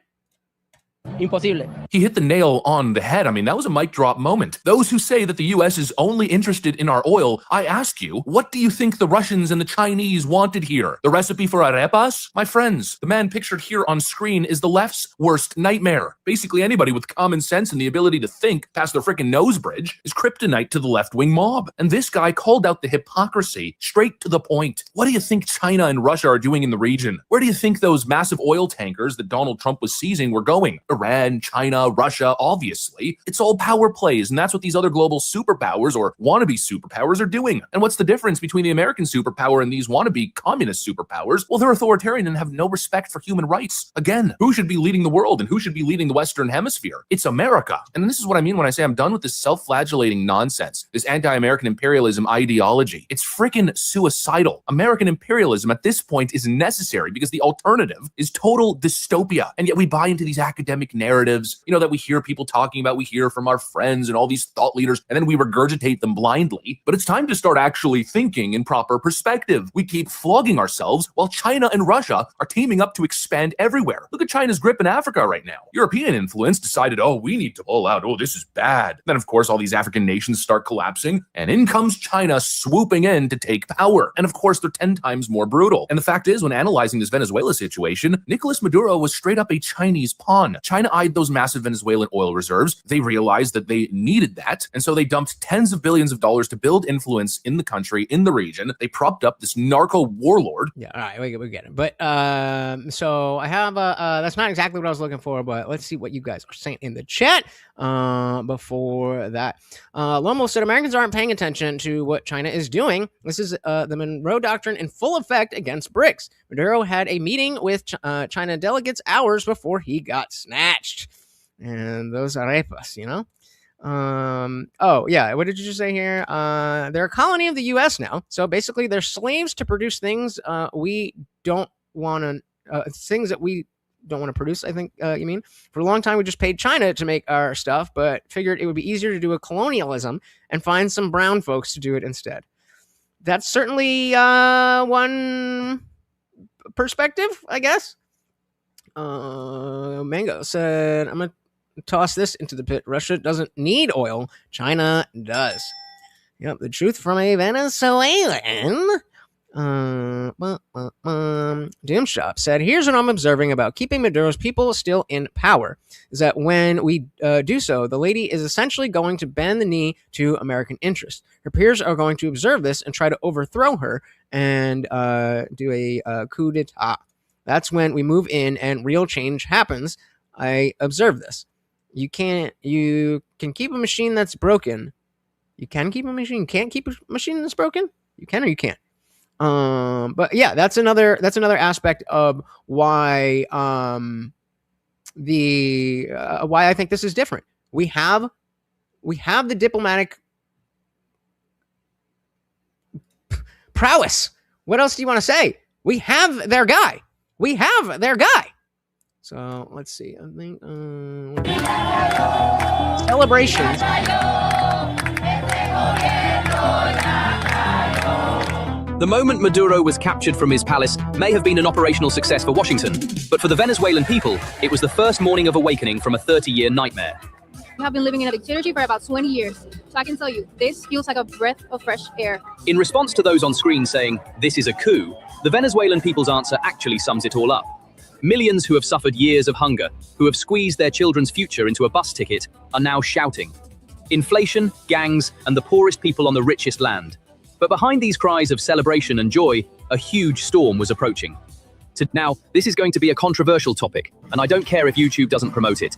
Imposible. He hit the nail on the head. I mean, that was a mic drop moment. Those who say that the US is only interested in our oil, I ask you, what do you think the Russians and the Chinese wanted here? The recipe for arepas? My friends, the man pictured here on screen is the left's worst nightmare. Basically, anybody with common sense and the ability to think past their freaking nose bridge is kryptonite to the left-wing mob. And this guy called out the hypocrisy straight to the point. What do you think China and Russia are doing in the region? Where do you think those massive oil tankers that Donald Trump was seizing were going? Iran, China, Russia, obviously. It's all power plays, and that's what these other global superpowers or wannabe superpowers are doing. And what's the difference between the American superpower and these wannabe communist superpowers? Well, they're authoritarian and have no respect for human rights. Again, who should be leading the world and who should be leading the Western Hemisphere? It's America. And this is what I mean when I say I'm done with this self-flagellating nonsense, this anti-American imperialism ideology. It's freaking suicidal. American imperialism at this point is necessary because the alternative is total dystopia. And yet we buy into these academic narratives, that we hear people talking about, we hear from our friends and all these thought leaders, and then we regurgitate them blindly. But it's time to start actually thinking in proper perspective. We keep flogging ourselves while China and Russia are teaming up to expand everywhere. Look at China's grip in Africa right now. European influence decided, we need to pull out. This is bad. Then, of course, all these African nations start collapsing, and in comes China swooping in to take power. And of course, they're 10 times more brutal. And the fact is, when analyzing this Venezuela situation, Nicolas Maduro was straight up a Chinese pawn. China eyed those massive Venezuelan oil reserves. They realized that they needed that, and so they dumped tens of billions of dollars to build influence in the country, in the region. They propped up this narco warlord. Yeah, all right, we get it. But so I have that's not exactly what I was looking for, but let's see what you guys are saying in the chat. Before that, Lomo said Americans aren't paying attention to what China is doing. This is the Monroe Doctrine in full effect against BRICS. Maduro had a meeting with China delegates hours before he got snatched. And those arepas, oh yeah, what did you just say here? They're a colony of the US now, so basically they're slaves to produce things we don't want to things that we don't want to produce, I think you mean. For a long time we just paid China to make our stuff, but figured it would be easier to do a colonialism and find some brown folks to do it instead. That's certainly one perspective, I guess. Mango said, I'm gonna toss this into the pit. Russia doesn't need oil. China does. Yep, the truth from a Venezuelan. Doomshop said, here's what I'm observing about keeping Maduro's people still in power, is that when we do so, the lady is essentially going to bend the knee to American interests. Her peers are going to observe this and try to overthrow her and do a coup d'etat. That's when we move in and real change happens. I observe this. You can keep a machine that's broken. You can keep a machine. You can't keep a machine that's broken. You can or you can't. But yeah, that's another aspect of why why I think this is different. We have the diplomatic prowess. What else do you want to say? We have their guy. So let's see. I think celebrations. The moment Maduro was captured from his palace may have been an operational success for Washington, but for the Venezuelan people, it was the first morning of awakening from a 30-year nightmare. We have been living in a dictatorship for about 20 years, so I can tell you, this feels like a breath of fresh air. In response to those on screen saying, this is a coup, the Venezuelan people's answer actually sums it all up. Millions who have suffered years of hunger, who have squeezed their children's future into a bus ticket, are now shouting. Inflation, gangs, and the poorest people on the richest land. But behind these cries of celebration and joy, a huge storm was approaching. Now, this is going to be a controversial topic, and I don't care if YouTube doesn't promote it.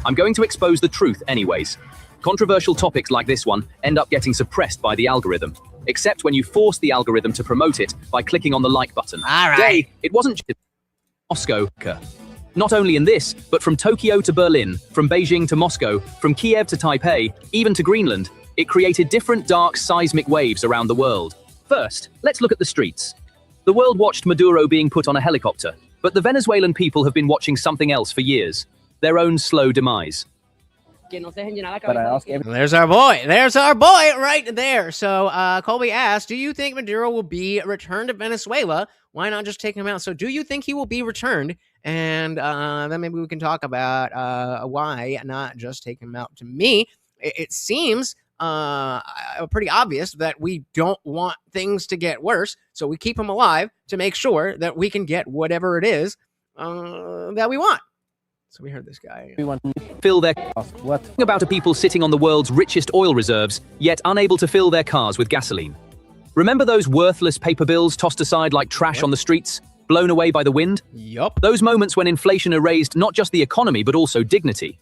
I'm going to expose the truth anyways. Controversial topics like this one end up getting suppressed by the algorithm, except when you force the algorithm to promote it by clicking on the like button. All right. Today, it wasn't just Moscow. Not only in this, but from Tokyo to Berlin, from Beijing to Moscow, from Kiev to Taipei, even to Greenland, it created different dark seismic waves around the world. First, let's look at the streets. The world watched Maduro being put on a helicopter, but the Venezuelan people have been watching something else for years, their own slow demise. que no se dejen llenar la cabeza. There's our boy. There's our boy right there. So Colby asked, do you think Maduro will be returned to Venezuela? Why not just take him out? So do you think he will be returned? And then maybe we can talk about why not just take him out. To me, it seems pretty obvious that we don't want things to get worse. So we keep him alive to make sure that we can get whatever it is that we want. So we heard this guy. Fill their about to people sitting on the world's richest oil reserves, yet unable to fill their cars with gasoline. Remember those worthless paper bills tossed aside like trash on the streets, blown away by the wind? Yup. Those moments when inflation erased not just the economy, but also dignity.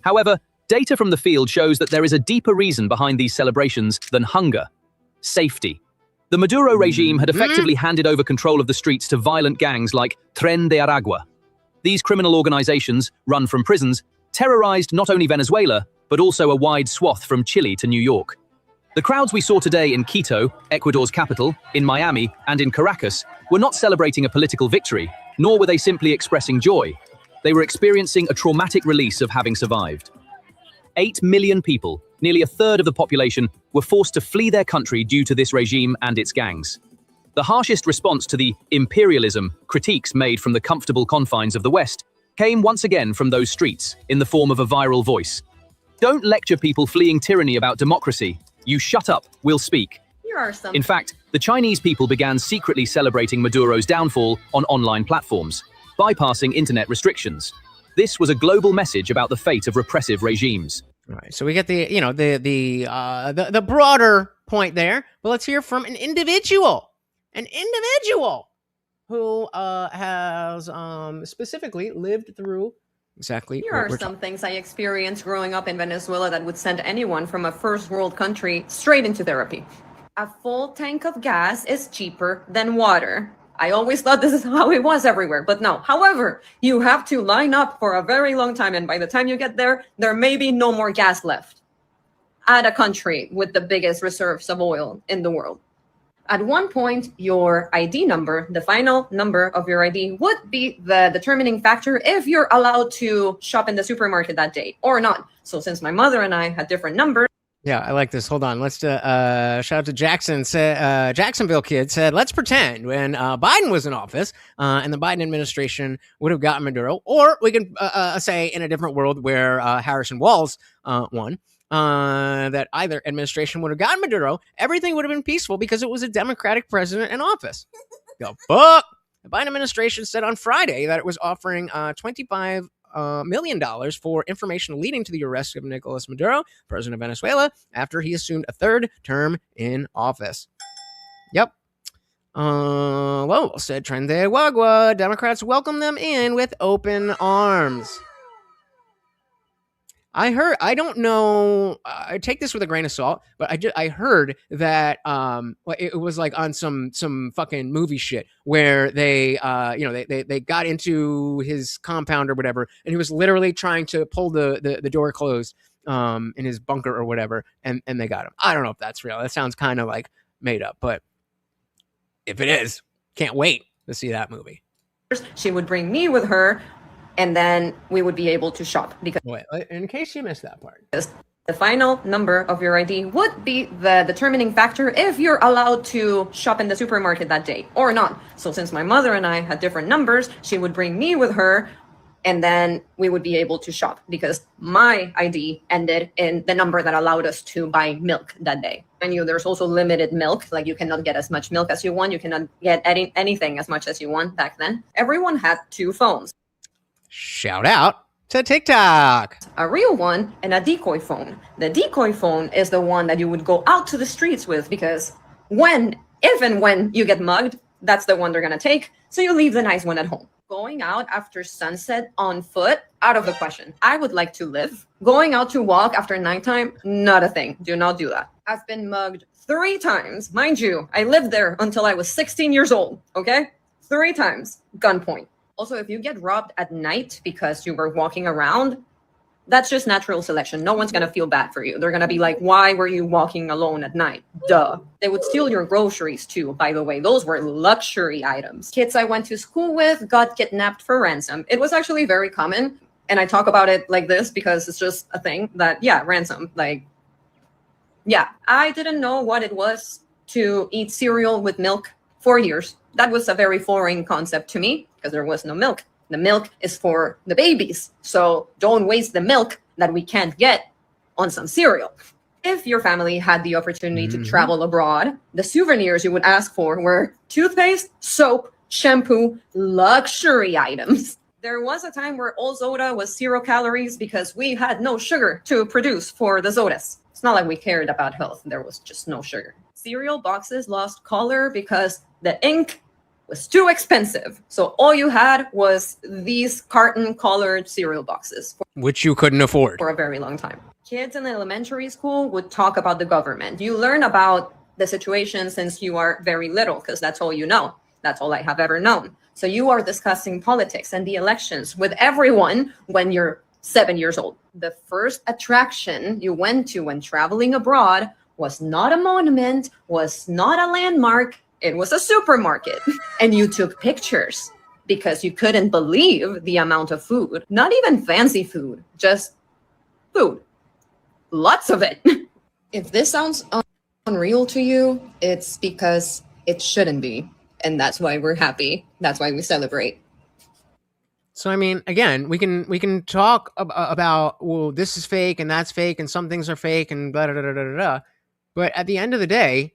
However, data from the field shows that there is a deeper reason behind these celebrations than hunger: safety. The Maduro regime had effectively handed over control of the streets to violent gangs like Tren de Aragua. These criminal organizations, run from prisons, terrorized not only Venezuela, but also a wide swath from Chile to New York. The crowds we saw today in Quito, Ecuador's capital, in Miami, and in Caracas were not celebrating a political victory, nor were they simply expressing joy. They were experiencing a traumatic release of having survived. 8 million people, nearly a third of the population, were forced to flee their country due to this regime and its gangs. The harshest response to the imperialism critiques made from the comfortable confines of the West came once again from those streets in the form of a viral voice. Don't lecture people fleeing tyranny about democracy. You shut up, we'll speak. Here are some. In fact, the Chinese people began secretly celebrating Maduro's downfall on online platforms, bypassing internet restrictions. This was a global message about the fate of repressive regimes. All right, so we get the broader point there, but let's hear from an individual who has specifically lived through exactly. Here are some things I experienced growing up in Venezuela that would send anyone from a first world country straight into therapy. A full tank of gas is cheaper than water. I always thought this is how it was everywhere, but no. However, you have to line up for a very long time, and by the time you get there, there may be no more gas left at a country with the biggest reserves of oil in the world. At one point, your ID number, the final number of your ID, would be the determining factor if you're allowed to shop in the supermarket that day or not. So since my mother and I had different numbers. Yeah, I like this. Hold on. Let's shout out to Jackson. Jacksonville kid said, let's pretend when Biden was in office and the Biden administration would have gotten Maduro, or we can say in a different world where Harrison Walls won, that either administration would have gotten Maduro, everything would have been peaceful because it was a Democratic president in office. The fuck? The Biden administration said on Friday that it was offering $25 million for information leading to the arrest of Nicolas Maduro, president of Venezuela, after he assumed a third term in office. Yep. Lowell said, Tren de Aragua, Democrats welcome them in with open arms. I don't know, I take this with a grain of salt, but I heard that it was like on some fucking movie shit where they got into his compound or whatever, and he was literally trying to pull the door closed in his bunker or whatever, and they got him. I don't know if that's real. That sounds kind of like made up, but if it is, can't wait to see that movie. She would bring me with her, and then we would be able to shop because in case you missed that part, the final number of your ID would be the determining factor if you're allowed to shop in the supermarket that day or not. So since my mother and I had different numbers, she would bring me with her, and then we would be able to shop because my ID ended in the number that allowed us to buy milk that day. I knew there's also limited milk, like you cannot get as much milk as you want. You cannot get anything as much as you want back then. Everyone had 2 phones. Shout out to TikTok. A real one and a decoy phone. The decoy phone is the one that you would go out to the streets with because if and when you get mugged, that's the one they're going to take. So you leave the nice one at home. Going out after sunset on foot, out of the question. I would like to live. Going out to walk after nighttime, not a thing. Do not do that. I've been mugged 3 times. Mind you, I lived there until I was 16 years old. Okay? 3 times. Gunpoint. Also, if you get robbed at night because you were walking around, that's just natural selection. No one's going to feel bad for you. They're going to be like, why were you walking alone at night? Duh. They would steal your groceries too, by the way. Those were luxury items. Kids I went to school with got kidnapped for ransom. It was actually very common. And I talk about it like this because it's just a thing that, yeah, ransom. Like, yeah, I didn't know what it was to eat cereal with milk for years. That was a very foreign concept to me because there was no milk. The milk is for the babies. So don't waste the milk that we can't get on some cereal. If your family had the opportunity to travel abroad, the souvenirs you would ask for were toothpaste, soap, shampoo, luxury items. There was a time where all soda was 0 calories because we had no sugar to produce for the sodas. It's not like we cared about health. There was just no sugar. Cereal boxes lost color because the ink was too expensive. So all you had was these carton colored cereal boxes. Which you couldn't afford. For a very long time. Kids in elementary school would talk about the government. You learn about the situation since you are very little because that's all you know. That's all I have ever known. So you are discussing politics and the elections with everyone when you're 7 years old. The first attraction you went to when traveling abroad was not a monument, was not a landmark. It was a supermarket. And you took pictures because you couldn't believe the amount of food. Not even fancy food, just food. Lots of it. If this sounds unreal to you, it's because it shouldn't be. And that's why we're happy. That's why we celebrate. So, I mean, again, we can talk about, well, this is fake and that's fake and some things are fake and blah, blah, blah, blah, blah. But at the end of the day,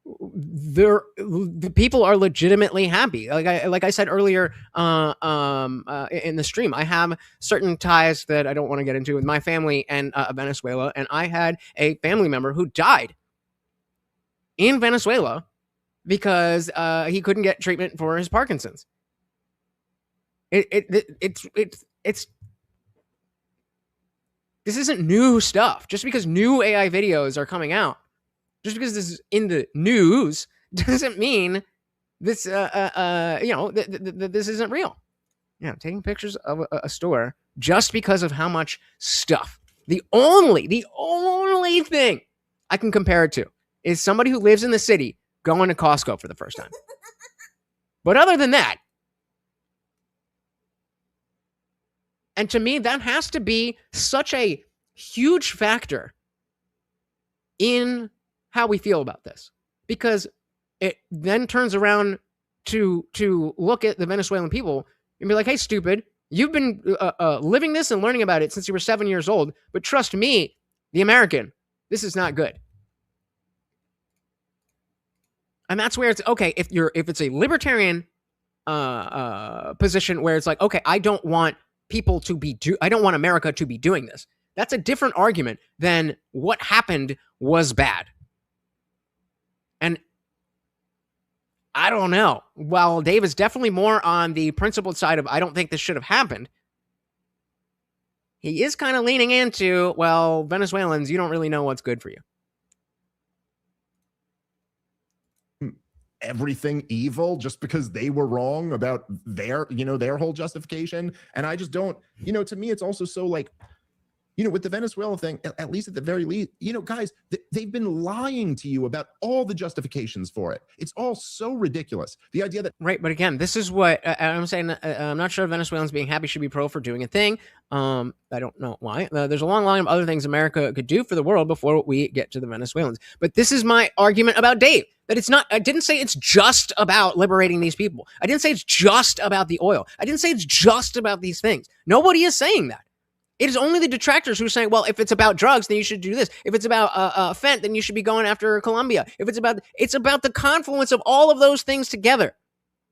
the people are legitimately happy. Like I said earlier in the stream, I have certain ties that I don't want to get into with my family and Venezuela. And I had a family member who died in Venezuela because he couldn't get treatment for his Parkinson's. It's this isn't new stuff. Just because new AI videos are coming out, just because this is in the news, doesn't mean this this isn't real. Yeah, taking pictures of a store just because of how much stuff. The only thing I can compare it to is somebody who lives in the city going to Costco for the first time. But other than that, and to me, that has to be such a huge factor in how we feel about this, because it then turns around to look at the Venezuelan people and be like, hey, stupid, you've been living this and learning about it since you were 7 years old. But trust me, the American, this is not good. And that's where it's okay. If it's a libertarian position where it's like, okay, I don't want people to be I don't want America to be doing this. That's a different argument than what happened was bad. And I don't know. While Dave is definitely more on the principled side of I don't think this should have happened, he is kind of leaning into, well, Venezuelans, you don't really know what's good for you. Everything evil just because they were wrong about their whole justification. And I just don't, to me, it's also so like, with the Venezuela thing, at least at the very least, guys, they've been lying to you about all the justifications for it. It's all so ridiculous. The idea that... Right, but again, this is what I'm saying. I'm not sure Venezuelans being happy should be pro for doing a thing. I don't know why. There's a long line of other things America could do for the world before we get to the Venezuelans. But this is my argument about Dave. That it's not, I didn't say it's just about liberating these people. I didn't say it's just about the oil. I didn't say it's just about these things. Nobody is saying that. It is only the detractors who are saying, well, if it's about drugs, then you should do this. If it's about fent, then you should be going after Colombia. If it's about the confluence of all of those things together.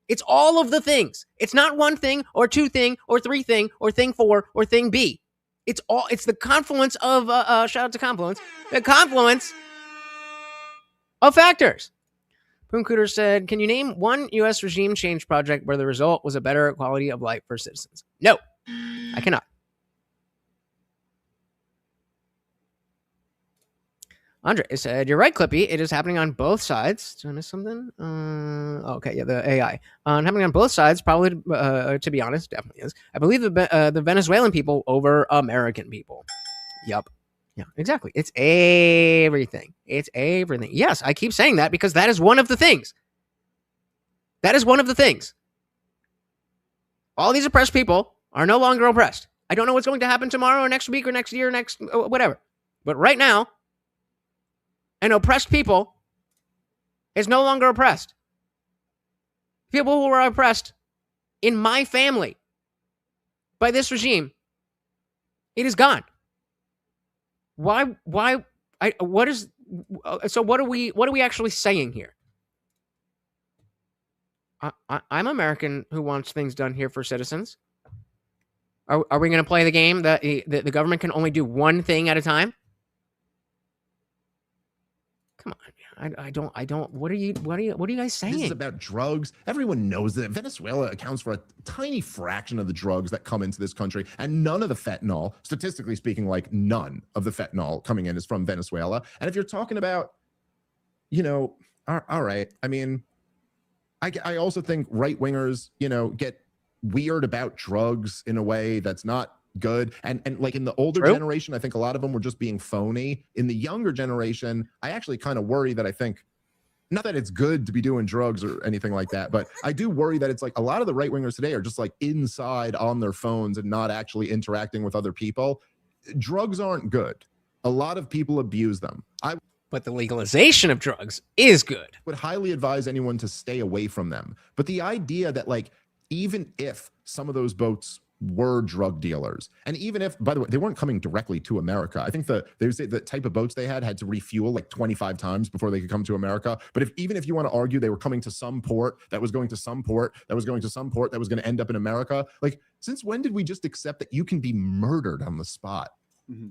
It's all of the things. It's not one thing or two thing or three thing or thing four or thing B. It's the confluence of, shout out to Confluence, the confluence of factors. Poon Cooter said, can you name one U.S. regime change project where the result was a better quality of life for citizens? No, I cannot. Andre said, you're right, Clippy. It is happening on both sides. Did I miss something? Okay, yeah, the AI. Happening on both sides, probably, to be honest, definitely is. I believe the Venezuelan people over American people. Yup. Yeah, exactly. It's everything. It's everything. Yes, I keep saying that because that is one of the things. That is one of the things. All these oppressed people are no longer oppressed. I don't know what's going to happen tomorrow or next week or next year, next whatever. But right now, an oppressed people is no longer oppressed. People who were oppressed in my family by this regime, it is gone. What are we actually saying here? I'm American who wants things done here for citizens. Are we going to play the game that the government can only do one thing at a time? Come on, I don't. What are you guys saying? This is about drugs. Everyone knows that Venezuela accounts for a tiny fraction of the drugs that come into this country, and none of the fentanyl, statistically speaking, like none of the fentanyl coming in is from Venezuela. And if you're talking about, all right. I mean, I also think right wingers, get weird about drugs in a way that's not good. And like in the older generation, I think a lot of them were just being phony. In the younger generation, I actually kind of worry that I think, not that it's good to be doing drugs or anything like that, but I do worry that it's like a lot of the right wingers today are just like inside on their phones and not actually interacting with other people. Drugs aren't good. A lot of people abuse them. But the legalization of drugs is good. Would highly advise anyone to stay away from them. But the idea that like, even if some of those boats were drug dealers, and even if, by the way, they weren't coming directly to America. I think they would say the type of boats they had to refuel like 25 times before they could come to America. But even if you want to argue they were coming to some port that was going to some port that was going to some port that was going to end up in America, like since when did we just accept that you can be murdered on the spot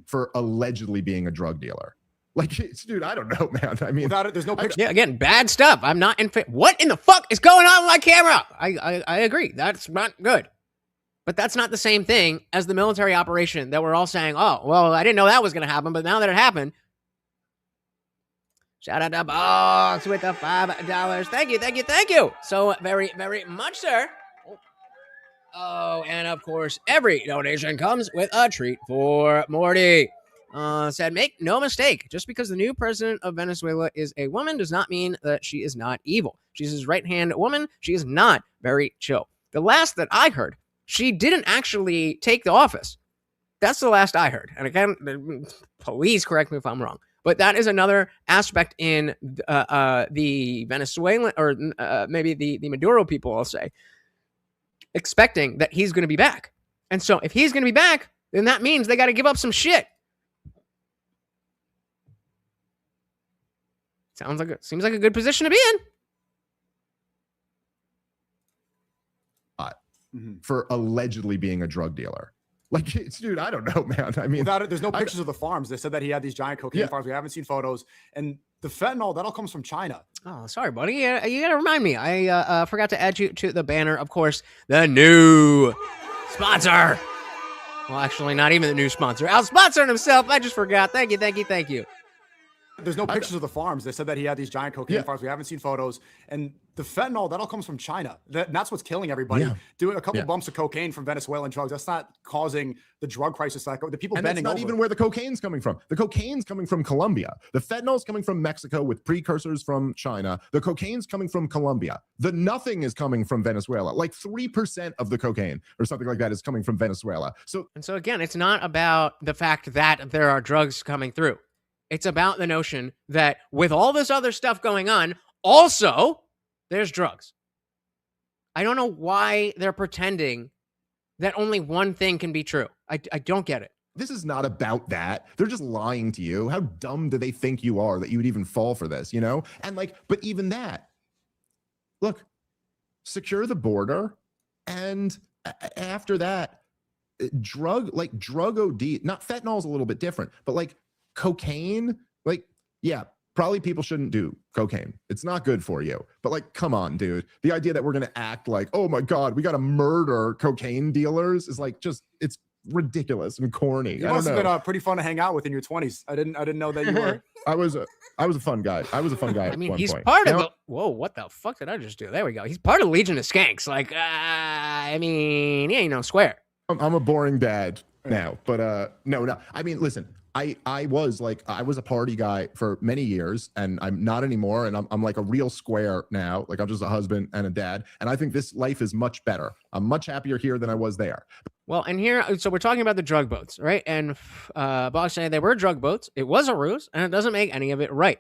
for allegedly being a drug dealer? Like, dude, I don't know, man. I mean, without it, there's no picture. Yeah, again, bad stuff. I'm not in. What in the fuck is going on with my camera? I agree. That's not good. But that's not the same thing as the military operation that we're all saying, oh, well, I didn't know that was going to happen, but now that it happened. Shout out to Boss with the $5. Thank you. So very, very much, sir. Oh, and of course, every donation comes with a treat for Morty. Said, make no mistake, just because the new president of Venezuela is a woman does not mean that she is not evil. She's his right-hand woman. She is not very chill. The last that I heard, she didn't actually take the office. That's the last I heard. And again, please correct me if I'm wrong. But that is another aspect in the Venezuelan, or maybe the Maduro people, I'll say, expecting that he's going to be back. And so if he's going to be back, then that means they got to give up some shit. Seems like a good position to be in. For allegedly being a drug dealer. Like, dude, I don't know, man. I mean, without it, there's no pictures of the farms. They said that he had these giant cocaine farms. We haven't seen photos. And the fentanyl, that all comes from China. Oh, sorry, buddy. You got to remind me. I forgot to add you to the banner. Of course, the new sponsor. Well, actually, not even the new sponsor. Al sponsoring himself. I just forgot. Thank you. There's no pictures of the farms. They said that he had these giant cocaine farms. We haven't seen photos. And the fentanyl, that all comes from China. That's what's killing everybody. Yeah. Doing a couple bumps of cocaine from Venezuelan drugs, that's not causing the drug crisis. The people and bending over. That's not even where the cocaine's coming from. The cocaine's coming from Colombia. The fentanyl's coming from Mexico with precursors from China. The cocaine's coming from Colombia. The nothing is coming from Venezuela. Like 3% of the cocaine or something like that is coming from Venezuela. So again, it's not about the fact that there are drugs coming through. It's about the notion that with all this other stuff going on, also, there's drugs. I don't know why they're pretending that only one thing can be true. I don't get it. This is not about that. They're just lying to you. How dumb do they think you are that you would even fall for this, And but even that, look, secure the border. And after that, drug OD, not fentanyl's a little bit different, but cocaine, probably people shouldn't do cocaine. It's not good for you. But come on, dude. The idea that we're going to act like, oh my God, we got to murder cocaine dealers is it's ridiculous and corny. You must have been pretty fun to hang out with in your 20s. I didn't know that you were. I was a fun guy. I mean, he's part of whoa, what the fuck did I just do? There we go. He's part of Legion of Skanks. I mean, he ain't no square. I'm a boring dad now, but no. I mean, listen, I was a party guy for many years, and I'm not anymore. And I'm like a real square now. I'm just a husband and a dad. And I think this life is much better. I'm much happier here than I was there. Well, and here, so we're talking about the drug boats, right? And Boggs saying they were drug boats. It was a ruse, and it doesn't make any of it right.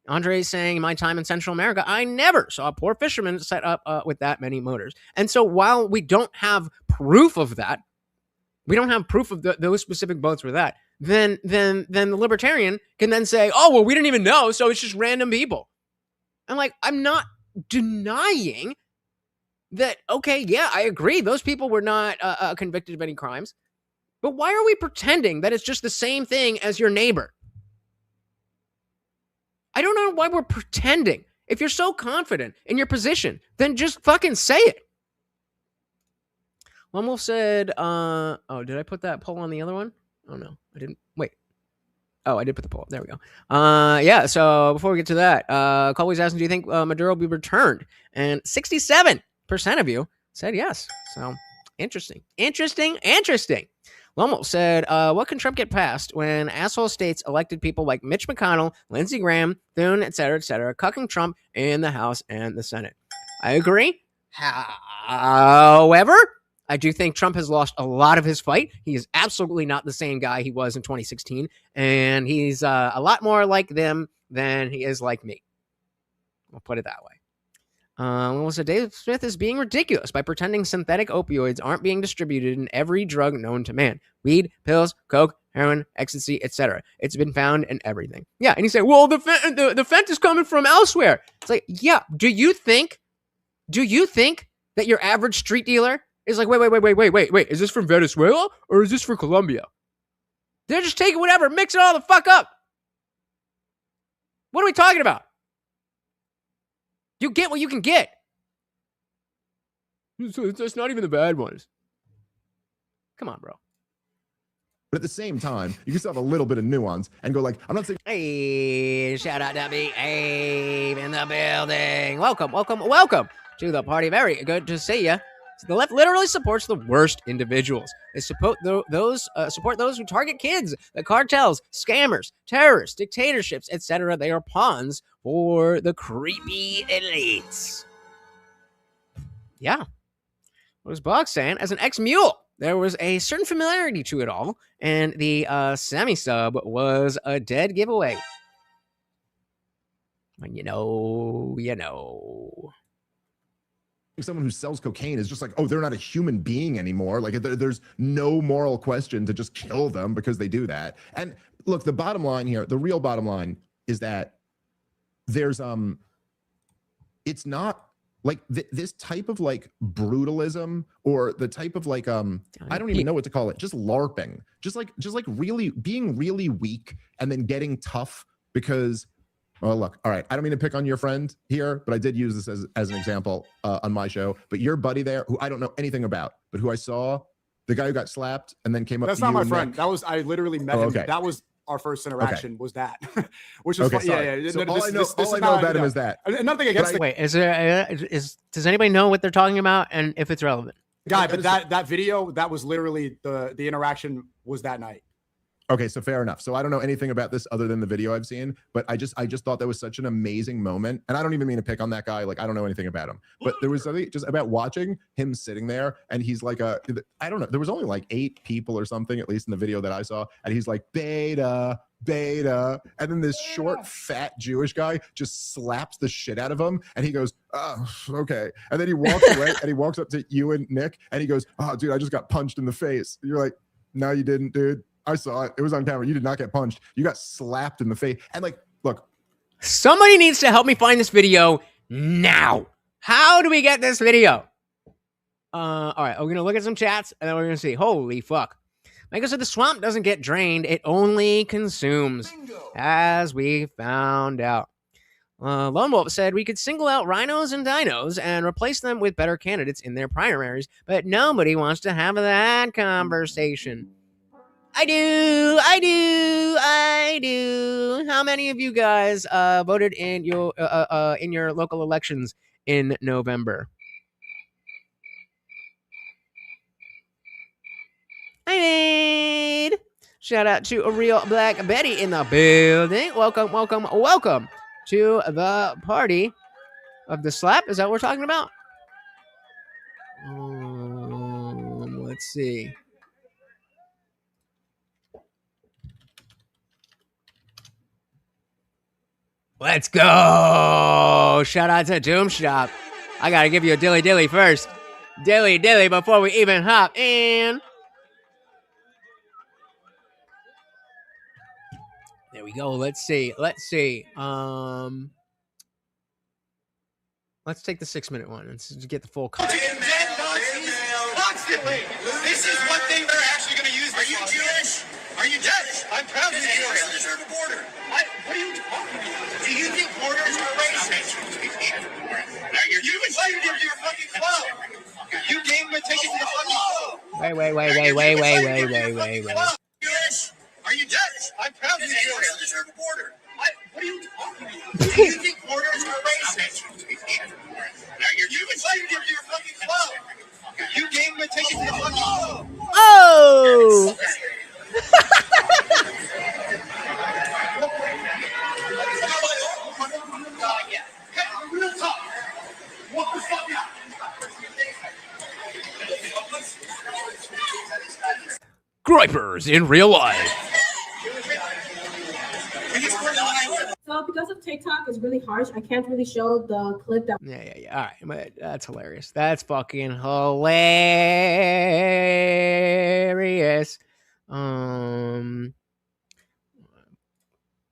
Andre is saying, in my time in Central America, I never saw a poor fisherman set up with that many motors. And so while we don't have proof of that, we don't have proof of those specific boats were that, then the libertarian can then say, oh, well, we didn't even know, so it's just random people. I'm like, I'm not denying that, okay, yeah, I agree. Those people were not convicted of any crimes. But why are we pretending that it's just the same thing as your neighbor? I don't know why we're pretending. If you're so confident in your position, then just fucking say it. Lone Wolf said, oh, did I put that poll on the other one? Oh, no, I didn't. Wait. Oh, I did put the poll up. There we go. Yeah, so before we get to that, Colby's asking, do you think Maduro will be returned? And 67% of you said yes. So, interesting. Lone Wolf said, what can Trump get past when asshole states elected people like Mitch McConnell, Lindsey Graham, Thune, et cetera, cucking Trump in the House and the Senate? I agree. However, I do think Trump has lost a lot of his fight. He is absolutely not the same guy he was in 2016, and he's a lot more like them than he is like me. We'll put it that way. So Dave Smith is being ridiculous by pretending synthetic opioids aren't being distributed in every drug known to man. Weed, pills, coke, heroin, ecstasy, etc. It's been found in everything. Yeah, and he said, well, the fent is coming from elsewhere. It's like, yeah, do you think that your average street dealer is like, wait, is this from Venezuela or is this from Colombia? They're just taking whatever, mixing it all the fuck up. What are we talking about? You get what you can get. That's not even the bad ones. Come on, bro. But at the same time, you can still have a little bit of nuance and go like, I'm not saying. Hey, shout out to me, Abe in the building. Welcome to the party. Very good to see you. The left literally supports the worst individuals. They support those who target kids, the cartels, scammers, terrorists, dictatorships, etc. They are pawns for the creepy elites. Yeah. What was Boggs saying? As an ex-mule, there was a certain familiarity to it all, and the semi-sub was a dead giveaway. When you know. Someone who sells cocaine is just like, oh, they're not a human being anymore. Like there's no moral question to just kill them because they do that. And look, the bottom line here, the real bottom line is that there's it's not like this type of like brutalism or the type of like I don't even know what to call it, just LARPing, just like really being really weak and then getting tough because. Oh, look, all right. I don't mean to pick on your friend here, but I did use this as an example on my show. But your buddy there, who I don't know anything about, but who I saw, the guy who got slapped and then came up That's to you. That's not my friend. That was, I literally met him. That was our first interaction, was that. Which was fun. Yeah. So all I know about him is that. Nothing against Wait, does anybody know what they're talking about and if it's relevant? Guy, but that video, that was literally the interaction was that night. Okay, so fair enough. So I don't know anything about this other than the video I've seen, but I just thought that was such an amazing moment. And I don't even mean to pick on that guy. Like, I don't know anything about him, but there was something just about watching him sitting there and he's like I don't know. There was only like 8 people or something, at least in the video that I saw. And he's like, beta. And then this short, fat Jewish guy just slaps the shit out of him. And he goes, oh, okay. And then he walks away and he walks up to you and Nick and he goes, oh, dude, I just got punched in the face. You're like, no, you didn't, dude. I saw it. It was on camera. You did not get punched. You got slapped in the face. And like, look. Somebody needs to help me find this video now. How do we get this video? All right, we're going to look at some chats, and then we're going to see. Holy fuck. Michael said the swamp doesn't get drained. It only consumes, as we found out. Lone Wolf said we could single out rhinos and dinos and replace them with better candidates in their primaries, but nobody wants to have that conversation. I do. How many of you guys voted in your local elections in November? I did. Shout out to a real Black Betty in the building. Welcome to the party of the slap. Is that what we're talking about? Let's see. Let's go. Shout out to Doom Shop. I got to give you a dilly dilly first. Dilly dilly before we even hop in. There we go. Let's see. Let's take the 6-minute one and get the full context. Constantly. This is one thing they're actually going to use. Are you Jewish? Are you Jewish? I'm proudly Jewish. You deserve a border. What are you talking about? Do you think borders are racist? You invited him to your fucking club. You gave him a ticket to the fucking club. Wait. Jewish? Are you Jewish? I'm proudly Jewish. You deserve a border. What are you talking about? Do you think borders are racist? You invited him to your fucking club. You gave him a ticket to the fucking club. Oh! Real talk. What the fuck out? Gripers in real life. So because of TikTok, it's really harsh. I can't really show the clip that. Yeah. All right, but that's hilarious. That's fucking hilarious.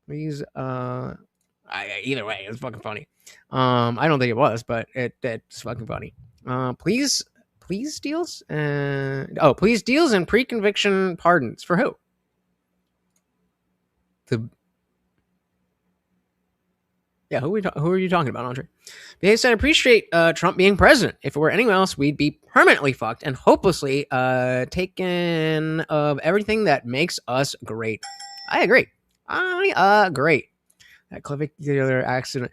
Please, either way, it's fucking funny. I don't think it was, but it's fucking funny. Please deals and please deals and pre-conviction pardons for who? Who are you talking about, Andre? They said, appreciate Trump being president. If it were anyone else, we'd be permanently fucked and hopelessly taken of everything that makes us great. I agree. Great. That clavicular accident.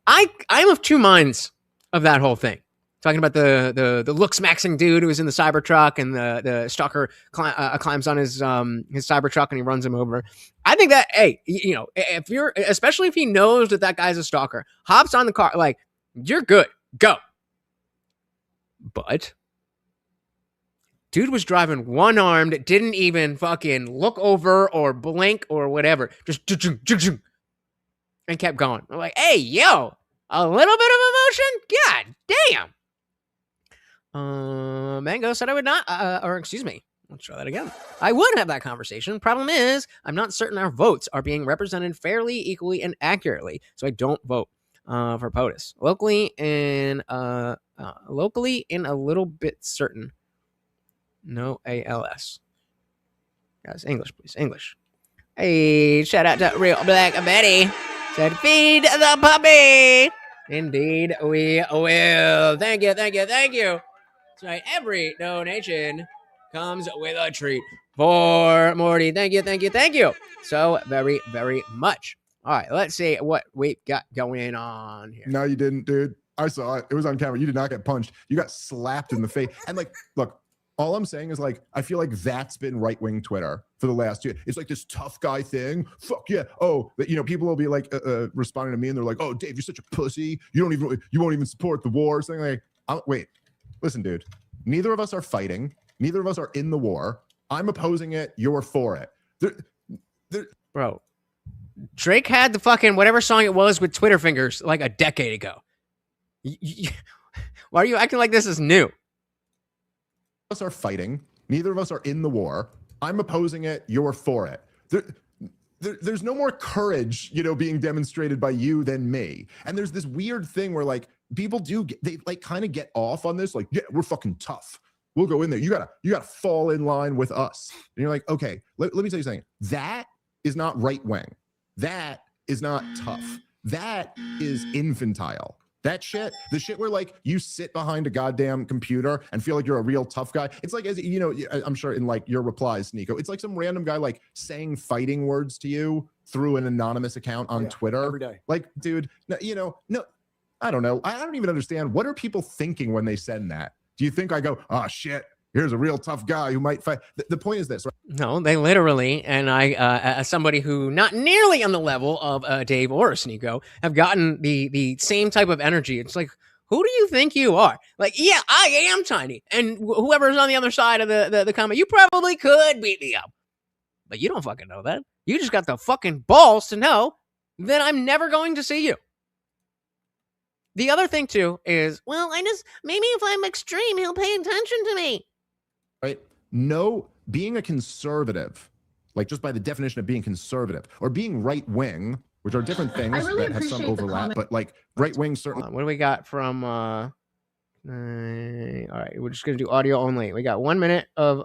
I'm of two minds of that whole thing. Talking about the looks-maxing dude who was in the Cybertruck and the stalker climbs on his Cybertruck and he runs him over. I think that, hey, if you're, especially if he knows that guy's a stalker, hops on the car, like, you're good, go. But dude was driving one-armed, didn't even fucking look over or blink or whatever, just and kept going. I'm like, hey, yo, a little bit of emotion? God damn. Mango said I would not, excuse me. Let's try that again. I would have that conversation. Problem is, I'm not certain our votes are being represented fairly, equally, and accurately, so I don't vote for POTUS. Locally in a little bit certain. No ALS. Guys, English, please. English. Hey, shout out to Real Black Betty. Said, feed the puppy. Indeed, we will. Thank you. That's right. Every donation comes with a treat for Morty. Thank you. So very, very much. All right, let's see what we got going on here. No, you didn't, dude. I saw it. It was on camera. You did not get punched. You got slapped in the face. And like, look, all I'm saying is like, I feel like that's been right-wing Twitter for the last year. It's like this tough guy thing. Fuck yeah. Oh, people will be like responding to me and they're like, oh, Dave, you're such a pussy. You won't even support the war. Something like, wait, listen, dude. Neither of us are fighting. Neither of us are in the war. I'm opposing it. You're for it. Bro, Drake had the fucking whatever song it was with Twitter fingers like a decade ago. Why are you acting like this is new? Us are fighting. Neither of us are in the war. I'm opposing it. You're for it. There's no more courage, being demonstrated by you than me. And there's this weird thing where like people they like kind of get off on this. Like, yeah, we're fucking tough. We'll go in there. You gotta fall in line with us. And you're like, okay, let me tell you something. That is not right wing. That is not tough. That is infantile. That shit, the shit where like you sit behind a goddamn computer and feel like you're a real tough guy. It's like, as I'm sure in like your replies, Nico, it's like some random guy like saying fighting words to you through an anonymous account on Twitter every day. Like, dude, no, I don't know. I don't even understand. What are people thinking when they send that? Do you think I go, oh shit, here's a real tough guy who might fight? The point is this, right? No, they literally, and I, as somebody who not nearly on the level of Dave or Sneeko, have gotten the same type of energy. It's like, who do you think you are? Like, yeah, I am tiny. And whoever's on the other side of the comment, you probably could beat me up. But you don't fucking know that. You just got the fucking balls to know then I'm never going to see you. The other thing, too, is, well, maybe if I'm extreme, he'll pay attention to me. Right? No, being a conservative, like just by the definition of being conservative, or being right-wing, which are different things that have some overlap, but like right-wing certainly. What do we got from, all right, we're just going to do audio only. We got 1 minute of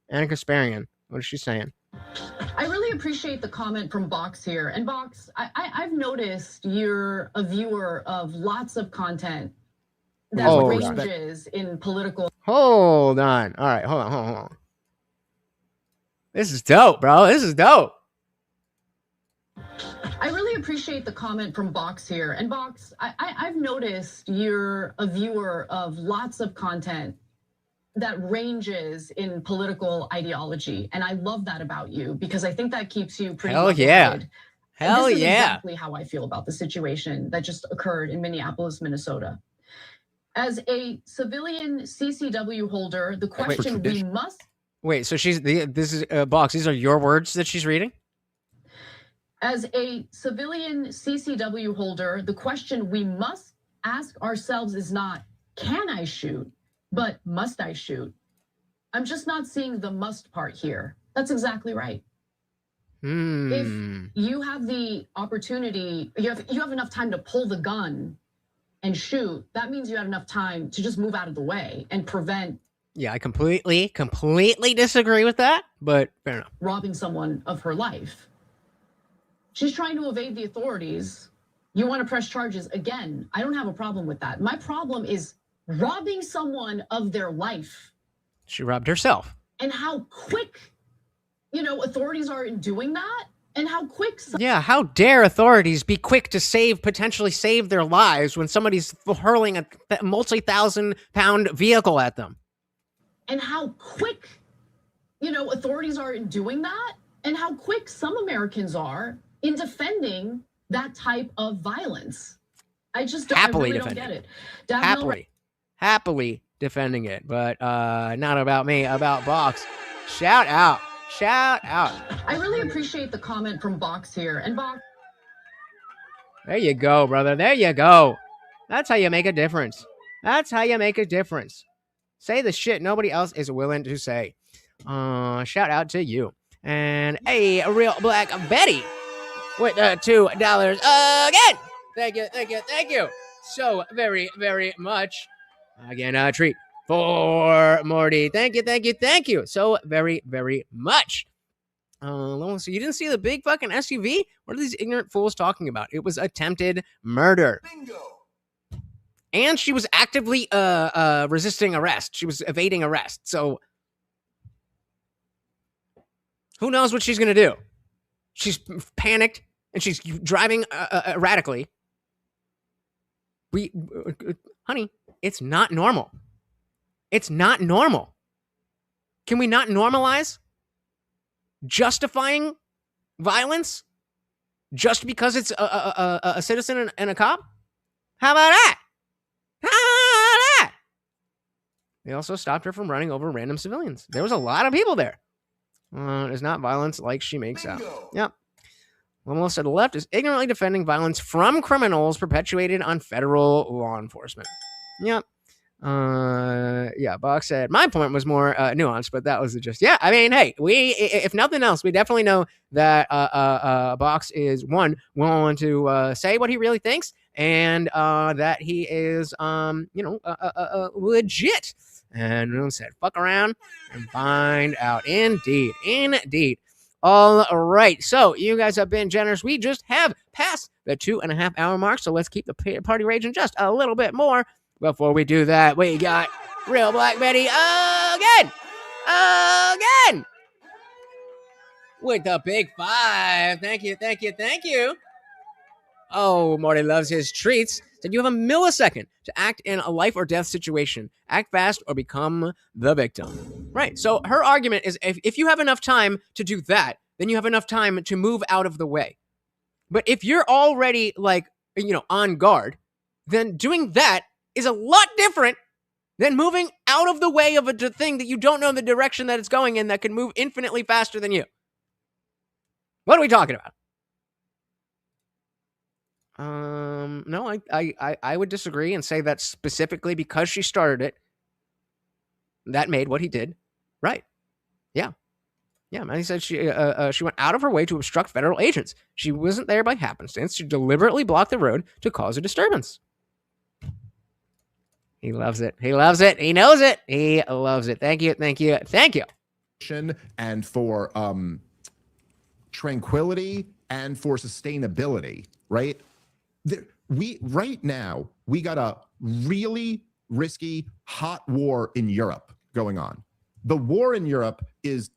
Anna Kasparian. What is she saying? I really appreciate the comment from Box here. And Box, I've noticed you're a viewer of lots of content that ranges in political. Hold on. All right, hold on. This is dope, bro. This is dope. I really appreciate the comment from Box here. And Box, I've noticed you're a viewer of lots of content that ranges in political ideology. And I love that about you because I think that keeps you pretty level-headed. Hell this is yeah. exactly how I feel about the situation that just occurred in Minneapolis, Minnesota. As a civilian CCW holder, the question we must... Wait, so this is Box. These are your words that she's reading? As a civilian CCW holder, the question we must ask ourselves is not, can I shoot? But must I shoot? I'm just not seeing the must part here. That's exactly right. If you have the opportunity, you have enough time to pull the gun and shoot, that means you have enough time to just move out of the way and prevent. Yeah, I completely disagree with that, but fair enough. Robbing someone of her life. She's trying to evade the authorities. You want to press charges again. I don't have a problem with that. My problem is robbing someone of their life. She robbed herself. And how quick, authorities are in doing that. And how quick. Yeah, how dare authorities be quick to potentially save their lives when somebody's hurling a multi-1,000-pound vehicle at them. And how quick, authorities are in doing that. And how quick some Americans are in defending that type of violence. I really don't get it. Happily defending it, but not about me, about Box. Shout out. I really appreciate the comment from Box here. And Box. There you go, brother. There you go. That's how you make a difference. Say the shit nobody else is willing to say. Shout out to you. And a real black Betty with $2 again. Thank you so very, very much. Again, a treat for Morty. Thank you so very, very much. So you didn't see the big fucking SUV? What are these ignorant fools talking about? It was attempted murder. Bingo. And she was actively resisting arrest. She was evading arrest. So who knows what she's going to do? She's panicked and she's driving erratically. Honey, it's not normal. It's not normal. Can we not normalize justifying violence just because it's a citizen and a cop? How about that? They also stopped her from running over random civilians. There was a lot of people there. It's not violence like she makes out. Yep. Melissa to the left is ignorantly defending violence from criminals perpetuated on federal law enforcement. Yep. Yeah, Box said, my point was more nuanced, but that was the gist. Yeah, I mean, hey, if nothing else, we definitely know that Box is, one, willing to say what he really thinks, and that he is, legit. And said, fuck around and find out. Indeed. All right, so you guys have been generous. We just have passed the 2.5 hour mark, so let's keep the party raging just a little bit more. Before we do that, we got Real Black Betty again, with the big 5. Thank you. Oh, Morty loves his treats. Said you have a millisecond to act in a life or death situation. Act fast or become the victim. Right. So her argument is if you have enough time to do that, then you have enough time to move out of the way. But if you're already on guard, then doing that is a lot different than moving out of the way of a thing that you don't know the direction that it's going in that can move infinitely faster than you. What are we talking about? No, I would disagree and say that specifically because she started it, that made what he did right. Yeah. Yeah, man. He said she went out of her way to obstruct federal agents. She wasn't there by happenstance. She deliberately blocked the road to cause a disturbance. He loves it. He loves it. He knows it. He loves it. Thank you. Thank you. Thank you. And for tranquility and for sustainability, right? Right now we got a really risky hot war in Europe going on. The war in Europe is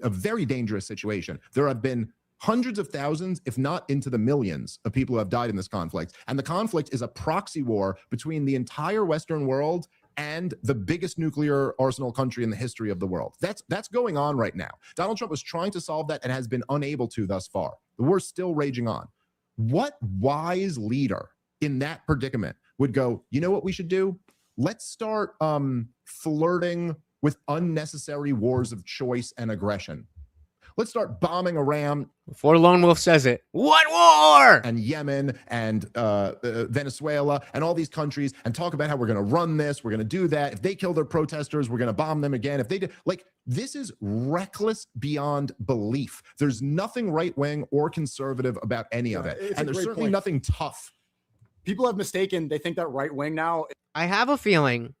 a very dangerous situation. There have been hundreds of thousands, if not into the millions, of people who have died in this conflict. And the conflict is a proxy war between the entire Western world and the biggest nuclear arsenal country in the history of the world. That's going on right now. Donald Trump was trying to solve that and has been unable to thus far. The war's still raging on. What wise leader in that predicament would go, you know what we should do? Let's start flirting with unnecessary wars of choice and aggression. Let's start bombing around. Before Lone Wolf says it, what war? And Yemen and Venezuela and all these countries and talk about how we're going to run this, we're going to do that. If they kill their protesters, we're going to bomb them again. If they do, like, this is reckless beyond belief. There's nothing right-wing or conservative about any of it. And there's certainly nothing tough. People have mistaken, they think that right-wing now. I have a feeling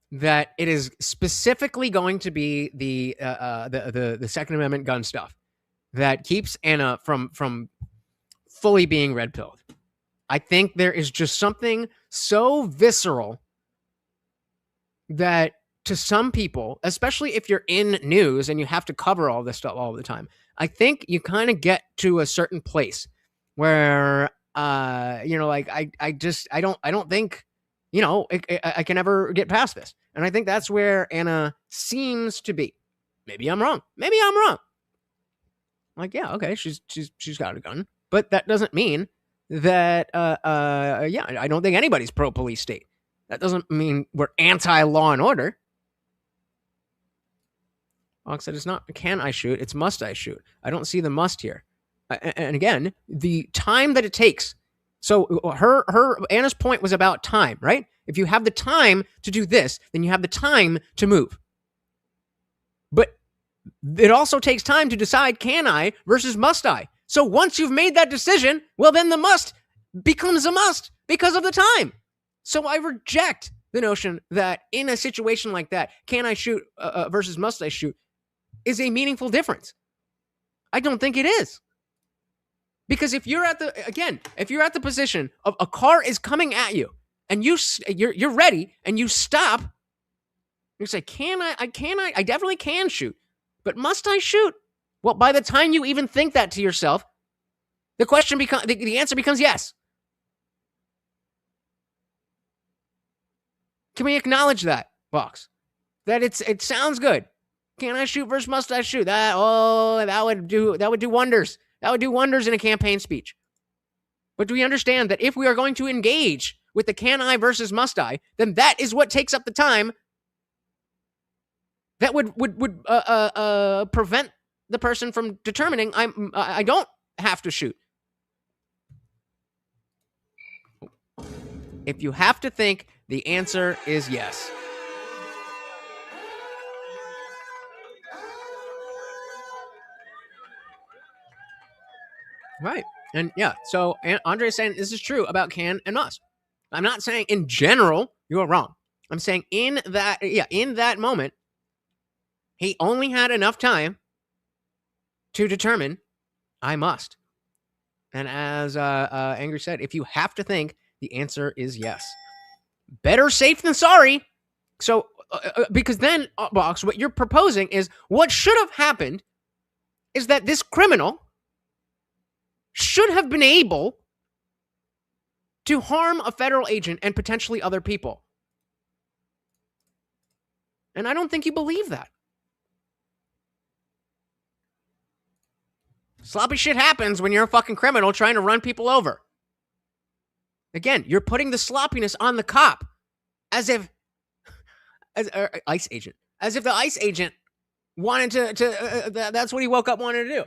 that it is specifically going to be the Second Amendment gun stuff that keeps Anna from fully being red-pilled. I think there is just something so visceral that to some people, especially if you're in news and you have to cover all this stuff all the time, I think you kind of get to a certain place where, like I don't think, I can ever get past this. And I think that's where Anna seems to be. Maybe I'm wrong. Like, yeah, okay, she's got a gun, but that doesn't mean that, I don't think anybody's pro-police state. That doesn't mean we're anti-law and order. Fox said it's not can I shoot, it's must I shoot. I don't see the must here. And again, the time that it takes. So Anna's point was about time, right? If you have the time to do this, then you have the time to move. But it also takes time to decide can I versus must I. So once you've made that decision, well, then the must becomes a must because of the time. So I reject the notion that in a situation like that, can I shoot versus must I shoot is a meaningful difference. I don't think it is. Because if you're at the position of a car is coming at you and you're ready and you stop, you say, I definitely can shoot, but must I shoot? Well, by the time you even think that to yourself, the answer becomes yes. Can we acknowledge that, Box? That it sounds good. Can I shoot versus must I shoot? That would do wonders. That would do wonders in a campaign speech. But do we understand that if we are going to engage with the can I versus must I, then that is what takes up the time that would prevent the person from determining I don't have to shoot. If you have to think, the answer is yes. Right. And yeah, so Andre is saying this is true about can and must. I'm not saying in general you're wrong. I'm saying in that moment, he only had enough time to determine I must. And as Angry said, if you have to think, the answer is yes. Better safe than sorry. So, because then, Box, what you're proposing is what should have happened is that this criminal should have been able to harm a federal agent and potentially other people. And I don't think you believe that. Sloppy shit happens when you're a fucking criminal trying to run people over. Again, you're putting the sloppiness on the cop as if ICE agent, as if the ICE agent wanted to that's what he woke up wanting to do.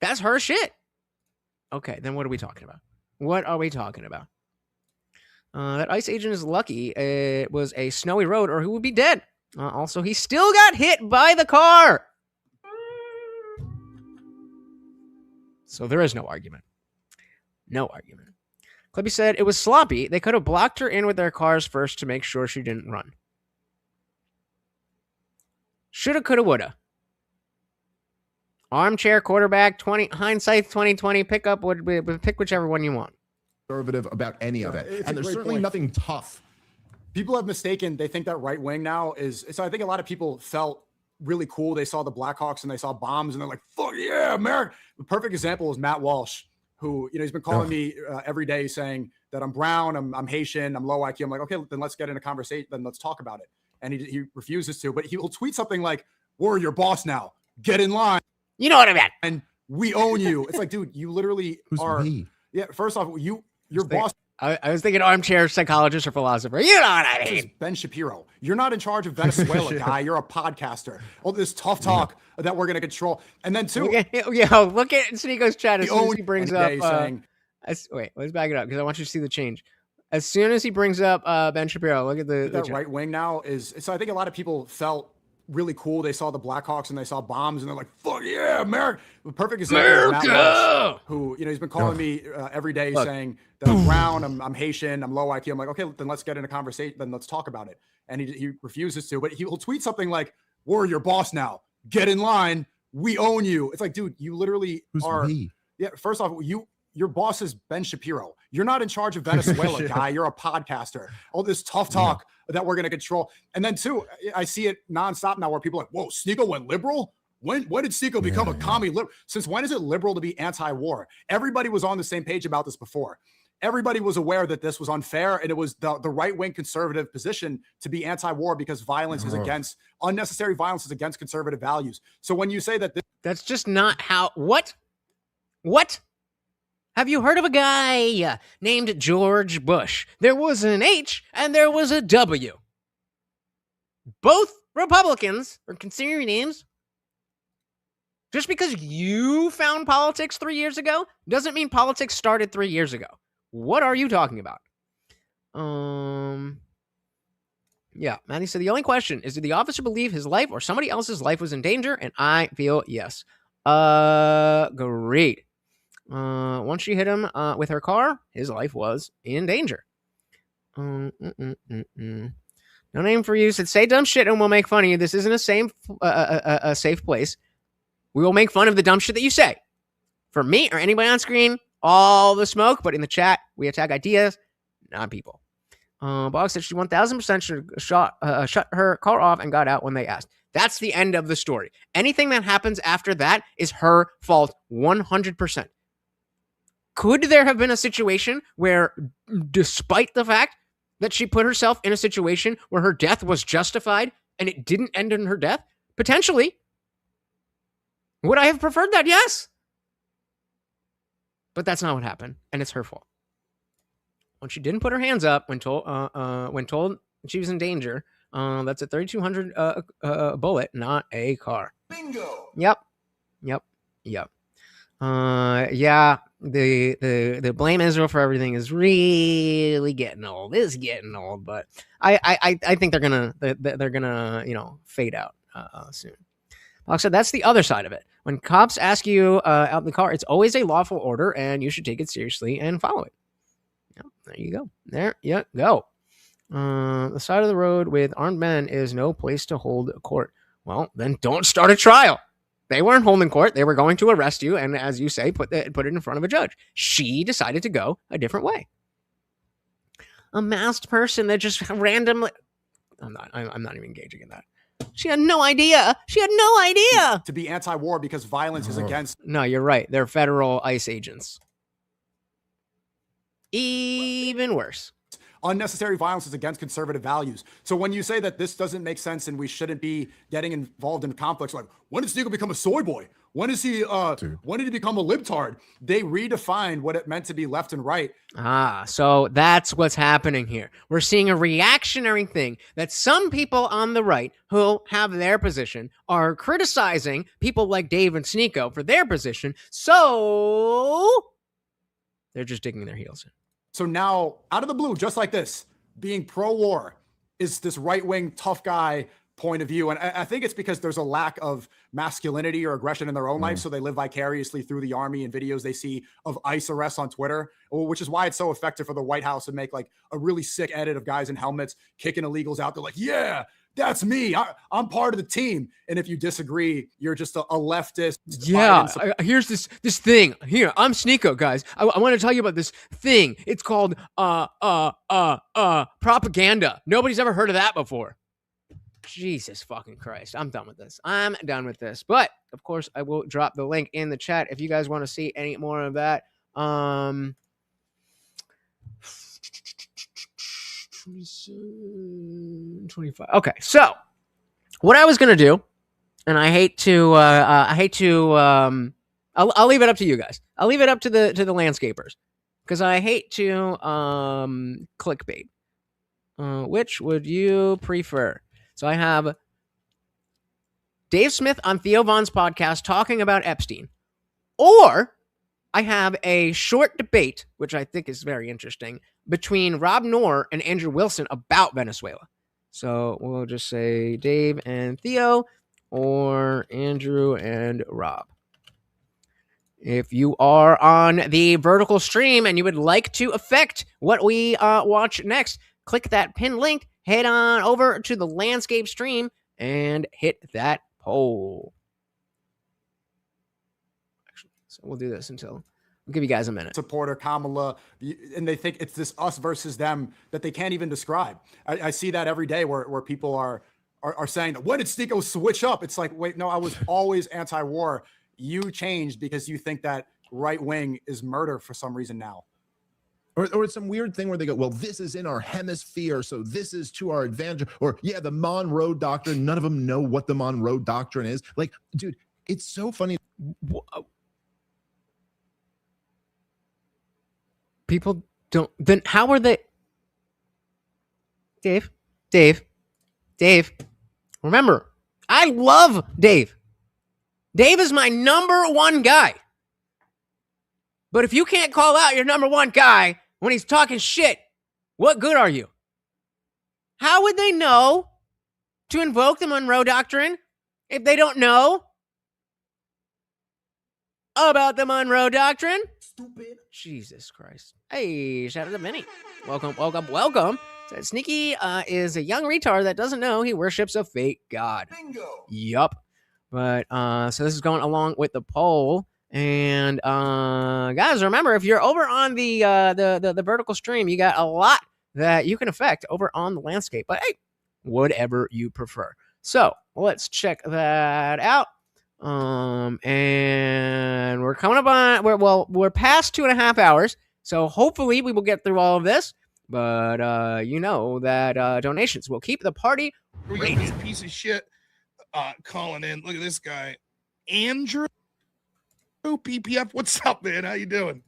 That's her shit. Okay, then what are we talking about? What are we talking about? That ICE agent is lucky it was a snowy road or he would be dead. Also, he still got hit by the car. So there is no argument. No argument. Clippy said it was sloppy. They could have blocked her in with their cars first to make sure she didn't run. Shoulda, coulda, woulda. Armchair quarterback, hindsight 2020. Pick whichever one you want. Conservative about any of it. It's And a there's great certainly point. nothing tough. People have mistaken. They think that right wing now is. So I think a lot of people felt really cool. They saw the Blackhawks and they saw bombs and they're like, "Fuck yeah, America!" The perfect example is Matt Walsh, who he's been calling me every day saying that I'm brown, I'm Haitian, I'm low IQ. I'm like, okay, then let's get in a conversation. Then let's talk about it. And he refuses to. But he will tweet something like, "We're your boss now. Get in line." You know what I mean? And we own you. It's like, dude, you literally are. We? Yeah. First off, your boss. I was thinking armchair psychologist or philosopher. You know what I This is mean? Ben Shapiro. You're not in charge of Venezuela, guy. You're a podcaster. All this tough talk that we're going to control. And then two, Look at Sneako's chat as soon as he brings up. Wait, let's back it up because I want you to see the change. As soon as he brings up Ben Shapiro, look at the that chat. right wing now is. So I think a lot of people felt really cool. They saw the Blackhawks and they saw bombs and they're like, "Fuck yeah, America!" The perfect example is Matt Walsh, who he's been calling me every day saying that I'm brown, I'm Haitian, I'm low IQ. I'm like, okay, then let's get in a conversation. Then let's talk about it. And he refuses to. But he will tweet something like, "We're your boss now. Get in line. We own you." It's like, dude, you literally are. We? Yeah. First off, your boss is Ben Shapiro. You're not in charge of Venezuela, guy. You're a podcaster. All this tough talk that we're going to control. And then two, I see it nonstop now where people are like, "Whoa, Sneeko went liberal? When did Sneeko become a commie liberal? Since when is it liberal to be anti-war?" Everybody was on the same page about this before. Everybody was aware that this was unfair, and it was the right-wing conservative position to be anti-war because unnecessary violence is against conservative values. So when you say that That's just not how. What? Have you heard of a guy named George Bush? There was an H and there was a W. Both Republicans or considering names. Just because you found politics 3 years ago doesn't mean politics started 3 years ago. What are you talking about? Yeah, Maddie said the only question is, did the officer believe his life or somebody else's life was in danger? And I feel yes. Great. Once she hit him with her car, his life was in danger. No name for you said, say dumb shit and we'll make fun of you. This isn't a safe place. We will make fun of the dumb shit that you say. For me or anybody on screen, all the smoke, but in the chat, we attack ideas, not people. Bog said she 1000% should shut her car off and got out when they asked. That's the end of the story. Anything that happens after that is her fault 100%. Could there have been a situation where, despite the fact that she put herself in a situation where her death was justified and it didn't end in her death? Potentially. Would I have preferred that? Yes. But that's not what happened, and it's her fault. When she didn't put her hands up when told she was in danger, that's a 3,200 bullet, not a car. Bingo. Yep. Yeah, the blame Israel for everything is really getting old. It's getting old, but I think they're gonna fade out soon. Like I said, that's the other side of it. When cops ask you out in the car, it's always a lawful order, and you should take it seriously and follow it. Yep, there you go. There you go. The side of the road with armed men is no place to hold a court. Well, then don't start a trial. They weren't holding court. They were going to arrest you, and as you say, put it in front of a judge. She decided to go a different way. A masked person that just randomly... I'm not even engaging in that. She had no idea. to be anti-war because violence is against. No, you're right. They're federal ICE agents. Even worse. Unnecessary violence is against conservative values. So when you say that this doesn't make sense and we shouldn't be getting involved in conflicts, like when did Sneeko become a soy boy? When did he become a libtard? They redefined what it meant to be left and right. So that's what's happening here. We're seeing a reactionary thing that some people on the right who have their position are criticizing people like Dave and Sneeko for their position. So They're just digging their heels in. So now, out of the blue, just like this, being pro-war is this right-wing tough guy point of view. And I think it's because there's a lack of masculinity or aggression in their own life. So they live vicariously through the army and videos they see of ICE arrests on Twitter, which is why it's so effective for the White House to make like a really sick edit of guys in helmets kicking illegals out. They're like, yeah, that's me. I'm part of the team. And if you disagree, you're just a leftist. Yeah, here's this thing. Here, I'm Sneeko, guys. I want to tell you about this thing. It's called propaganda. Nobody's ever heard of that before. Jesus fucking Christ. I'm done with this. But, of course, I will drop the link in the chat if you guys want to see any more of that. 25. Okay, so what I was going to do, and I'll leave it up to you guys. I'll leave it up to the landscapers because I hate to clickbait. Which would you prefer? So I have Dave Smith on Theo Von's podcast talking about Epstein, or I have a short debate, which I think is very interesting, between Rob Noor and Andrew Wilson about Venezuela. So we'll just say Dave and Theo, or Andrew and Rob. If you are on the vertical stream and you would like to affect what we watch next, click that pin link, head on over to the landscape stream, and hit that poll. Actually, so we'll do this until... I'll give you guys a minute. Supporter Kamala, and they think it's this us versus them that they can't even describe. I see that every day where people are saying that, when did Sneeko switch up? It's like, wait, no, I was always anti-war. You changed because you think that right wing is murder for some reason now. Or it's some weird thing where they go, well, this is in our hemisphere, so this is to our advantage. Or, yeah, the Monroe Doctrine. None of them know what the Monroe Doctrine is. Like, dude, it's so funny. People don't... Then how are they... Dave. Remember, I love Dave. Dave is my number one guy. But if you can't call out your number one guy when he's talking shit, what good are you? How would they know to invoke the Monroe Doctrine if they don't know about the Monroe Doctrine? Stupid. Jesus Christ. Hey, shout out to Minnie. Welcome. So Sneaky is a young retard that doesn't know he worships a fake god. Bingo. Yup. But so this is going along with the poll. And guys, remember, if you're over on the vertical stream, you got a lot that you can affect over on the landscape. But hey, whatever you prefer. So let's check that out. And we're coming up on we're past 2.5 hours. So hopefully we will get through all of this. But you know that donations will keep the party rated. This piece of shit calling in. Look at this guy, Andrew PPF. What's up, man? How you doing?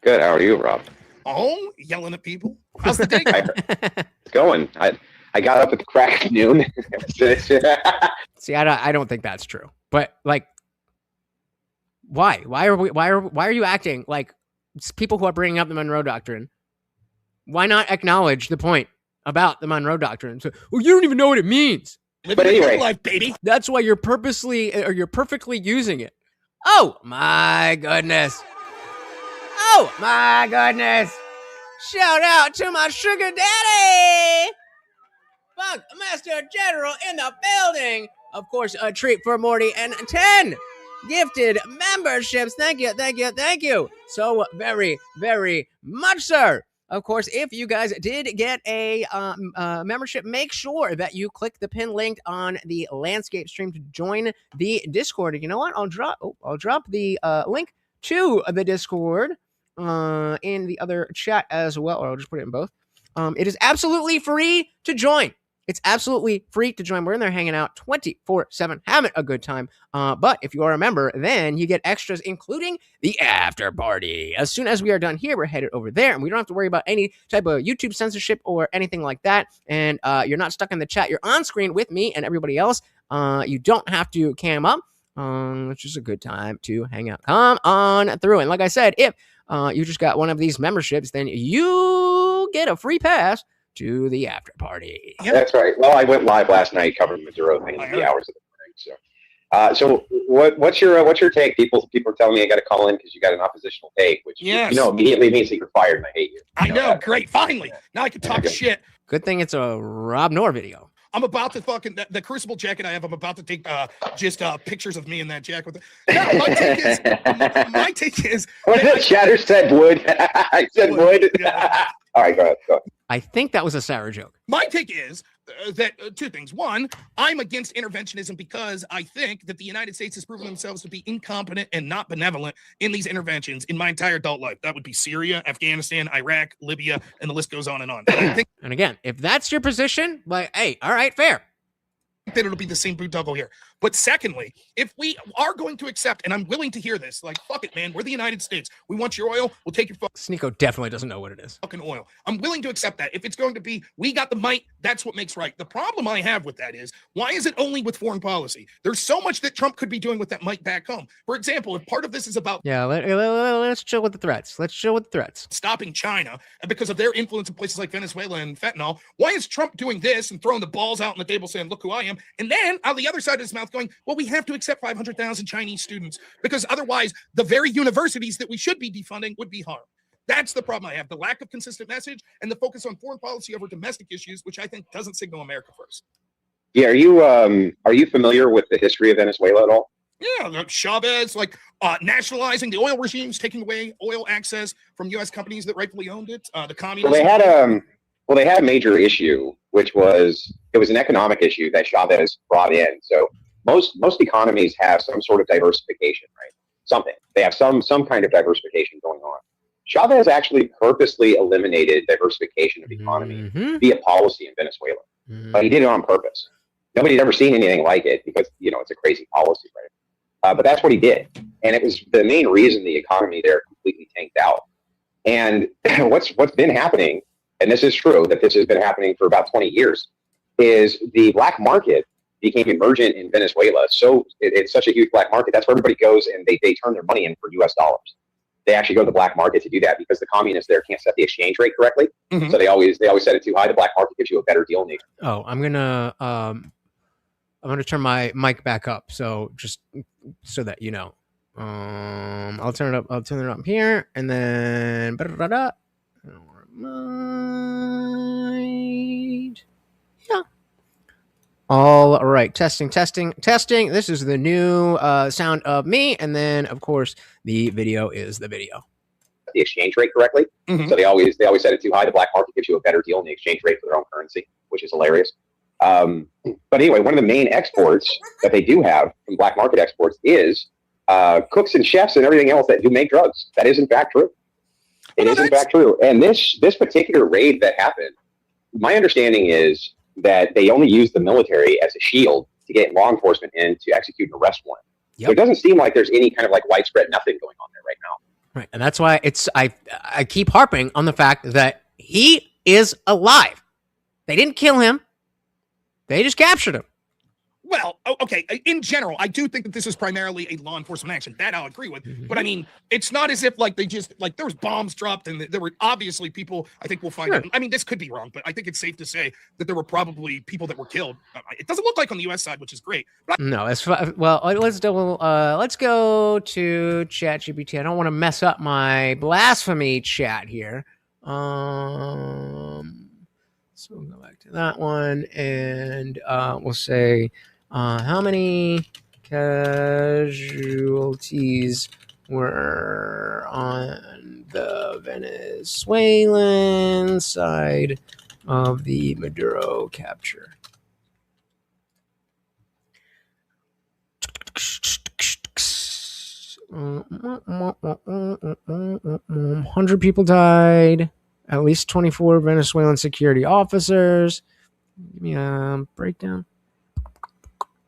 Good. How are you, Rob? Oh, yelling at people. How's the day going? It's going. I got up at the crack of noon. See, I don't think that's true. But like, why? Why are you acting like people who are bringing up the Monroe Doctrine? Why not acknowledge the point about the Monroe Doctrine? So, well, you don't even know what it means. But anyway, life, baby. That's why you're perfectly using it. Oh my goodness. Shout out to my sugar daddy. Funk Master General in the building. Of course, a treat for Morty and 10 gifted memberships. Thank you. So very, very much, sir. Of course, if you guys did get a membership, make sure that you click the pin link on the landscape stream to join the Discord. You know what? I'll drop the link to the Discord in the other chat as well, or I'll just put it in both. It is absolutely free to join. It's absolutely free to join. We're in there hanging out 24/7, having a good time. But if you are a member, then you get extras, including the after party. As soon as we are done here, we're headed over there, and we don't have to worry about any type of YouTube censorship or anything like that. And you're not stuck in the chat. You're on screen with me and everybody else. You don't have to cam up. It's just a good time to hang out. Come on through. And like I said, if you just got one of these memberships, then you get a free pass to the after party. That's right. Well, I went live last night covering the Maduro thing in the hours of the morning. So what's your take? People are telling me I got to call in because you got an oppositional take, which immediately means that you're fired and I hate you. I know. Great. Finally, now I can talk shit. Good thing it's a Rob Noor video. I'm about to fucking the Crucible jacket I have. I'm about to take just pictures of me in that jacket. No, my take is. What did the chatter said? Wood. I said wood. Yeah. All right, go ahead. I think that was a Sarah joke. My take is that two things. One, I'm against interventionism because I think that the United States has proven themselves to be incompetent and not benevolent in these interventions in my entire adult life. That would be Syria, Afghanistan, Iraq, Libya, and the list goes on and on. And again, if that's your position, like, hey, all right, fair. That it'll be the same boondoggle here. But secondly, if we are going to accept, and I'm willing to hear this, like, fuck it, man, we're the United States. We want your oil. We'll take your Sneeko definitely doesn't know what it is. Fucking oil. I'm willing to accept that. If it's going to be, we got the might, that's what makes right. The problem I have with that is, why is it only with foreign policy? There's so much that Trump could be doing with that might back home. For example, if part of this is about let's chill with the threats. Stopping China, and because of their influence in places like Venezuela and fentanyl, why is Trump doing this and throwing the balls out on the table saying, look who I am? And then on the other side of his mouth going, well, we have to accept 500,000 Chinese students because otherwise the very universities that we should be defunding would be harmed. That's the problem I have. The lack of consistent message and the focus on foreign policy over domestic issues, which I think doesn't signal America first. Yeah. Are you familiar with the history of Venezuela at all? Yeah, Chavez, nationalizing the oil regimes, taking away oil access from U.S. companies that rightfully owned it. The communists. Well, they had a major issue, which was an economic issue that Chavez brought in. So most economies have some sort of diversification, right? Something they have some kind of diversification going on. Chavez actually purposely eliminated diversification of the economy via policy in Venezuela, but he did it on purpose. Nobody's ever seen anything like it because it's a crazy policy, right? But that's what he did, and it was the main reason the economy there completely tanked out. And what's been happening, and this is true, that this has been happening for about 20 years, is the black market became emergent in Venezuela. So it's such a huge black market. That's where everybody goes and they turn their money in for US dollars. They actually go to the black market to do that because the communists there can't set the exchange rate correctly. So they always set it too high. The black market gives you a better deal. Oh, I'm gonna turn my mic back up. So just so that you know, I'll turn it up here, and then yeah. All right, testing. This is the new sound of me, and then of course the video is the video. The exchange rate correctly, so they always set it too high. The black market gives you a better deal in the exchange rate for their own currency, which is hilarious. But anyway, one of the main exports that they do have from black market exports is cooks and chefs and everything else that do make drugs. That is in fact true. It is in fact true. And this particular raid that happened, my understanding is that they only use the military as a shield to get law enforcement in to execute an arrest warrant. Yep. So it doesn't seem like there's any kind of widespread nothing going on there right now. Right, and that's why I keep harping on the fact that he is alive. They didn't kill him. They just captured him. Well, okay. In general, I do think that this is primarily a law enforcement action. That I'll agree with. But I mean, it's not as if they just there was bombs dropped and there were obviously people. I think we'll find out. I mean, this could be wrong, but I think it's safe to say that there were probably people that were killed. It doesn't look like on the U.S. side, which is great. No, let's go to ChatGPT. I don't want to mess up my blasphemy chat here. So we'll go back to that one, and we'll say. How many casualties were on the Venezuelan side of the Maduro capture? 100 people died. At least 24 Venezuelan security officers. Give me a breakdown.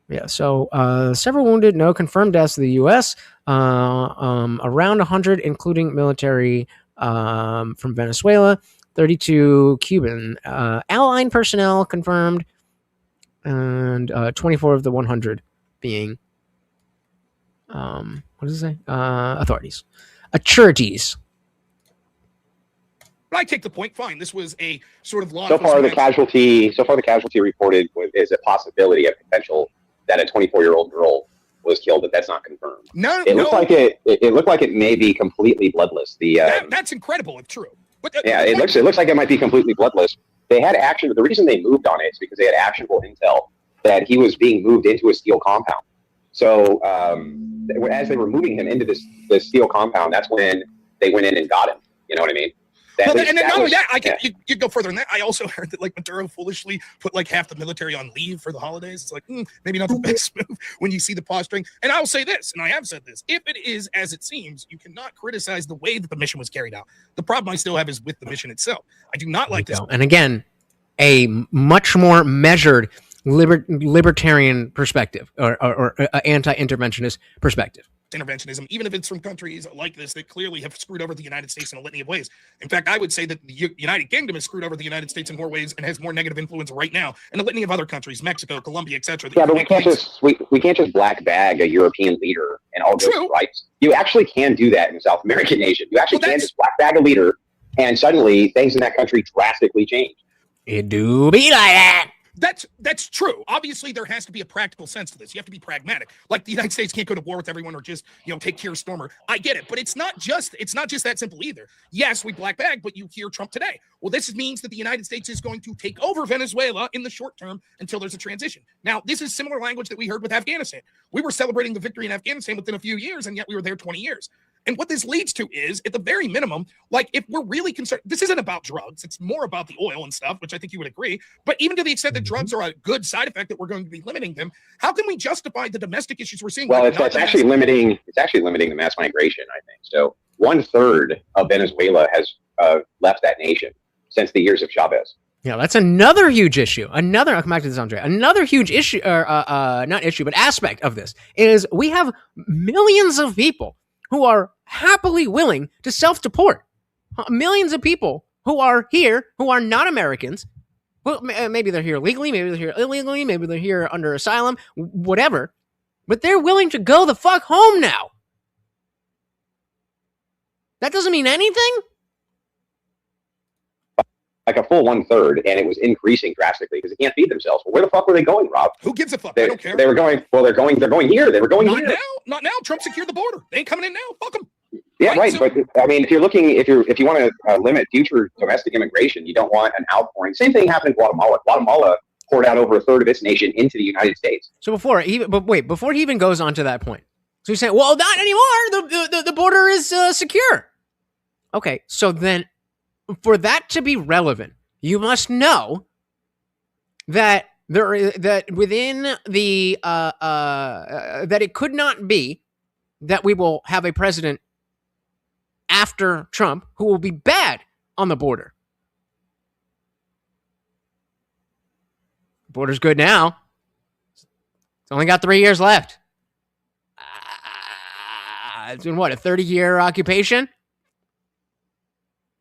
Yeah, so several wounded, no confirmed deaths in the U.S., around 100, including military from Venezuela, 32 Cuban allied personnel confirmed, and 24 of the 100 being, what does it say? Authorities. Authorities. But I take the point. Fine, this was a sort of law. So far, the casualty reported is a possibility, a potential that a 24-year-old girl was killed, but that's not confirmed. It looked like it may be completely bloodless. That's incredible if true. But, it looks like it might be completely bloodless. They had action. The reason they moved on it is because they had actionable intel that he was being moved into a steel compound. So as they were moving him into this steel compound, that's when they went in and got him. You know what I mean? You go further than that. I also heard that like Maduro foolishly put like half the military on leave for the holidays. It's like maybe not the best move when you see the posturing. And I'll say this, and I have said this: if it is as it seems, you cannot criticize the way that the mission was carried out. The problem I still have is with the mission itself. I do not like this. And again, a much more measured libertarian perspective or anti-interventionist perspective. Interventionism, even if it's from countries like this that clearly have screwed over the United States in a litany of ways. In fact, I would say that the United Kingdom has screwed over the United States in more ways and has more negative influence right now in a litany of other countries, Mexico, Colombia, etc. Yeah, but we can't just black bag a European leader and all those rights. You actually can do that in a South American nation. You actually can just black bag a leader, and suddenly things in that country drastically change. It do be like that. That's true. Obviously, there has to be a practical sense to this. You have to be pragmatic. Like the United States can't go to war with everyone or just take Keir Starmer. I get it, but it's not just that simple either. Yes, we black bag, but you hear Trump today. Well, this means that the United States is going to take over Venezuela in the short term until there's a transition. Now, this is similar language that we heard with Afghanistan. We were celebrating the victory in Afghanistan within a few years, and yet we were there 20 years. And what this leads to is, at the very minimum, like if we're really concerned, this isn't about drugs. It's more about the oil and stuff, which I think you would agree. But even to the extent that drugs are a good side effect that we're going to be limiting them, how can we justify the domestic issues we're seeing? Well, it's actually limiting the mass migration, I think. So 1/3 of Venezuela has left that nation since the years of Chavez. Yeah, that's another huge issue. I'll come back to this, Andre. Another huge issue, not issue, but aspect of this is we have millions of people who are happily willing to self-deport. Millions of people who are here, who are not Americans. Well, maybe they're here legally, maybe they're here illegally, maybe they're here under asylum, whatever. But they're willing to go the fuck home now. That doesn't mean anything? Like a full 1/3, and it was increasing drastically because they can't feed themselves. Well, where the fuck were they going, Rob? Who gives a fuck? I don't care. They were going. Well, they're going here. They were going here. Not now. Trump secured the border. They ain't coming in now. Fuck them. Yeah, right. But I mean, if you want to limit future domestic immigration, you don't want an outpouring. Same thing happened in Guatemala. Guatemala poured out over 1/3 of its nation into the United States. So before he even goes on to that point, so he's saying, well, not anymore. The border is secure. Okay, so then, for that to be relevant, you must know that within the that it could not be that we will have a president after Trump who will be bad on the border. The border's good now. It's only got 3 years left. It's been what, a 30-year occupation?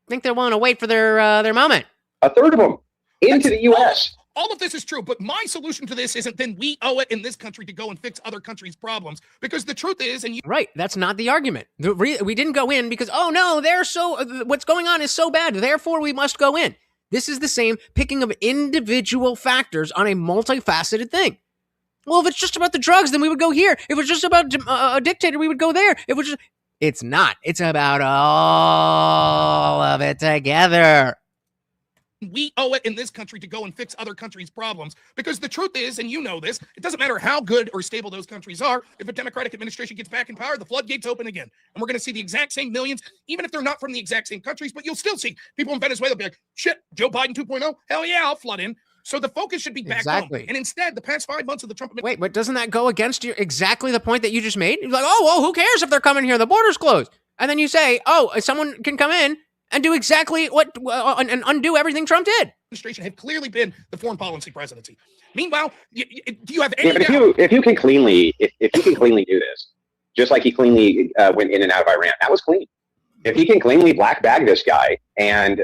I think they're willing to wait for their moment. 1/3 of them into the U.S. All of this is true, but my solution to this isn't then we owe it in this country to go and fix other countries' problems, because the truth is, right, that's not the argument. We didn't go in because, oh no, what's going on is so bad, therefore we must go in. This is the same picking of individual factors on a multifaceted thing. Well, if it's just about the drugs, then we would go here. If it's just about a dictator, we would go there. It's not. It's about all of it together. We owe it in this country to go and fix other countries' problems, because the truth is, and you know this, it doesn't matter how good or stable those countries are. If a Democratic administration gets back in power, the floodgates open again. And we're going to see the exact same millions, even if they're not from the exact same countries, but you'll still see people in Venezuela be like, shit, Joe Biden 2.0, hell yeah, I'll flood in. So the focus should be back home. And instead, the past 5 months of the Trump administration. Wait, but doesn't that go against exactly the point that you just made? You're like, oh, well, who cares if they're coming here? The border's closed. And then you say, oh, someone can come in and do exactly and undo everything Trump did. Administration have clearly been the foreign policy presidency. Meanwhile, do you have any doubt? If you can cleanly do this, just like he cleanly went in and out of Iran, that was clean. If he can cleanly black bag this guy, and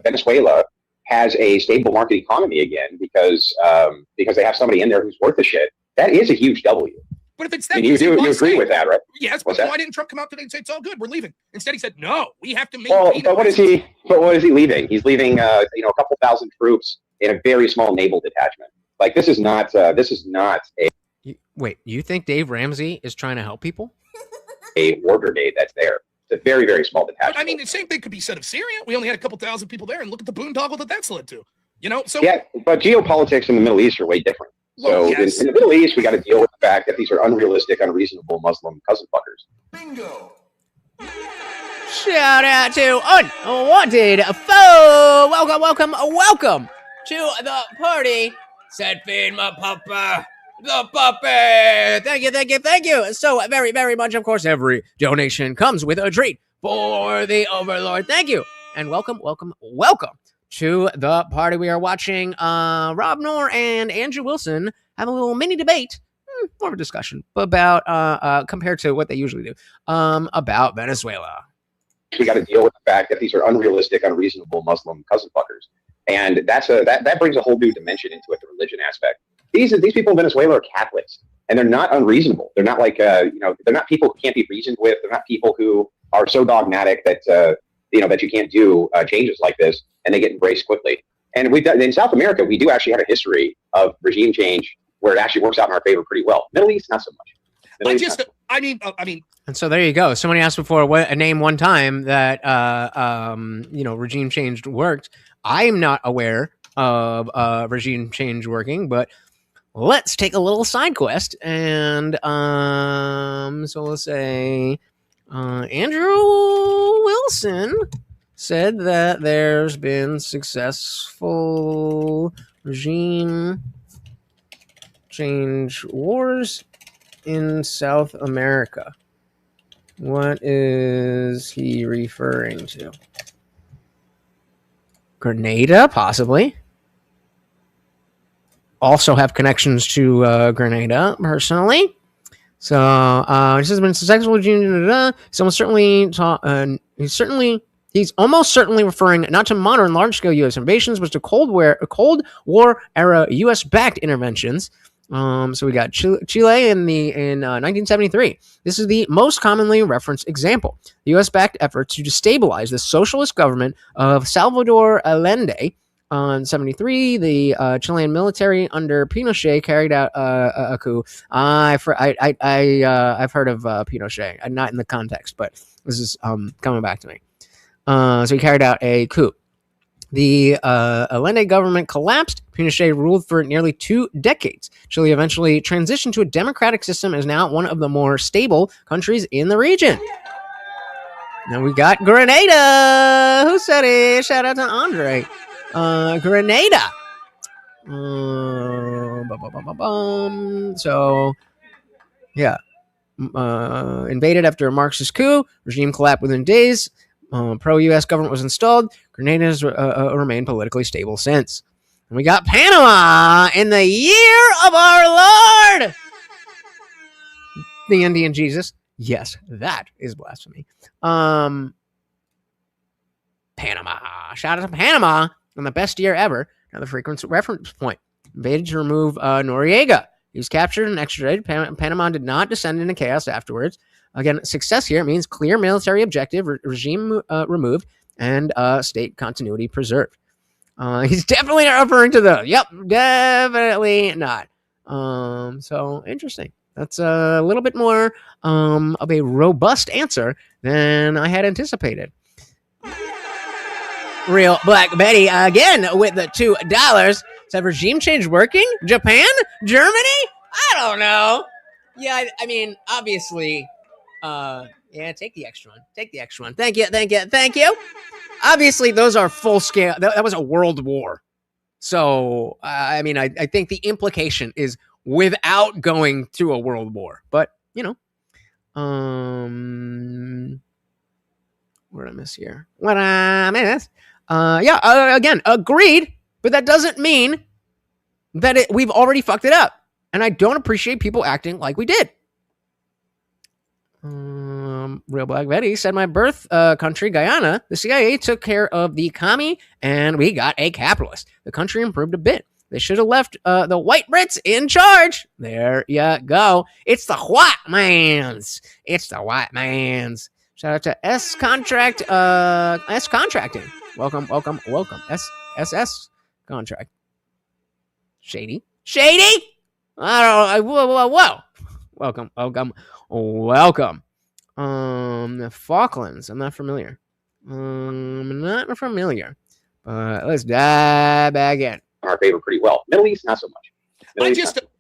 Venezuela has a stable market economy again because they have somebody in there who's worth the shit, that is a huge W. But if it's that And you easy, why agree stay? with that, right? Yes, What's but that? why didn't Trump come out today and say it's all good? We're leaving. Instead, he said, no, we have to maintain. Well, but what is he? But what is he leaving? He's leaving, a couple thousand troops in a very small naval detachment. Like this is not a Wait, you think Dave Ramsey is trying to help people? a war brigade that's there. It's a very, very small detachment. But I mean, the same thing could be said of Syria. We only had a couple thousand people there, and look at the boondoggle that that's led to. So yeah, but geopolitics in the Middle East are way different. Well, So yes. in the Middle East, we got to deal with the fact that these are unrealistic, unreasonable Muslim cousin fuckers. Bingo. Shout out to Unwanted Foe. Welcome to the party. Said feed my pupper. The puppet. Thank you. So very, very much. Of course, every donation comes with a treat for the Overlord. Thank you. And welcome to the party. We are watching Rob Noor and Andrew Wilson have a little mini debate, more of a discussion about compared to what they usually do, about Venezuela. We got to deal with the fact that these are unrealistic, unreasonable Muslim cousin fuckers, and that brings a whole new dimension into it, the religion aspect. These people in Venezuela are Catholics, and they're not unreasonable. They're not like they're not people who can't be reasoned with. They're not people who are so dogmatic that that you can't do changes like this, and they get embraced quickly. And we've done in South America, we do actually have a history of regime change where it actually works out in our favor pretty well. Middle East, not so much. I mean. And so there you go. Somebody asked before, name one time that regime change worked. I'm not aware of regime change working, but let's take a little side quest. And so we'll say Andrew Wilson said that there's been successful regime change wars in South America. What is he referring to? Grenada, possibly. Also have connections to Grenada, personally. So, this has been successful. He's almost certainly referring not to modern large-scale U.S. invasions, but to Cold War era U.S.-backed interventions. So we got Chile in 1973. This is the most commonly referenced example. The U.S.-backed efforts to destabilize the socialist government of Salvador Allende. On 73, the Chilean military under Pinochet carried out a coup. I've heard of Pinochet, not in the context, but this is coming back to me. So he carried out a coup. The Allende government collapsed. Pinochet ruled for nearly 2 decades. Chile eventually transitioned to a democratic system and is now one of the more stable countries in the region. Now we got Grenada. Who said it? Shout out to Andre. Grenada. So, yeah. Invaded after a Marxist coup. Regime collapsed within days. Pro-U.S. government was installed. Grenada has remained politically stable since. And we got Panama in the year of our Lord, the Indian Jesus. Yes, that is blasphemy. Panama. Shout out to Panama on the best year ever. Another frequent reference point. Invaded to remove Noriega. He was captured and extradited. Panama did not descend into chaos afterwards. Again, success here means clear military objective, regime removed, and state continuity preserved. He's definitely not referring to those. Yep, definitely not. So interesting. That's a little bit more of a robust answer than I had anticipated. Real Black Betty again with the $2. Is that regime change working? Japan? Germany? I don't know. Yeah, I mean, obviously. Yeah, take the extra one. Take the extra one. Thank you. Obviously, those are full scale. That was a world war. So, I mean, I think the implication is without going through a world war. But, what did I miss here? Again, agreed. But that doesn't mean that we've already fucked it up. And I don't appreciate people acting like we did. Real Black Betty said, my birth country, Guyana, the CIA took care of the commie and we got a capitalist. The country improved a bit. They should have left the white Brits in charge. There you go. It's the white man's. It's the white man's. Shout out to S Contracting. Welcome. SS Contract. Shady. I don't know. Whoa. Welcome. Falklands. I'm not familiar. But let's dive back in. In our favor pretty well. Middle East, not so much.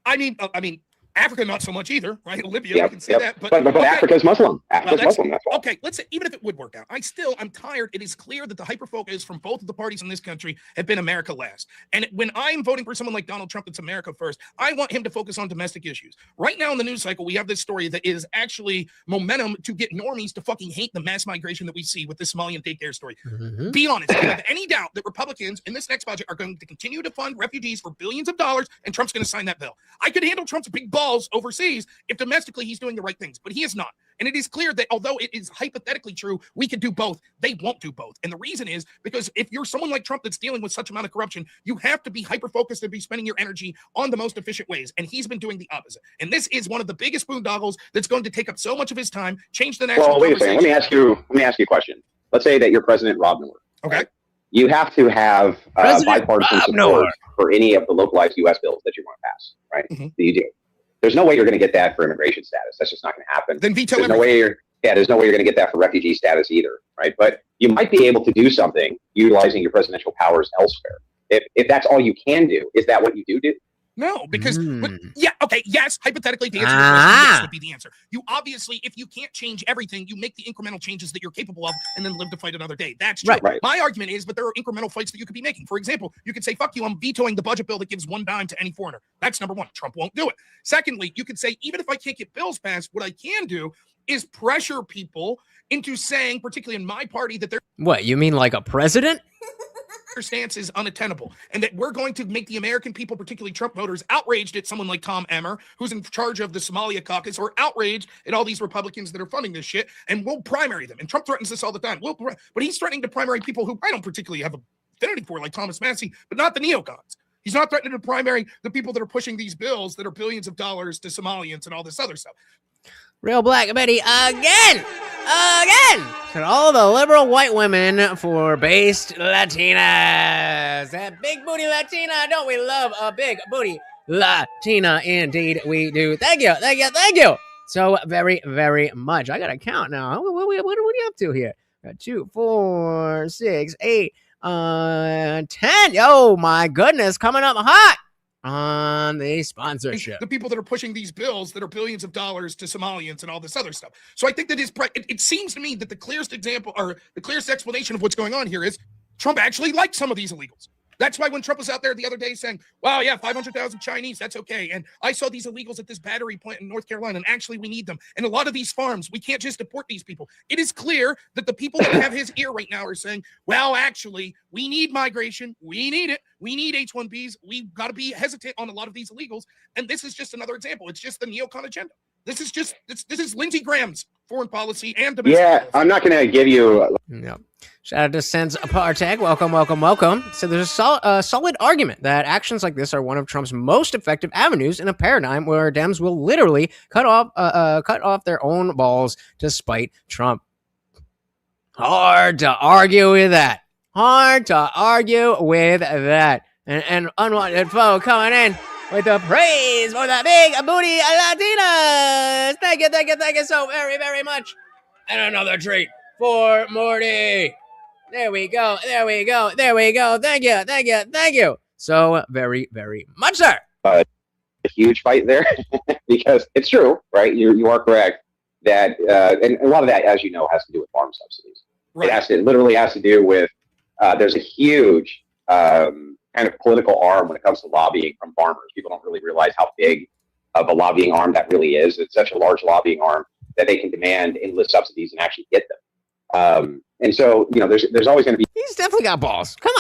I mean, Africa, not so much either, right? Libya, we can say that. But okay. Africa's Muslim. Africa's Muslim, that's why. Okay, let's say, even if it would work out, I'm tired. It is clear that the hyper-focus from both of the parties in this country have been America last. And when I'm voting for someone like Donald Trump that's America first, I want him to focus on domestic issues. Right now in the news cycle, we have this story that is actually momentum to get normies to fucking hate the mass migration that we see with the Somalian daycare story. Mm-hmm. Be honest, if you have any doubt that Republicans in this next budget are going to continue to fund refugees for billions of dollars and Trump's going to sign that bill. I could handle Trump's big balls overseas if domestically he's doing the right things, but he is not. And it is clear that although it is hypothetically true, we could do both. They won't do both. And the reason is because if you're someone like Trump that's dealing with such amount of corruption, you have to be hyper-focused and be spending your energy on the most efficient ways. And he's been doing the opposite. And this is one of the biggest boondoggles that's going to take up so much of his time, change the national Well, wait a second. Let me ask you a question. Let's say that you're President Rob Miller. Okay. Right? You have to have bipartisan support for any of the localized U.S. bills that you want to pass, right? Mm-hmm. You do. There's no way you're going to get that for immigration status. That's just not going to happen. Then veto There's no way you're going to get that for refugee status either, right? But you might be able to do something utilizing your presidential powers elsewhere. If that's all you can do, is that what you do? No, because yes, hypothetically, to answer your question, yes would be the answer. You obviously, if you can't change everything, you make the incremental changes that you're capable of and then live to fight another day. That's true. Right. My argument is, but there are incremental fights that you could be making. For example, you could say, fuck you, I'm vetoing the budget bill that gives one dime to any foreigner. That's number one. Trump won't do it. Secondly, you could say, even if I can't get bills passed, what I can do is pressure people into saying, particularly in my party, that they're What, you mean like a president? their stance is unattainable, and that we're going to make the American people, particularly Trump voters, outraged at someone like Tom Emmer, who's in charge of the Somalia caucus, or outraged at all these Republicans that are funding this shit, and we'll primary them. And Trump threatens this all the time. But he's threatening to primary people who I don't particularly have a affinity for, like Thomas Massey, but not the neocons. He's not threatening to primary the people that are pushing these bills that are billions of dollars to Somalians and all this other stuff. Real Black Betty again. And all the liberal white women for based Latinas. That big booty Latina, don't we love a big booty Latina? Indeed we do. Thank you. So very, very much. I got to count now. What are you up to here? Got 2, 4, 6, 8, 10. Oh my goodness, coming up hot on the sponsorship. The people that are pushing these bills that are billions of dollars to Somalians and all this other stuff. So I think that it seems to me that the clearest example or the clearest explanation of what's going on here is Trump actually likes some of these illegals. That's why when Trump was out there the other day saying, wow, yeah, 500,000 Chinese, that's okay. And I saw these illegals at this battery plant in North Carolina, and actually we need them. And a lot of these farms, we can't just deport these people. It is clear that the people that have his ear right now are saying, well, actually, we need migration. We need it. We need H-1Bs. We've got to be hesitant on a lot of these illegals. And this is just another example. It's just the neocon agenda. This is Lindsey Graham's foreign policy and domestic policy. I'm not going to give you... No. Shout out to Sens Apartec. Welcome. So there's a solid argument that actions like this are one of Trump's most effective avenues in a paradigm where Dems will literally cut off their own balls to spite Trump. Hard to argue with that. And unwanted foe coming in with the praise for the big booty Latinas. Thank you so very, very much. And another treat for Morty. There we go. Thank you. So very, very much, sir. A huge fight there because it's true, right? You are correct that, and a lot of that, as you know, has to do with farm subsidies. Right. It literally has to do with, there's a huge kind of political arm when it comes to lobbying from farmers. People don't really realize how big of a lobbying arm that really is. It's such a large lobbying arm that they can demand endless subsidies and actually get them. And so, there's always going to be... He's definitely got balls. Come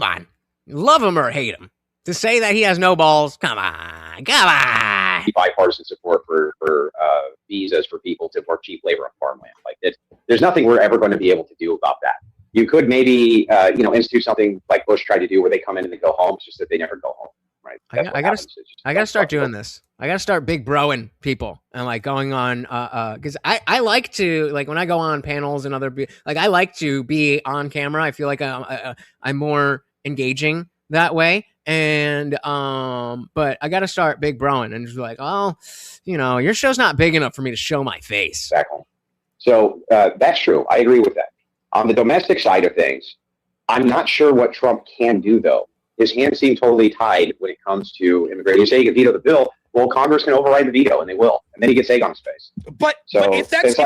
on. Love him or hate him. To say that he has no balls, come on. Bipartisan support for visas for people to work cheap labor on farmland. Like, there's nothing we're ever going to be able to do about that. You could maybe, institute something like Bush tried to do where they come in and they go home. It's just that they never go home. right? I gotta start doing this. I gotta start big broing people and like going on because I like to, like, when I go on panels and I like to be on camera. I feel like I'm more engaging that way. And but I gotta start big broing and just be like, oh, your show's not big enough for me to show my face. Exactly. So that's true. I agree with that. On the domestic side of things, I'm not sure what Trump can do, though. His hands seem totally tied when it comes to immigration. You say he can veto the bill. Well, Congress can override the veto, and they will. And then he gets egg on his face. But if that's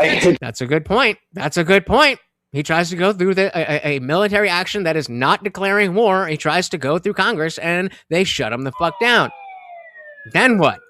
that's a good point. That's a good point. He tries to go through a military action that is not declaring war. He tries to go through Congress, and they shut him the fuck down. Then what?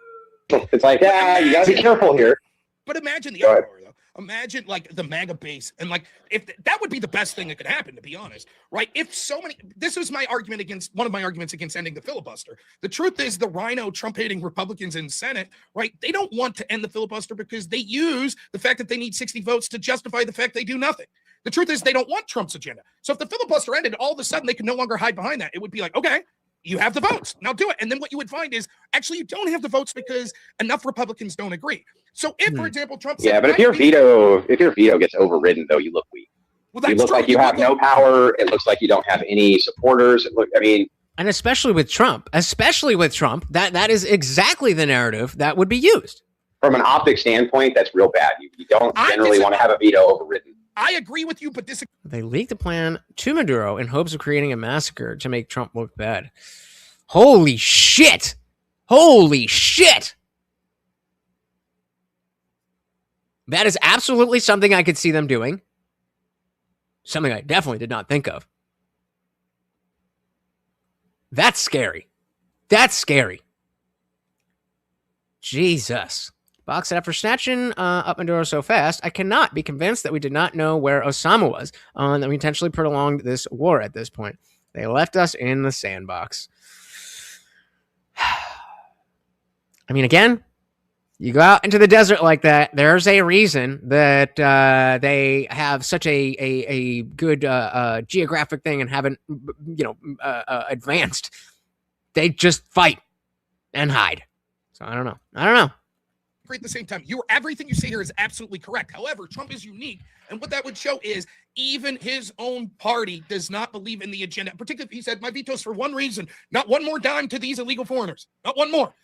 It's like, you gotta be careful here. But imagine the uproar, though. Imagine like the MAGA base, and like if that would be the best thing that could happen, to be honest, right? If so many, this was my argument against one of my arguments against ending the filibuster. The truth is, the rhino Trump-hating Republicans in Senate, right? They don't want to end the filibuster because they use the fact that they need 60 votes to justify the fact they do nothing. The truth is, they don't want Trump's agenda. So if the filibuster ended, all of a sudden they could no longer hide behind that. It would be like, okay, you have the votes, now do it. And then what you would find is actually you don't have the votes because enough Republicans don't agree. So if, for example, Trump said, but if your veto gets overridden, though, you look weak. Well, you look like you have no power. It looks like you don't have any supporters. And especially with Trump, that is exactly the narrative that would be used. From an optic standpoint, that's real bad. You don't generally want to have a veto overridden. I agree with you, but they leaked a plan to Maduro in hopes of creating a massacre to make Trump look bad. Holy shit! Holy shit! That is absolutely something I could see them doing. Something I definitely did not think of. That's scary. That's scary. Jesus. Box after snatching up Maduro so fast, I cannot be convinced that we did not know where Osama was, that we intentionally prolonged this war at this point. They left us in the sandbox. I mean, again, you go out into the desert like that, there's a reason that they have such a good geographic thing and haven't, advanced. They just fight and hide. So I don't know. At the same time, everything you say here is absolutely correct. However, Trump is unique, and what that would show is even his own party does not believe in the agenda. Particularly, he said, my veto's for one reason: not one more dime to these illegal foreigners, not one more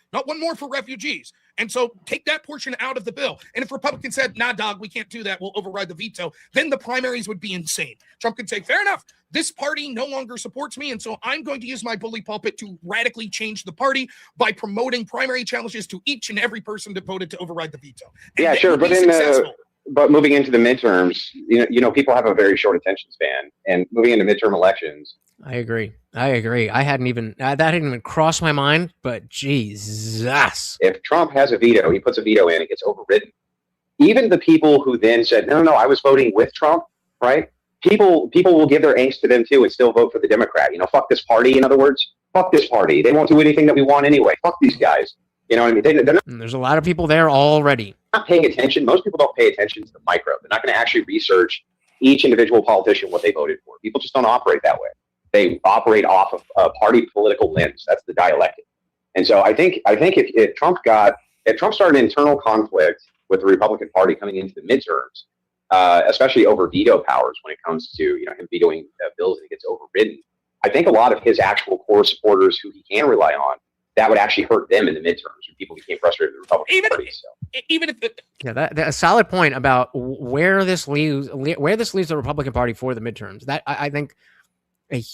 for refugees. And so take that portion out of the bill. And if Republicans said, nah, dog, we can't do that, we'll override the veto, then the primaries would be insane. Trump could say, fair enough, this party no longer supports me, and so I'm going to use my bully pulpit to radically change the party by promoting primary challenges to each and every person that voted to override the veto. And sure, but moving into the midterms, people have a very short attention span, and moving into midterm elections. I agree. I hadn't even that hadn't even crossed my mind, but Jesus. If Trump has a veto, he puts a veto in, it gets overridden. Even the people who then said, no, I was voting with Trump, right? People will give their angst to them too and still vote for the Democrat. Fuck this party. In other words, fuck this party. They won't do anything that we want anyway. Fuck these guys. You know what I mean? They're there's a lot of people there already. Not paying attention. Most people don't pay attention to the micro. They're not going to actually research each individual politician, what they voted for. People just don't operate that way. They operate off of a party political lens. That's the dialectic. And so I think if Trump started internal conflict with the Republican Party coming into the midterms, especially over veto powers when it comes to him vetoing bills and it gets overridden, I think a lot of his actual core supporters who he can rely on, that would actually hurt them in the midterms when people became frustrated with the Republican Party. Even if that's a solid point about where this leaves the Republican Party for the midterms. That I think that's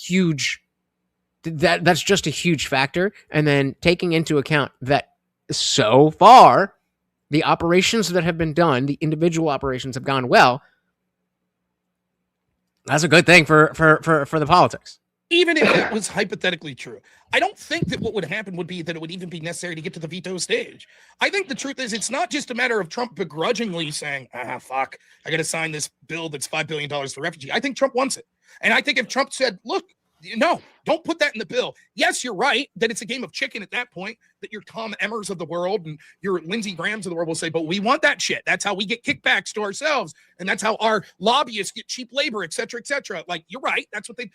just a huge factor. And then taking into account that so far the operations that have been done, the individual operations have gone well. That's a good thing for the politics. Even if it was hypothetically true, I don't think that what would happen would be that it would even be necessary to get to the veto stage. I think the truth is it's not just a matter of Trump begrudgingly saying, fuck, I got to sign this bill that's $5 billion for refugees. I think Trump wants it. And I think if Trump said, look, no, don't put that in the bill. Yes, you're right that it's a game of chicken at that point, that your Tom Emmers of the world and your Lindsey Grahams of the world will say, but we want that shit. That's how we get kickbacks to ourselves. And that's how our lobbyists get cheap labor, et cetera, et cetera. Like, you're right.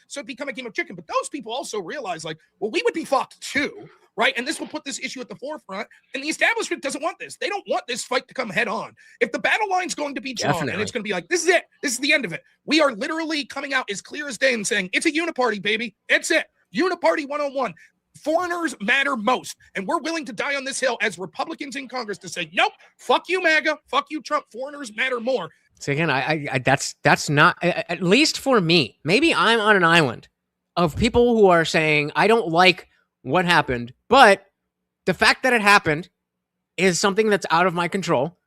So it become a game of chicken. But those people also realize, like, well, we would be fucked too, right? And this will put this issue at the forefront. And the establishment doesn't want this. They don't want this fight to come head on. If the battle line's going to be drawn and it's going to be like, this is it. This is the end of it. We are literally coming out as clear as day and saying, it's a uniparty, baby. It's it. Uniparty 101. Foreigners matter most. And we're willing to die on this hill as Republicans in Congress to say, nope, fuck you, MAGA, fuck you, Trump. Foreigners matter more. So again, I that's not, at least for me, maybe I'm on an island of people who are saying, I don't like what happened, but the fact that it happened is something that's out of my control.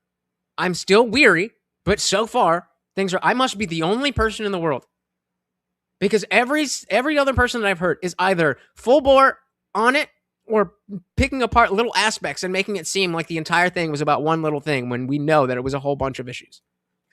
I'm still weary, but so far I must be the only person in the world, because every other person that I've heard is either full bore on it or picking apart little aspects and making it seem like the entire thing was about one little thing when we know that it was a whole bunch of issues.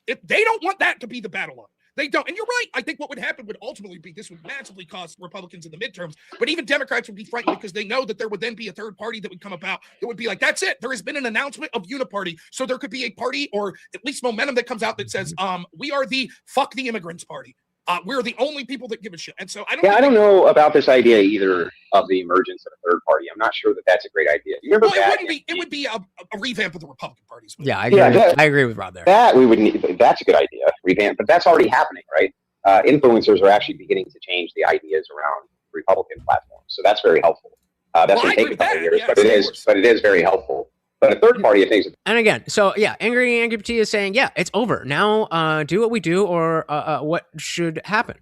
If they don't want that to be the battle line. They don't. And you're right. I think what would happen would ultimately be this would massively cost Republicans in the midterms, but even Democrats would be frightened because they know that there would then be a third party that would come about. It would be like, that's it. There has been an announcement of uniparty. So there could be a party or at least momentum that comes out that says, we are the fuck the immigrants party. We're the only people that give a shit. And so I don't know about this idea either of the emergence of a third party. I'm not sure that that's a great idea. You remember it would be a revamp of the Republican parties. Yeah, I agree with Rob there. That we would need. That's a good idea, revamp, but that's already happening, right? Influencers are actually beginning to change the ideas around Republican platforms. So that's very helpful. That's going to take a couple of years, but it is very helpful. But a third party of things. And again, so yeah, Angry Angie is saying, yeah, it's over. Now do what we do or what should happen.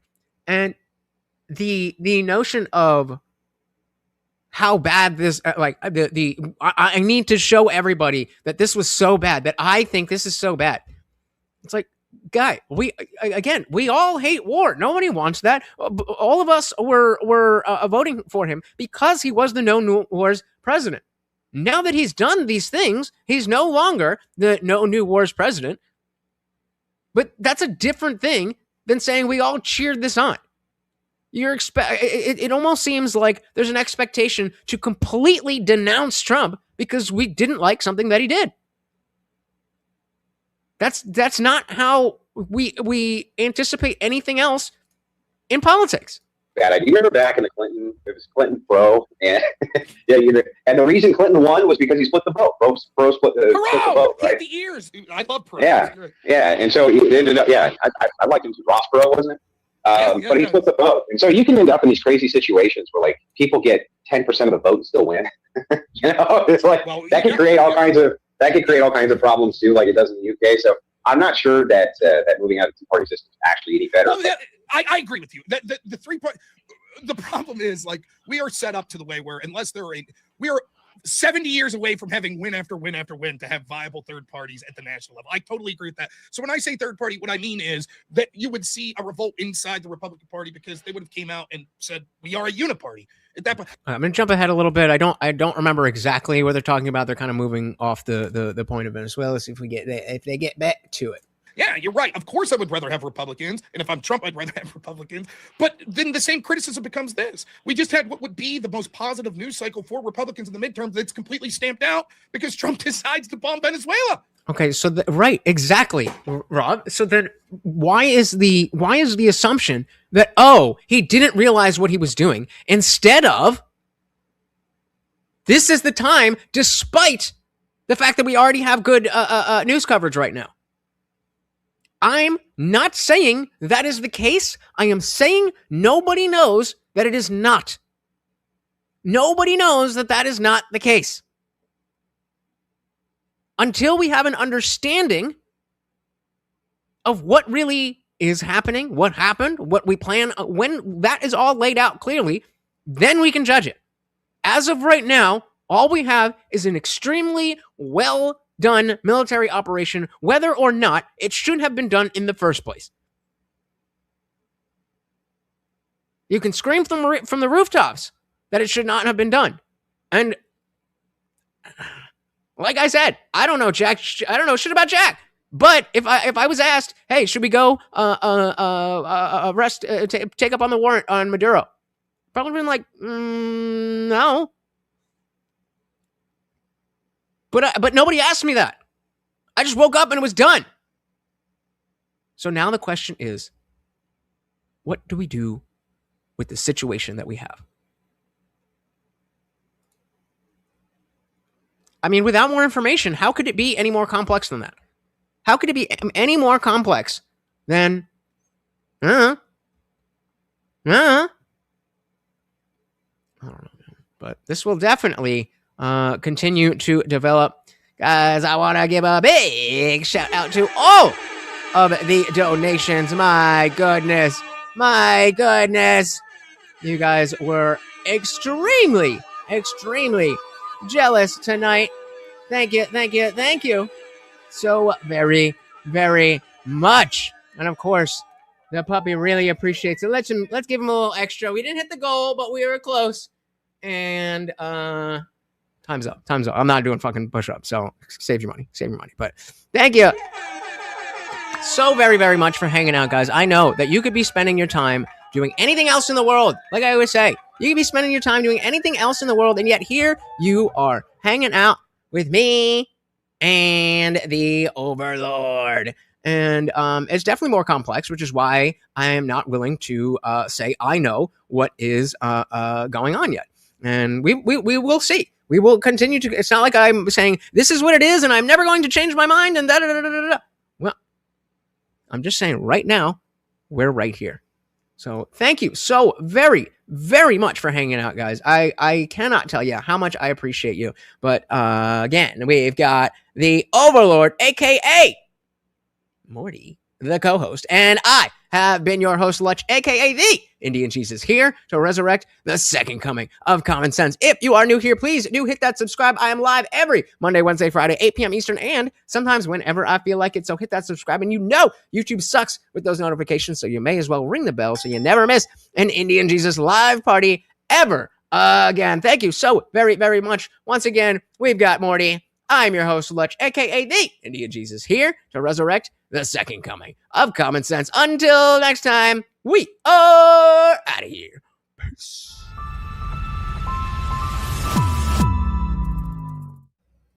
And the notion of how bad this, I need to show everybody that this was so bad, that I think this is so bad. It's like, guy, we all hate war. Nobody wants that. All of us were voting for him because he was the no new wars president. Now that he's done these things, he's no longer the no new wars president. But that's a different thing than saying we all cheered this on. It almost seems like there's an expectation to completely denounce Trump because we didn't like something that he did. That's not how we anticipate anything else in politics. Bad idea. You remember back in the Clinton, it was Clinton pro, and and the reason Clinton won was because he split the vote. Pro split the vote, right? The ears. I love pro. Yeah, and so it ended up. Yeah, I liked him too. Ross Perot, wasn't it? But he split the vote, and so you can end up in these crazy situations where like people get 10% of the vote and still win. It's like that could create all kinds of problems too, like it does in the UK. So I'm not sure that that moving out of the two-party system is actually any better. Well, I agree with you. The 3 point. The problem is like we are set up to the way where unless we are 70 years away from having win after win after win to have viable third parties at the national level. I totally agree with that. So when I say third party, what I mean is that you would see a revolt inside the Republican Party because they would have came out and said we are a uniparty. At that point, I'm gonna jump ahead a little bit. I don't remember exactly what they're talking about. They're kind of moving off the point of Venezuela. See if they get back to it. Yeah, you're right. Of course, I would rather have Republicans. And if I'm Trump, I'd rather have Republicans. But then the same criticism becomes this. We just had what would be the most positive news cycle for Republicans in the midterms that's completely stamped out because Trump decides to bomb Venezuela. Okay, so right, exactly, Rob. So then why is the assumption that, he didn't realize what he was doing instead of this is the time, despite the fact that we already have good news coverage right now? I'm not saying that is the case. I am saying nobody knows that it is not. Nobody knows that is not the case. Until we have an understanding of what really is happening, what happened, what we plan, when that is all laid out clearly, then we can judge it. As of right now, all we have is an extremely well-done military operation, whether or not it should have been done in the first place. You can scream from the rooftops that it should not have been done. And like I said, I don't know, Jack. I don't know shit about Jack. But if I was asked, hey, should we go arrest, take up on the warrant on Maduro? Probably been like, no. But nobody asked me that. I just woke up and it was done. So now the question is, what do we do with the situation that we have? I mean, without more information, how could it be any more complex than that? How could it be any more complex than, I don't know, but this will definitely continue to develop. Guys, I want to give a big shout out to all of the donations. My goodness. You guys were extremely jealous tonight. Thank you so very, very much. And of course, the puppy really appreciates it. Let's give him a little extra. We didn't hit the goal, but we were close. And time's up. I'm not doing fucking push-ups, so save your money. But thank you so very, very much for hanging out, guys. I know that you could be spending your time doing anything else in the world. Like I always say, you could be spending your time doing anything else in the world, and yet here you are hanging out with me and the Overlord. And it's definitely more complex, which is why I am not willing to say I know what is going on yet. And we will see. We will continue to. It's not like I'm saying this is what it is, and I'm never going to change my mind. And da. Well, I'm just saying right now, we're right here. So thank you so very, very much for hanging out, guys. I cannot tell you how much I appreciate you. But again, we've got the Overlord, aka Morty, the co-host, and I have been your host, Lutch, aka the Indian Jesus, here to resurrect the second coming of common sense. If you are new here, please do hit that subscribe. I am live every Monday, Wednesday, Friday, 8 p.m. Eastern, and sometimes whenever I feel like it. So hit that subscribe, and you know YouTube sucks with those notifications, so you may as well ring the bell so you never miss an Indian Jesus live party ever again. Thank you so very, very much. Once again, we've got Morty. I'm your host, Lutch, aka the Indian Jesus, here to resurrect the second coming of common sense. Until next time, we are out of here. Peace.